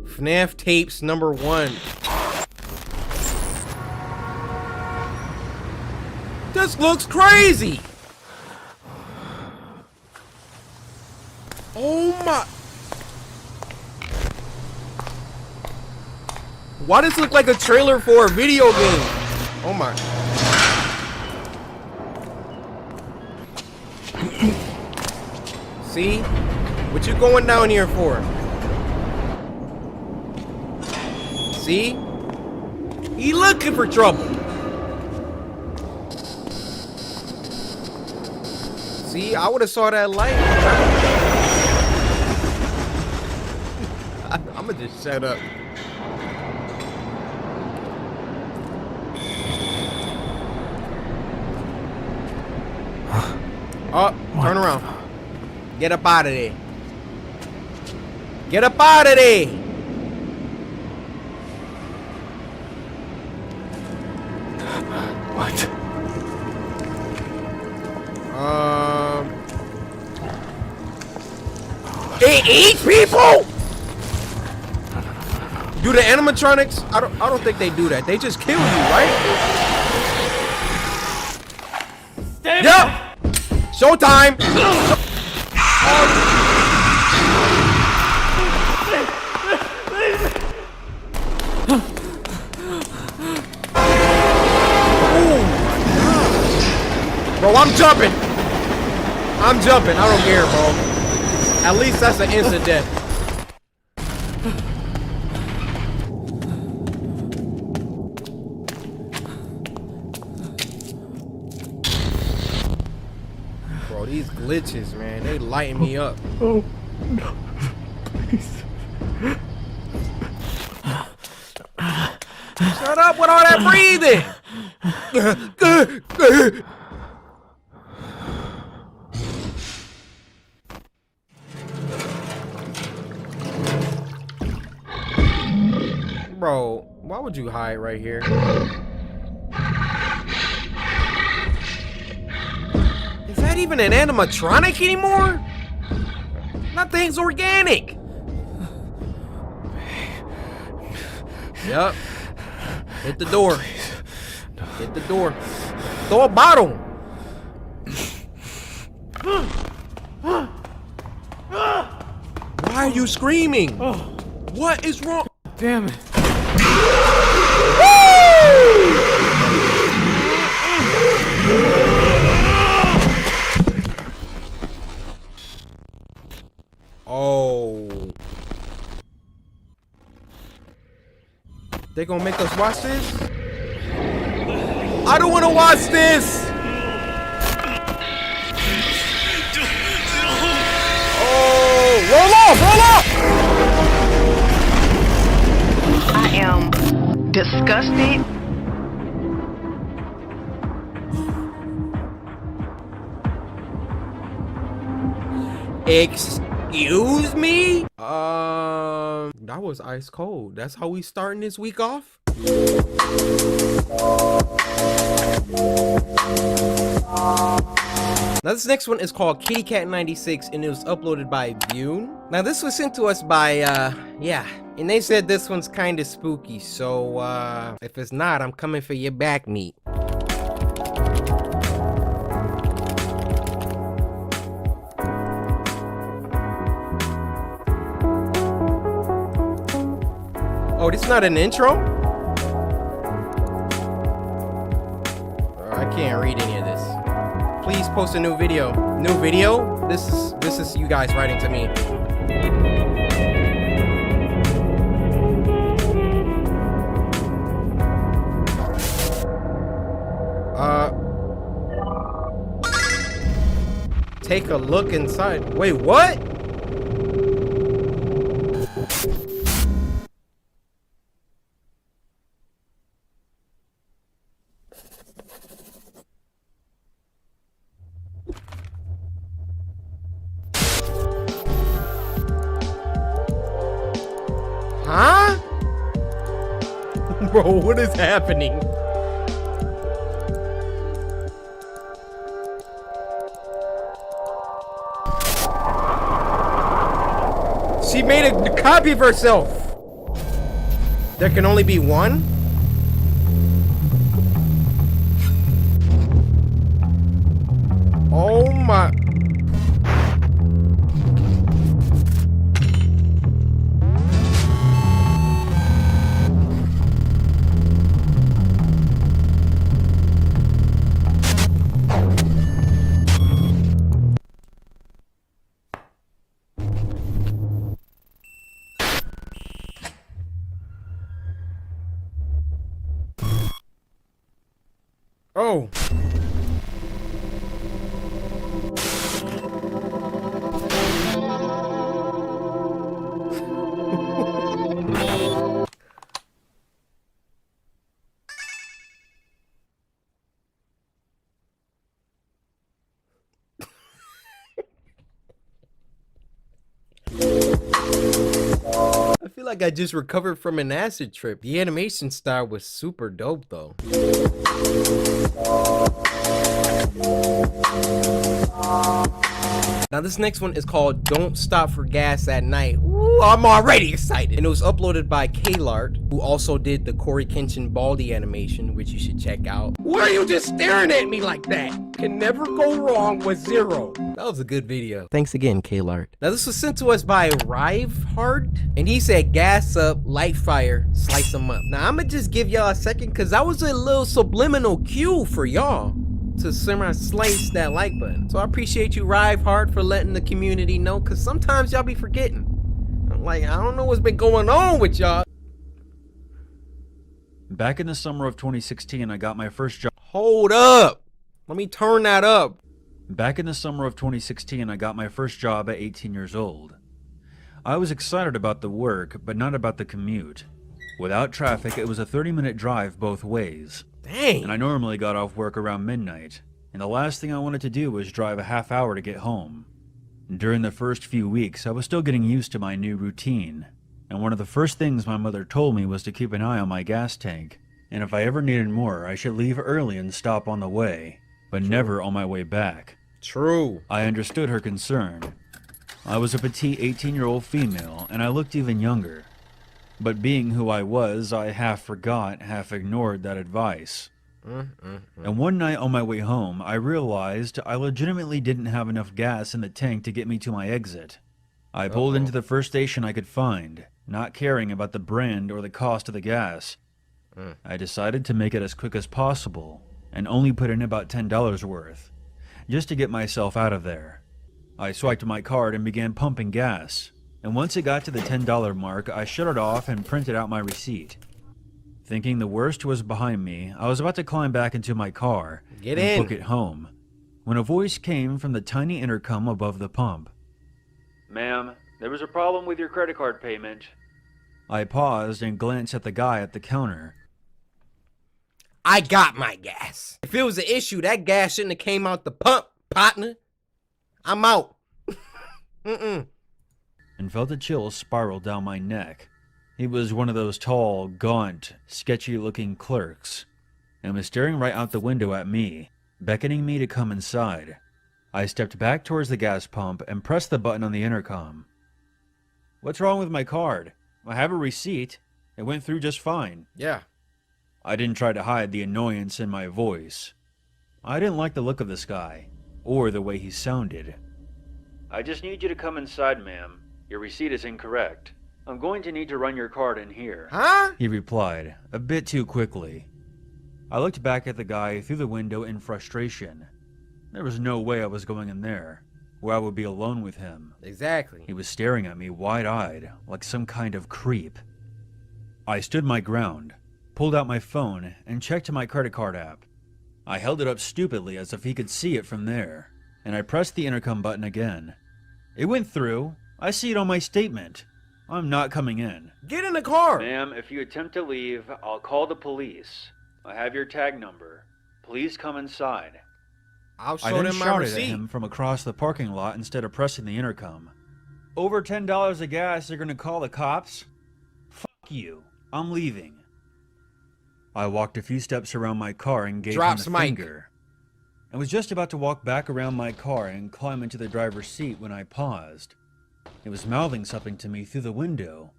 FNAF Tapes number 1. This looks crazy. Oh my. Why does this look like a trailer for a video game? Oh my. See? What you going down here for? See? He looking for trouble. See, I would have saw that light. I'ma just shut up. Oh, turn around. Get up out of there. Get up out of there. What? They eat people? Do the animatronics? I don't think they do that. They just kill you, right? Yep. Showtime. Bro, I'm jumping. I'm jumping. I don't care, bro. At least that's an instant death. Bro, these glitches, man, they lighten me up. Oh, no. Please. Shut up with all that breathing. Bro, why would you hide right here? Is that even an animatronic anymore? Nothing's organic. Yup. Hit the door. Hit the door. Throw a bottle. Why are you screaming? What is wrong? Damn it. Oh. They gonna make us watch this? I don't wanna watch this! Oh, roll off! I am disgusted. Excuse me? That was ice cold. That's how we starting this week off? Now this next one is called Kitty Cat 96 and it was uploaded by Vune. Now this was sent to us by, yeah. And they said this one's kind of spooky, so, if it's not, I'm coming for your back meat. Oh, this is not an intro? I can't read any of this. Please post a new video. New video? This is you guys writing to me. Take a look inside. Wait, what? Huh? Bro, what is happening? She made a copy of herself. There can only be one? Oh my. Oh. I feel like I just recovered from an acid trip. The animation style was super dope though. Now this next one is called Don't Stop for Gas at Night. Ooh, I'm already excited. And it was uploaded by Klart, who also did the Coryxkenshin Baldy animation, which you should check out. Why are you just staring at me like that? Can never go wrong with zero. That was a good video. Thanks again, Klart. Now this was sent to us by Rivehard, and he said gas up, light fire, slice them up. Now I'ma just give y'all a second, cause that was a little subliminal cue for y'all to slice that like button. So I appreciate you, Rivehard, for letting the community know, cause sometimes y'all be forgetting. I'm like, I don't know what's been going on with y'all. Back in the summer of 2016, I got my first job. Hold up. Let me turn that up. Back in the summer of 2016, I got my first job at 18 years old. I was excited about the work, but not about the commute. Without traffic, it was a 30-minute drive both ways. Dang. And I normally got off work around midnight, and the last thing I wanted to do was drive a half hour to get home. During the first few weeks, I was still getting used to my new routine, and one of the first things my mother told me was to keep an eye on my gas tank, and if I ever needed more, I should leave early and stop on the way, but never on my way back. True. I understood her concern. I was a petite 18-year-old female, and I looked even younger. But being who I was, I half forgot, half ignored that advice. And one night on my way home, I realized I legitimately didn't have enough gas in the tank to get me to my exit. I pulled into the first station I could find, not caring about the brand or the cost of the gas. I decided to make it as quick as possible, and only put in about $10 worth, just to get myself out of there. I swiped my card and began pumping gas, and once it got to the $10 mark, I shut it off and printed out my receipt. Thinking the worst was behind me, I was about to climb back into my car and book it home, when a voice came from the tiny intercom above the pump. "Ma'am, there was a problem with your credit card payment." I paused and glanced at the guy at the counter. I got my gas. If it was an issue, that gas shouldn't have came out the pump, partner. I'm out. And felt a chill spiral down my neck. He was one of those tall, gaunt, sketchy-looking clerks, and was staring right out the window at me, beckoning me to come inside. I stepped back towards the gas pump and pressed the button on the intercom. "What's wrong with my card? I have a receipt. It went through just fine." Yeah. I didn't try to hide the annoyance in my voice. I didn't like the look of this guy, or the way he sounded. "I just need you to come inside, ma'am. Your receipt is incorrect. I'm going to need to run your card in here." Huh? He replied, a bit too quickly. I looked back at the guy through the window in frustration. There was no way I was going in there, where I would be alone with him. Exactly. He was staring at me wide-eyed, like some kind of creep. I stood my ground, pulled out my phone, and checked my credit card app. I held it up stupidly as if he could see it from there, and I pressed the intercom button again. It went through. I see it on my statement. I'm not coming in. Get in the car. "Ma'am, if you attempt to leave, I'll call the police. I have your tag number. Please come inside." I'll I show then them my shouted at receipt. him from across the parking lot instead of pressing the intercom. "Over $10 of gas, they're gonna call the cops? Fuck you. I'm leaving." I walked a few steps around my car and gave him the finger. I was just about to walk back around my car and climb into the driver's seat when I paused. He was mouthing something to me through the window.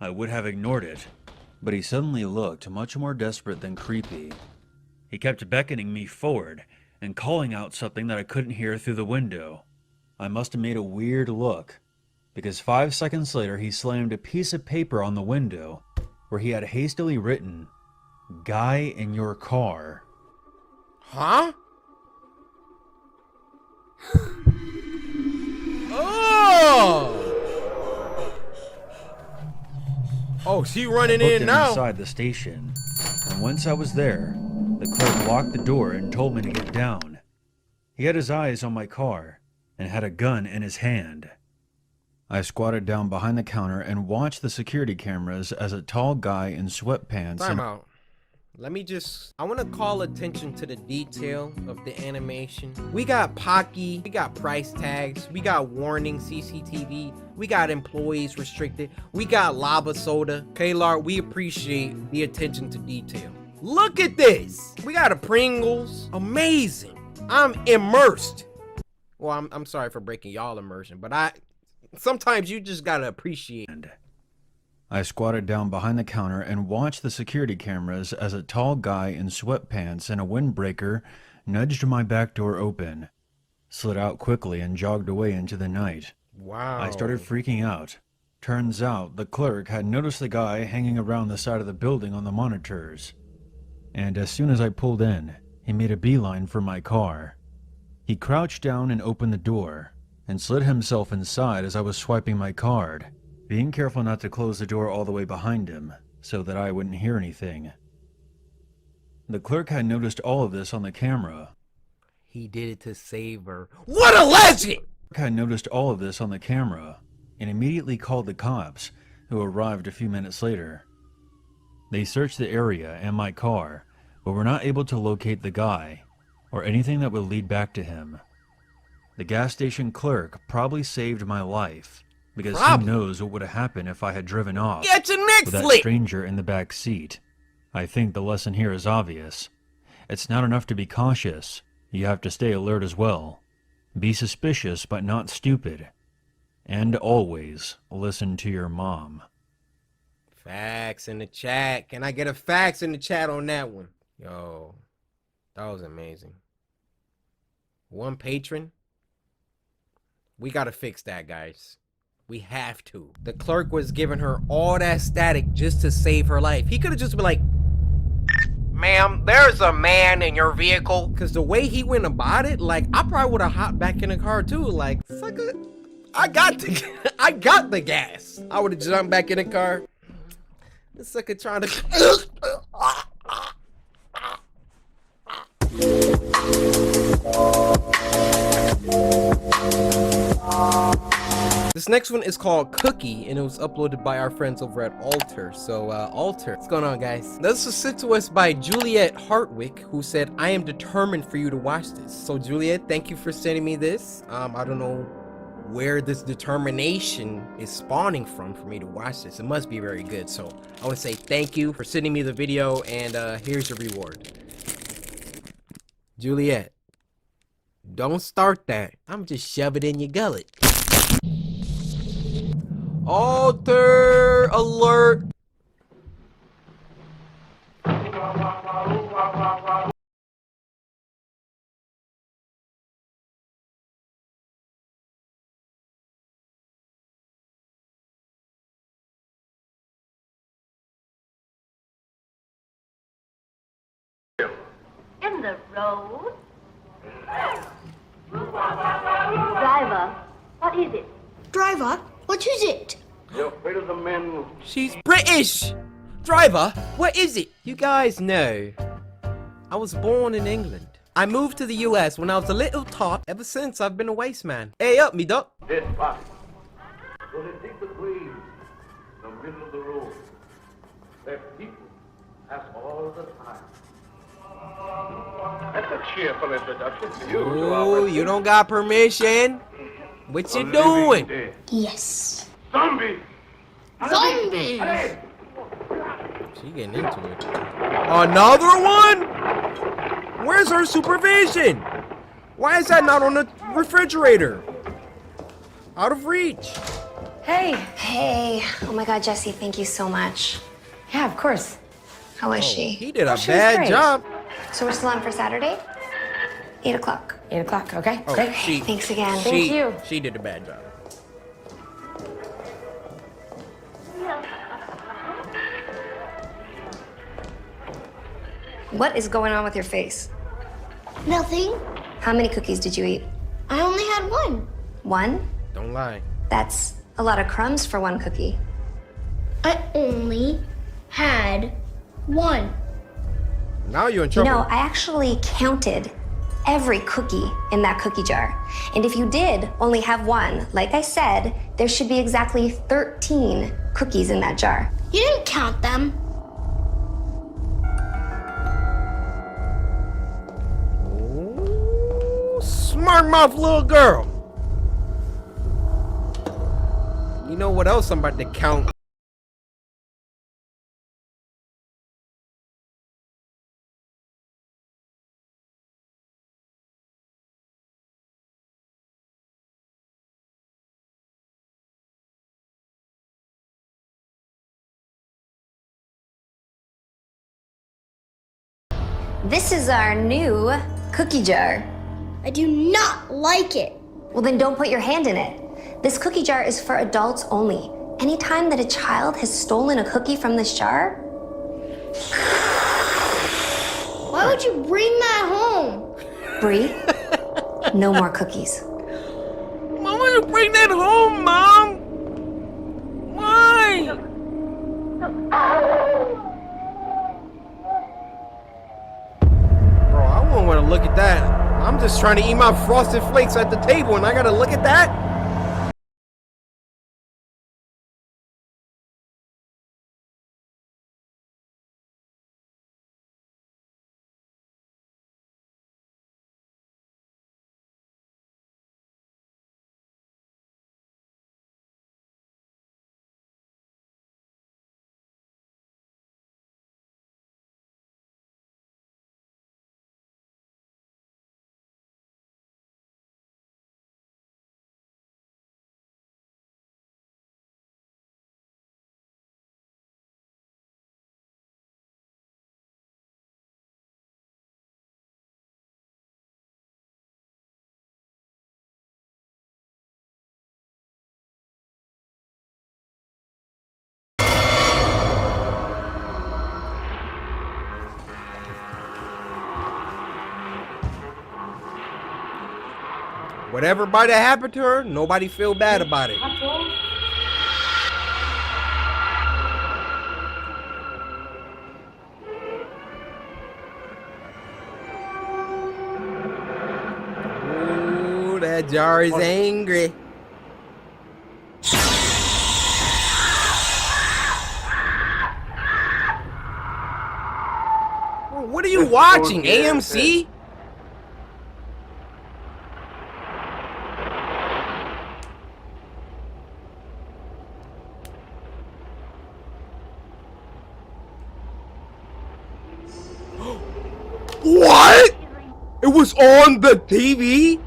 I would have ignored it, but he suddenly looked much more desperate than creepy. He kept beckoning me forward and calling out something that I couldn't hear through the window. I must have made a weird look, because 5 seconds later he slammed a piece of paper on the window where he had hastily written, "Guy in your car." Huh? Oh! Oh, she running in now. Inside the station, and once I was there, the clerk locked the door and told me to get down. He had his eyes on my car and had a gun in his hand. I squatted down behind the counter and watched the security cameras as a tall guy in sweatpants. Time out. I want to call attention to the detail of the animation. We got Pocky, we got price tags, we got warning CCTV, we got employees restricted, we got lava soda. Klar, we appreciate the attention to detail. Look at this. We got a Pringles. Amazing. I'm immersed. Well, I'm sorry for breaking y'all immersion, but sometimes you just gotta appreciate. I squatted down behind the counter and watched the security cameras as a tall guy in sweatpants and a windbreaker nudged my back door open, slid out quickly, and jogged away into the night. Wow. I started freaking out. Turns out the clerk had noticed the guy hanging around the side of the building on the monitors. And as soon as I pulled in, he made a beeline for my car. He crouched down and opened the door, and slid himself inside as I was swiping my card, being careful not to close the door all the way behind him, so that I wouldn't hear anything. The clerk had noticed all of this on the camera. He did it to save her. What a legend! The clerk had noticed all of this on the camera, and immediately called the cops, who arrived a few minutes later. They searched the area and my car, but were not able to locate the guy, or anything that would lead back to him. The gas station clerk probably saved my life, because who knows what would have happened if I had driven off with that stranger in the back seat. I think the lesson here is obvious. It's not enough to be cautious. You have to stay alert as well. Be suspicious but not stupid. And always listen to your mom. Facts in the chat. Can I get a fax in the chat on that one? Yo, that was amazing. One patron. We gotta fix that, guys. We have to. The clerk was giving her all that static just to save her life. He could have just been like, ma'am, there's a man in your vehicle. Because the way he went about it, like, I probably would have hopped back in the car too. Like, sucker, I got the gas. I would have jumped back in the car. This sucker trying to... This next one is called Cookie, and it was uploaded by our friends over at Alter. So, Alter, what's going on, guys? This was sent to us by Juliet Hartwick, who said, I am determined for you to watch this. So, Juliet, thank you for sending me this. I don't know where this determination is spawning from for me to watch this. It must be very good. So, I would say thank you for sending me the video, and here's your reward. Juliet, don't start that. I'm just shove it in your gullet. Alter alert. In the road? Driver, what is it? Driver, what is it? You're afraid of the men. She's British! Driver, what is it? You guys know, I was born in England. I moved to the US when I was a little tot. Ever since, I've been a waste man. Hey up, me duck. Dead body. So they dig the grave in the middle of the road. Their people pass all the time. That's a cheerful introduction to you. Ooh, you don't got permission? What you doing? Yes. Zombie! Zombies! She getting into it. Another one? Where's her supervision? Why is that not on the refrigerator? Out of reach. Hey. Hey. Oh my God, Jesse, thank you so much. Yeah, of course. How is she? He did a bad job. So we're still on for Saturday? 8 o'clock. 8 o'clock, okay? Oh, Great. Thanks again. Thank you. She did a bad job. What is going on with your face? Nothing. How many cookies did you eat? I only had one. One? Don't lie. That's a lot of crumbs for one cookie. I only had one. Now you're in You trouble. know, I actually counted every cookie in that cookie jar. And if you did only have one, like I said, there should be exactly 13 cookies in that jar. You didn't count them. Smart mouth little girl. You know what else I'm about to count? This is our new cookie jar. I do not like it. Well, then don't put your hand in it. This cookie jar is for adults only. Anytime that a child has stolen a cookie from this jar... Why would you bring that home? Bree, no more cookies. Why would you bring that home, Mom? Why? Bro, I wouldn't want to look at that. I'm just trying to eat my Frosted Flakes at the table and I gotta look at that? Whatever might have happened to her, nobody feel bad about it. Ooh, that jar is angry. What are you watching, AMC? What? It was on the TV?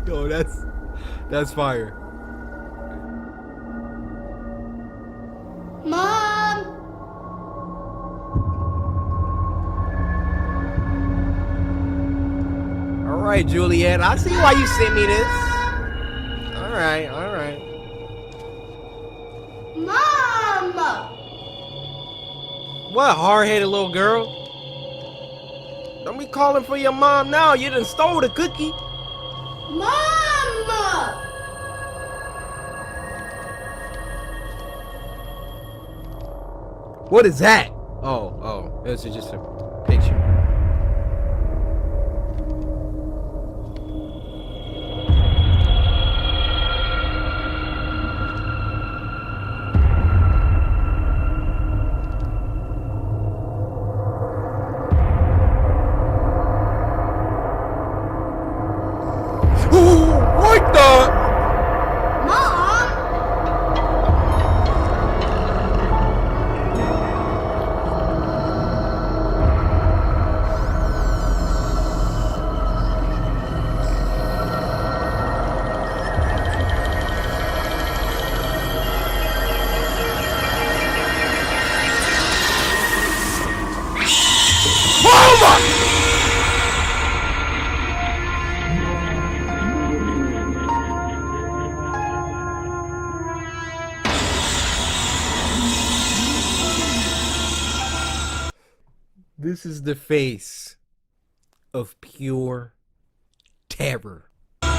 Yo, that's fire. Mom! All right, Juliet. I see why you sent me this. All right, all right. Mom! What, hard-headed little girl? Don't be calling for your mom now. You done stole the cookie. Mom! What is that? Oh, it's just a picture. What the? This is the face of pure terror. Wake up!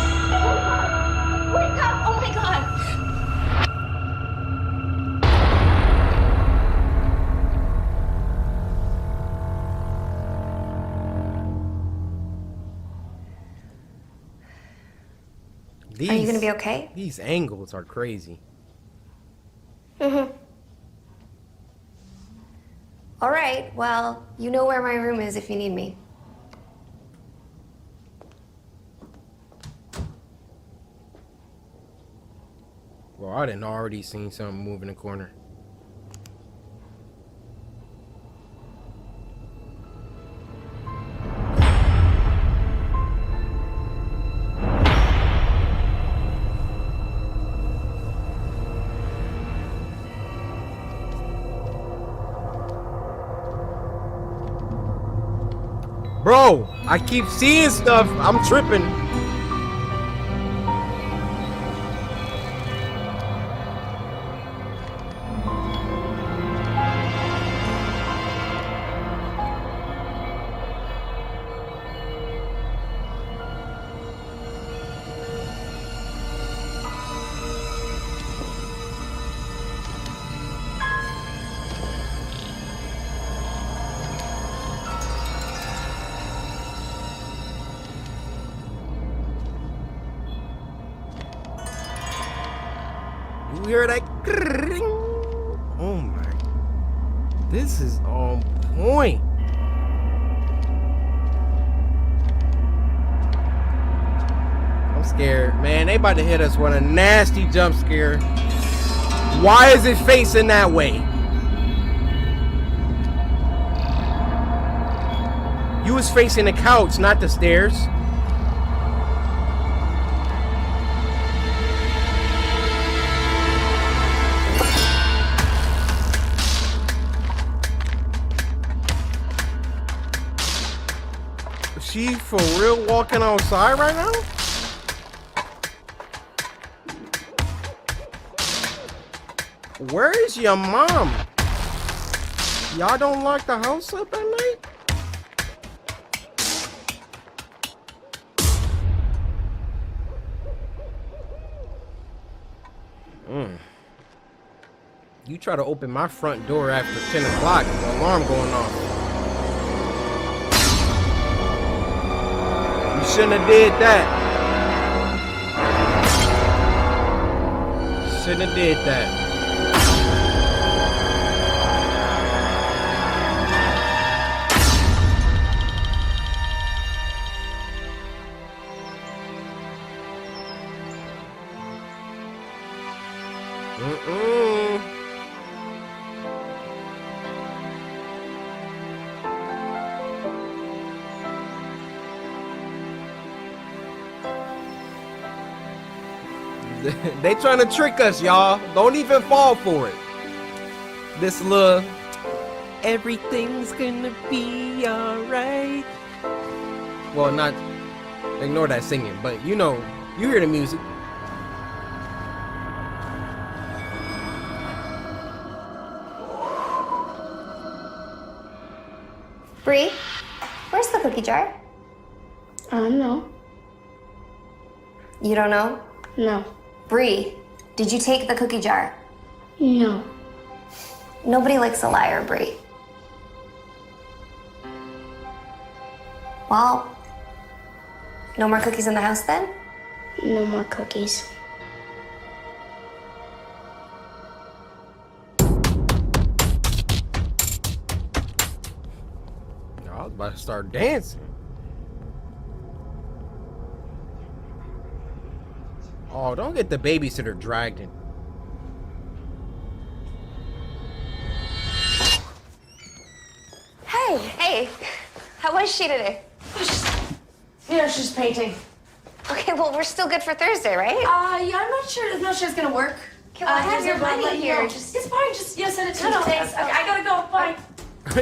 Oh my god! Are you gonna be okay? These angles are crazy. Mm-hmm. All right, well, you know where my room is if you need me. Well, I done already seen something move in the corner. Bro, I keep seeing stuff. I'm tripping. You hear that? Oh my. This is on point. I'm scared. Man, they about to hit us with a nasty jump scare. Why is it facing that way? You was facing the couch, not the stairs. She for real walking outside right now? Where is your mom? Y'all don't lock the house up at night? You try to open my front door after 10 o'clock, the alarm going off. You shouldn't have did that. Shouldn't have did that. They trying to trick us, y'all. Don't even fall for it. This little everything's gonna be alright. Well, not ignore that singing, but you know, you hear the music. Bree, where's the cookie jar? I don't know. You don't know? No. Bree, did you take the cookie jar? No. Nobody likes a liar, Bree. Well, no more cookies in the house then? No more cookies. I was about to start dancing. Oh, don't get the babysitter dragged in. Hey, how was she today? She's painting. Okay, well, we're still good for Thursday, right? Yeah, I'm not sure. No, she's gonna work. Okay, well, I have your money here. It's fine. Just send it to me. Thanks. Okay, I gotta go. Bye.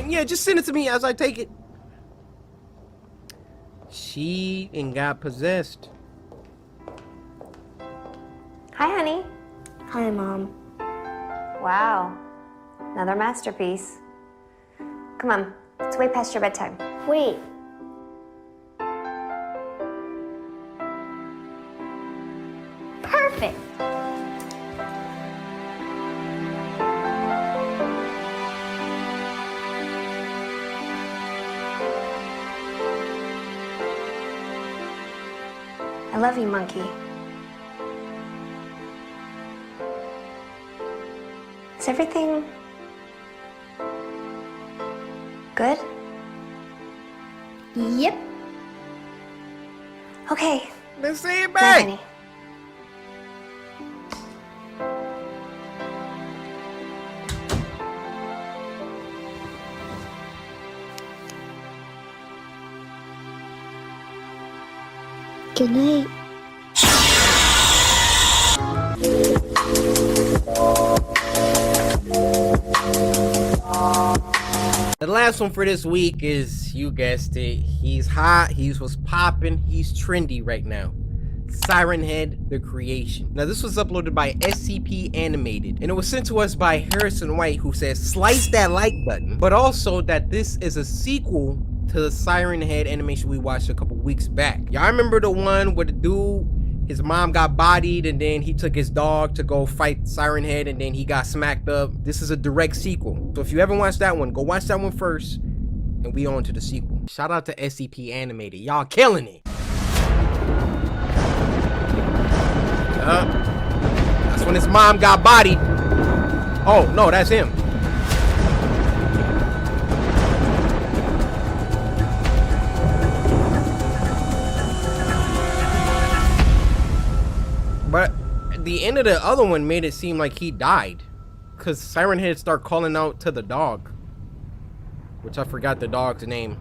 Yeah, just send it to me as I take it. She and got possessed. Hi, honey. Hi, Mom. Wow, another masterpiece. Come on, it's way past your bedtime. Wait. Perfect. I love you, monkey. Is everything good? Yep. Okay. Let's see it Bye, back. honey. Good night. The last one for this week is, you guessed it, he's hot, he's what's popping, he's trendy right now. Siren Head, The Creation. Now this was uploaded by SCP Animated, and it was sent to us by Harrison White, who says slice that like button, but also that this is a sequel to the Siren Head animation we watched a couple weeks back. Y'all remember the one where the dude, his mom got bodied and then he took his dog to go fight Siren Head and then he got smacked up? This is a direct sequel. So if you haven't watched that one, go watch that one first and we on to the sequel. Shout out to SCP Animated. Y'all killing it. That's when his mom got bodied. Oh, no, that's him. But the end of the other one made it seem like he died, because Siren Head started calling out to the dog, which I forgot the dog's name.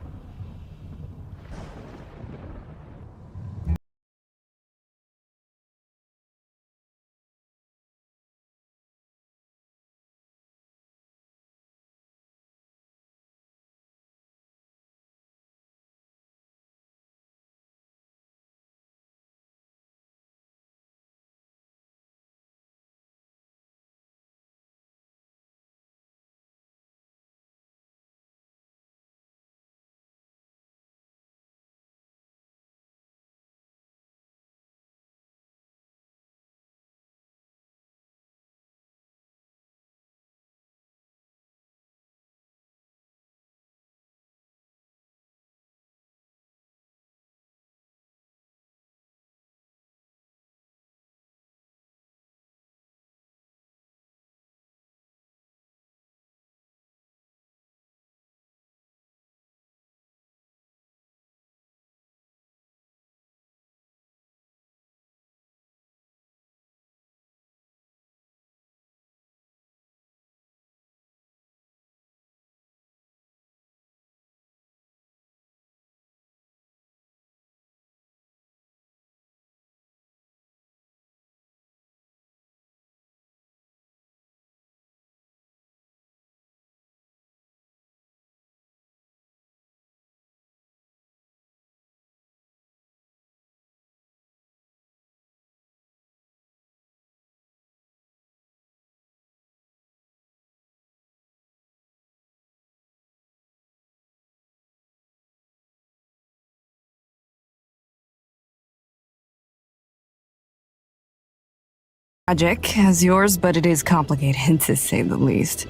Tragic as yours, but it is complicated to say the least.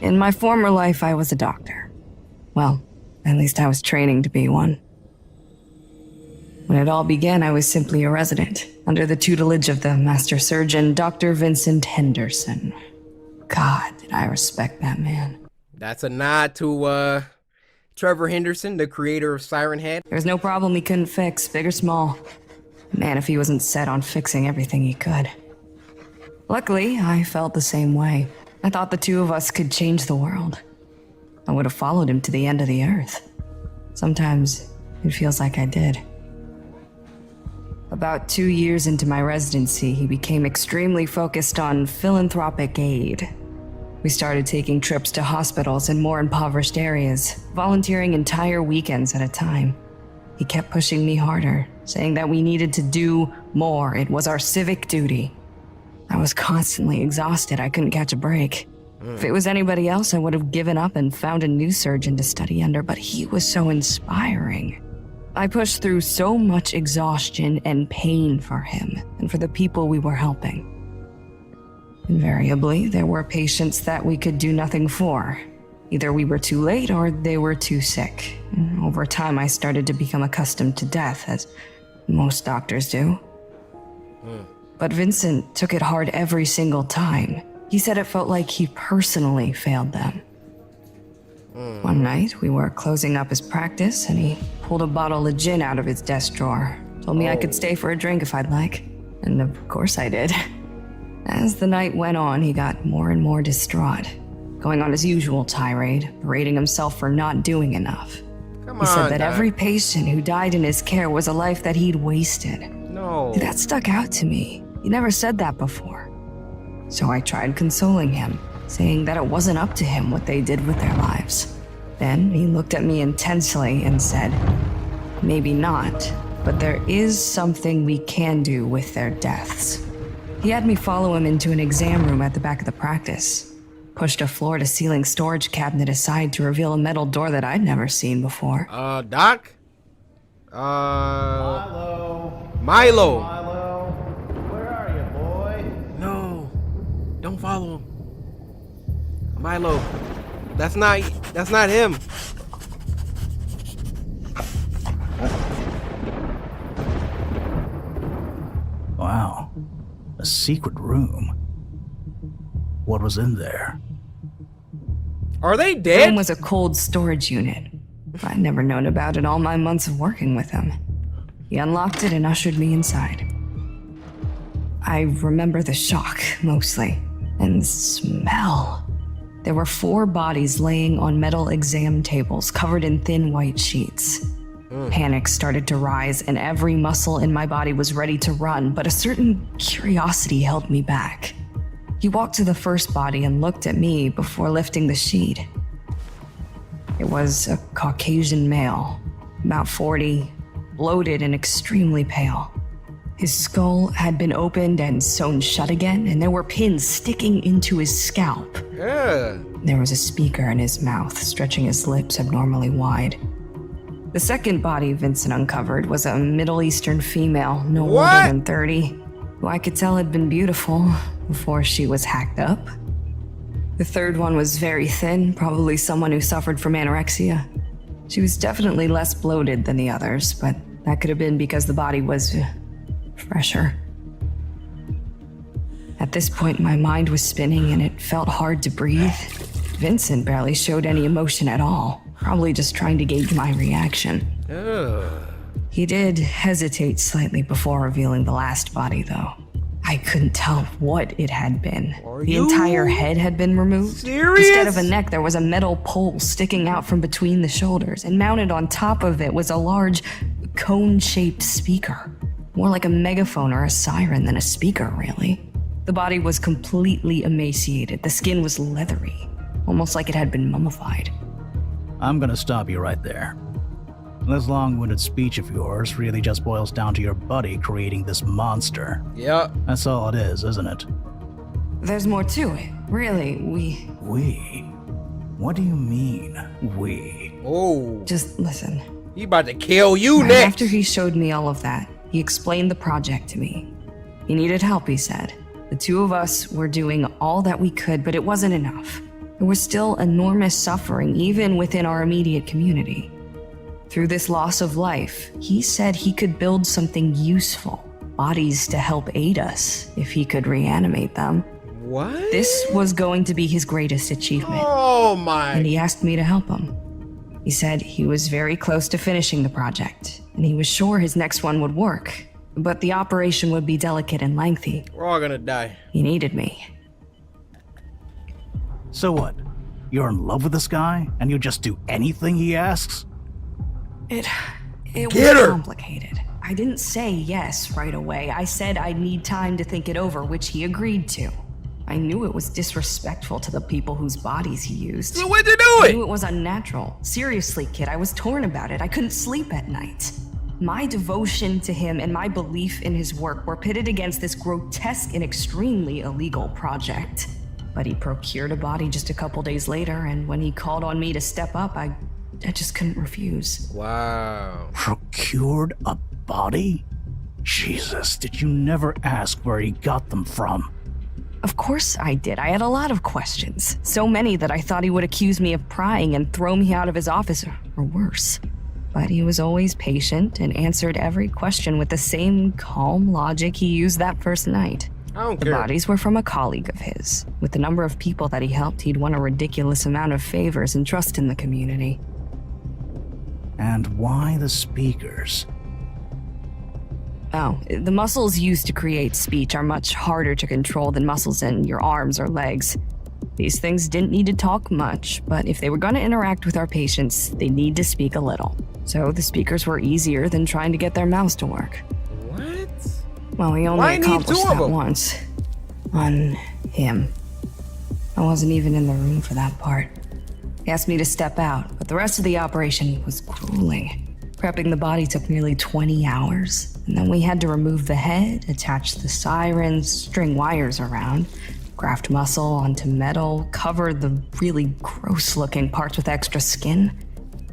In my former life, I was a doctor. Well, at least I was training to be one. When it all began, I was simply a resident, under the tutelage of the master surgeon, Dr. Vincent Henderson. God, did I respect that man. That's a nod to, Trevor Henderson, the creator of Siren Head. There was no problem he couldn't fix, big or small. Man, if he wasn't set on fixing everything he could. Luckily, I felt the same way. I thought the two of us could change the world. I would have followed him to the end of the earth. Sometimes, it feels like I did. About 2 years into my residency, he became extremely focused on philanthropic aid. We started taking trips to hospitals in more impoverished areas, volunteering entire weekends at a time. He kept pushing me harder, saying that we needed to do more. It was our civic duty. I was constantly exhausted. I couldn't catch a break. If it was anybody else, I would have given up and found a new surgeon to study under, but he was so inspiring. I pushed through so much exhaustion and pain for him and for the people we were helping. Invariably, there were patients that we could do nothing for. Either we were too late or they were too sick. Over time, I started to become accustomed to death, as most doctors do. But Vincent took it hard every single time. He said it felt like he personally failed them. One night, we were closing up his practice, and he pulled a bottle of gin out of his desk drawer. Told me I could stay for a drink if I'd like. And of course I did. As the night went on, he got more and more distraught, going on his usual tirade, berating himself for not doing enough. He said that every patient who died in his care was a life that he'd wasted. No. That stuck out to me. He never said that before. So I tried consoling him, saying that it wasn't up to him what they did with their lives. Then he looked at me intensely and said, "Maybe not, but there is something we can do with their deaths." He had me follow him into an exam room at the back of the practice, pushed a floor-to-ceiling storage cabinet aside to reveal a metal door that I'd never seen before. Doc? Milo. Where are you, boy? No, don't follow him. Milo, that's not him. Wow, a secret room. What was in there? Are they The dead? room was a cold storage unit. I'd never known about it all my months of working with him. He unlocked it and ushered me inside. I remember the shock, mostly, and the smell. There were 4 bodies laying on metal exam tables covered in thin white sheets. Panic started to rise, and every muscle in my body was ready to run, but a certain curiosity held me back. He walked to the first body and looked at me before lifting the sheet. It was a Caucasian male, about 40, bloated and extremely pale. His skull had been opened and sewn shut again, and there were pins sticking into his scalp. There was a speaker in his mouth, stretching his lips abnormally wide. The second body Vincent uncovered was a Middle Eastern female, no older than 30, who I could tell had been beautiful before she was hacked up. The third one was very thin, probably someone who suffered from anorexia. She was definitely less bloated than the others, but that could have been because the body was fresher. At this point, my mind was spinning and it felt hard to breathe. Vincent barely showed any emotion at all, probably just trying to gauge my reaction. He did hesitate slightly before revealing the last body, though. I couldn't tell what it had been. The entire head had been removed. Serious? Instead of a neck, there was a metal pole sticking out from between the shoulders, and mounted on top of it was a large, cone-shaped speaker. More like a megaphone or a siren than a speaker, really. The body was completely emaciated. The skin was leathery, almost like it had been mummified. I'm gonna stop you right there. This long-winded speech of yours really just boils down to your buddy creating this monster. Yep. That's all it is, isn't it? There's more to it. Really, we... We? What do you mean, we? Oh. Just listen. He about to kill you Right next. after he showed me all of that, he explained the project to me. He needed help, he said. The two of us were doing all that we could, but it wasn't enough. There was still enormous suffering, even within our immediate community. Through this loss of life, he said he could build something useful, bodies to help aid us if he could reanimate them. What? This was going to be his greatest achievement. Oh my. And he asked me to help him. He said he was very close to finishing the project, and he was sure his next one would work, but the operation would be delicate and lengthy. We're all gonna die. He needed me. So what? You're in love with this guy, and you just do anything he asks? It Get was her. complicated. I didn't say yes right away. I said I'd need time to think it over, which he agreed to. I knew it was disrespectful to the people whose bodies he used. So what'd you do I it? knew it was unnatural. Seriously, kid, I was torn about it. I couldn't sleep at night. My devotion to him and my belief in his work were pitted against this grotesque and extremely illegal project. But he procured a body just a couple days later, and when he called on me to step up, I just couldn't refuse. Wow. Procured a body? Jesus, did you never ask where he got them from? Of course I did. I had a lot of questions. So many that I thought he would accuse me of prying and throw me out of his office, or worse. But he was always patient and answered every question with the same calm logic he used that first night. I don't The care. bodies were from a colleague of his. With the number of people that he helped, he'd won a ridiculous amount of favors and trust in the community. And why the speakers? Oh, the muscles used to create speech are much harder to control than muscles in your arms or legs. These things didn't need to talk much, but if they were going to interact with our patients, they need to speak a little. So the speakers were easier than trying to get their mouths to work. What? Well, we only Why need accomplished two of that them? once. On him. I wasn't even in the room for that part. He asked me to step out, but the rest of the operation was grueling. Prepping the body took nearly 20 hours, and then we had to remove the head, attach the sirens, string wires around, graft muscle onto metal, cover the really gross-looking parts with extra skin.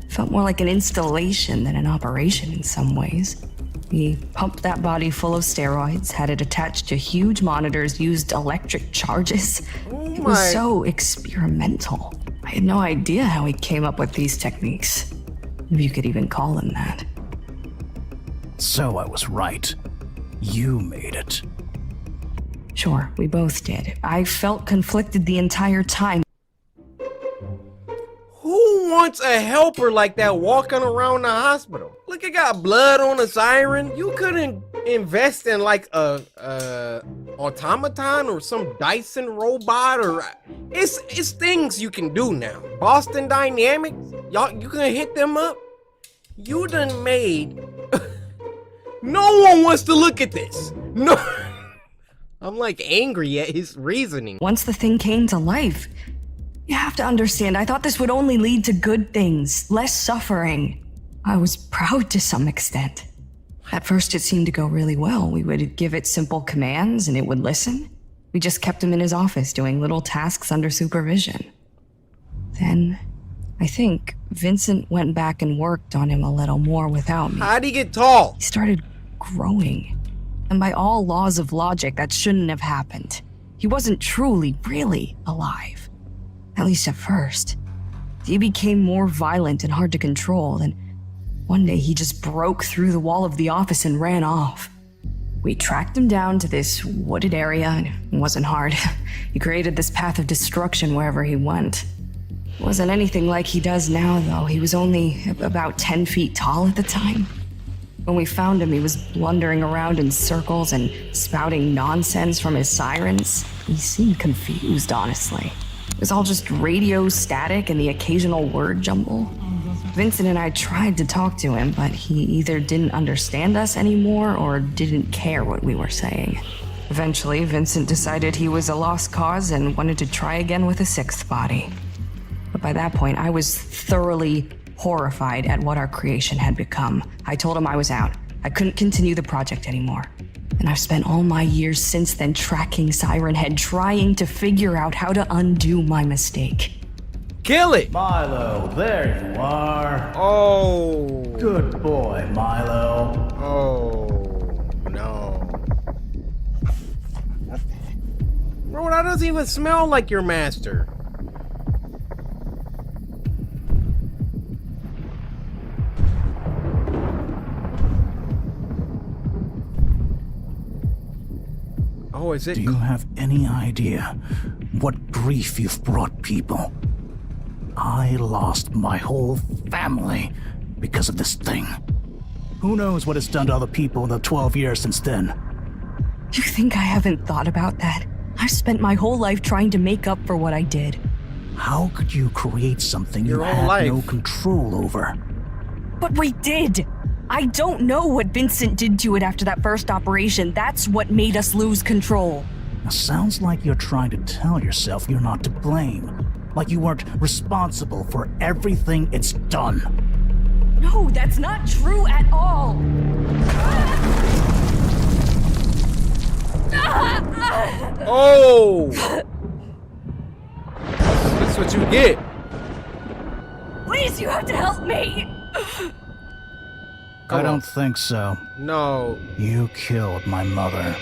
It felt more like an installation than an operation in some ways. We pumped that body full of steroids, had it attached to huge monitors, used electric charges. It was so experimental. I had no idea how he came up with these techniques, if you could even call them that. So I was right. You made it. Sure, we both did. I felt conflicted the entire time. Who wants a helper like that walking around the hospital? Look, it got blood on the siren. You couldn't invest in like a automaton or some Dyson robot, or it's things you can do now. Boston Dynamics, y'all, you can hit them up. You done made. No one wants to look at this. No. I'm like angry at his reasoning. Once the thing came to life, you have to understand, I thought this would only lead to good things, less suffering. I was proud to some extent. At first, it seemed to go really well. We would give it simple commands and it would listen. We just kept him in his office doing little tasks under supervision. Then, I think, Vincent went back and worked on him a little more without me. How'd he get tall? He started growing. And by all laws of logic, that shouldn't have happened. He wasn't truly, really alive. At least at first. He became more violent and hard to control, and one day he just broke through the wall of the office and ran off. We tracked him down to this wooded area, and it wasn't hard. He created this path of destruction wherever he went. It wasn't anything like he does now, though. He was only about 10 feet tall at the time. When we found him, he was blundering around in circles and spouting nonsense from his sirens. He seemed confused, honestly. It was all just radio static and the occasional word jumble. Vincent and I tried to talk to him, but he either didn't understand us anymore or didn't care what we were saying. Eventually, Vincent decided he was a lost cause and wanted to try again with a sixth body. But by that point, I was thoroughly horrified at what our creation had become. I told him I was out. I couldn't continue the project anymore. And I've spent all my years since then tracking Siren Head, trying to figure out how to undo my mistake. Kill it! Milo, there you are. Oh. Good boy, Milo. Oh, no. That doesn't even smell like your master. Oh, is it? Do you have any idea what grief you've brought people? I lost my whole family because of this thing. Who knows what it's done to other people in the 12 years since then? You think I haven't thought about that? I've spent my whole life trying to make up for what I did. How could you create something Your you whole had life. no control over? But we did! I don't know what Vincent did to it after that first operation. That's what made us lose control. It sounds like you're trying to tell yourself you're not to blame. Like you weren't responsible for everything it's done. No, that's not true at all. Oh! That's what you get. Please, you have to help me. I don't think so. No. You killed my mother.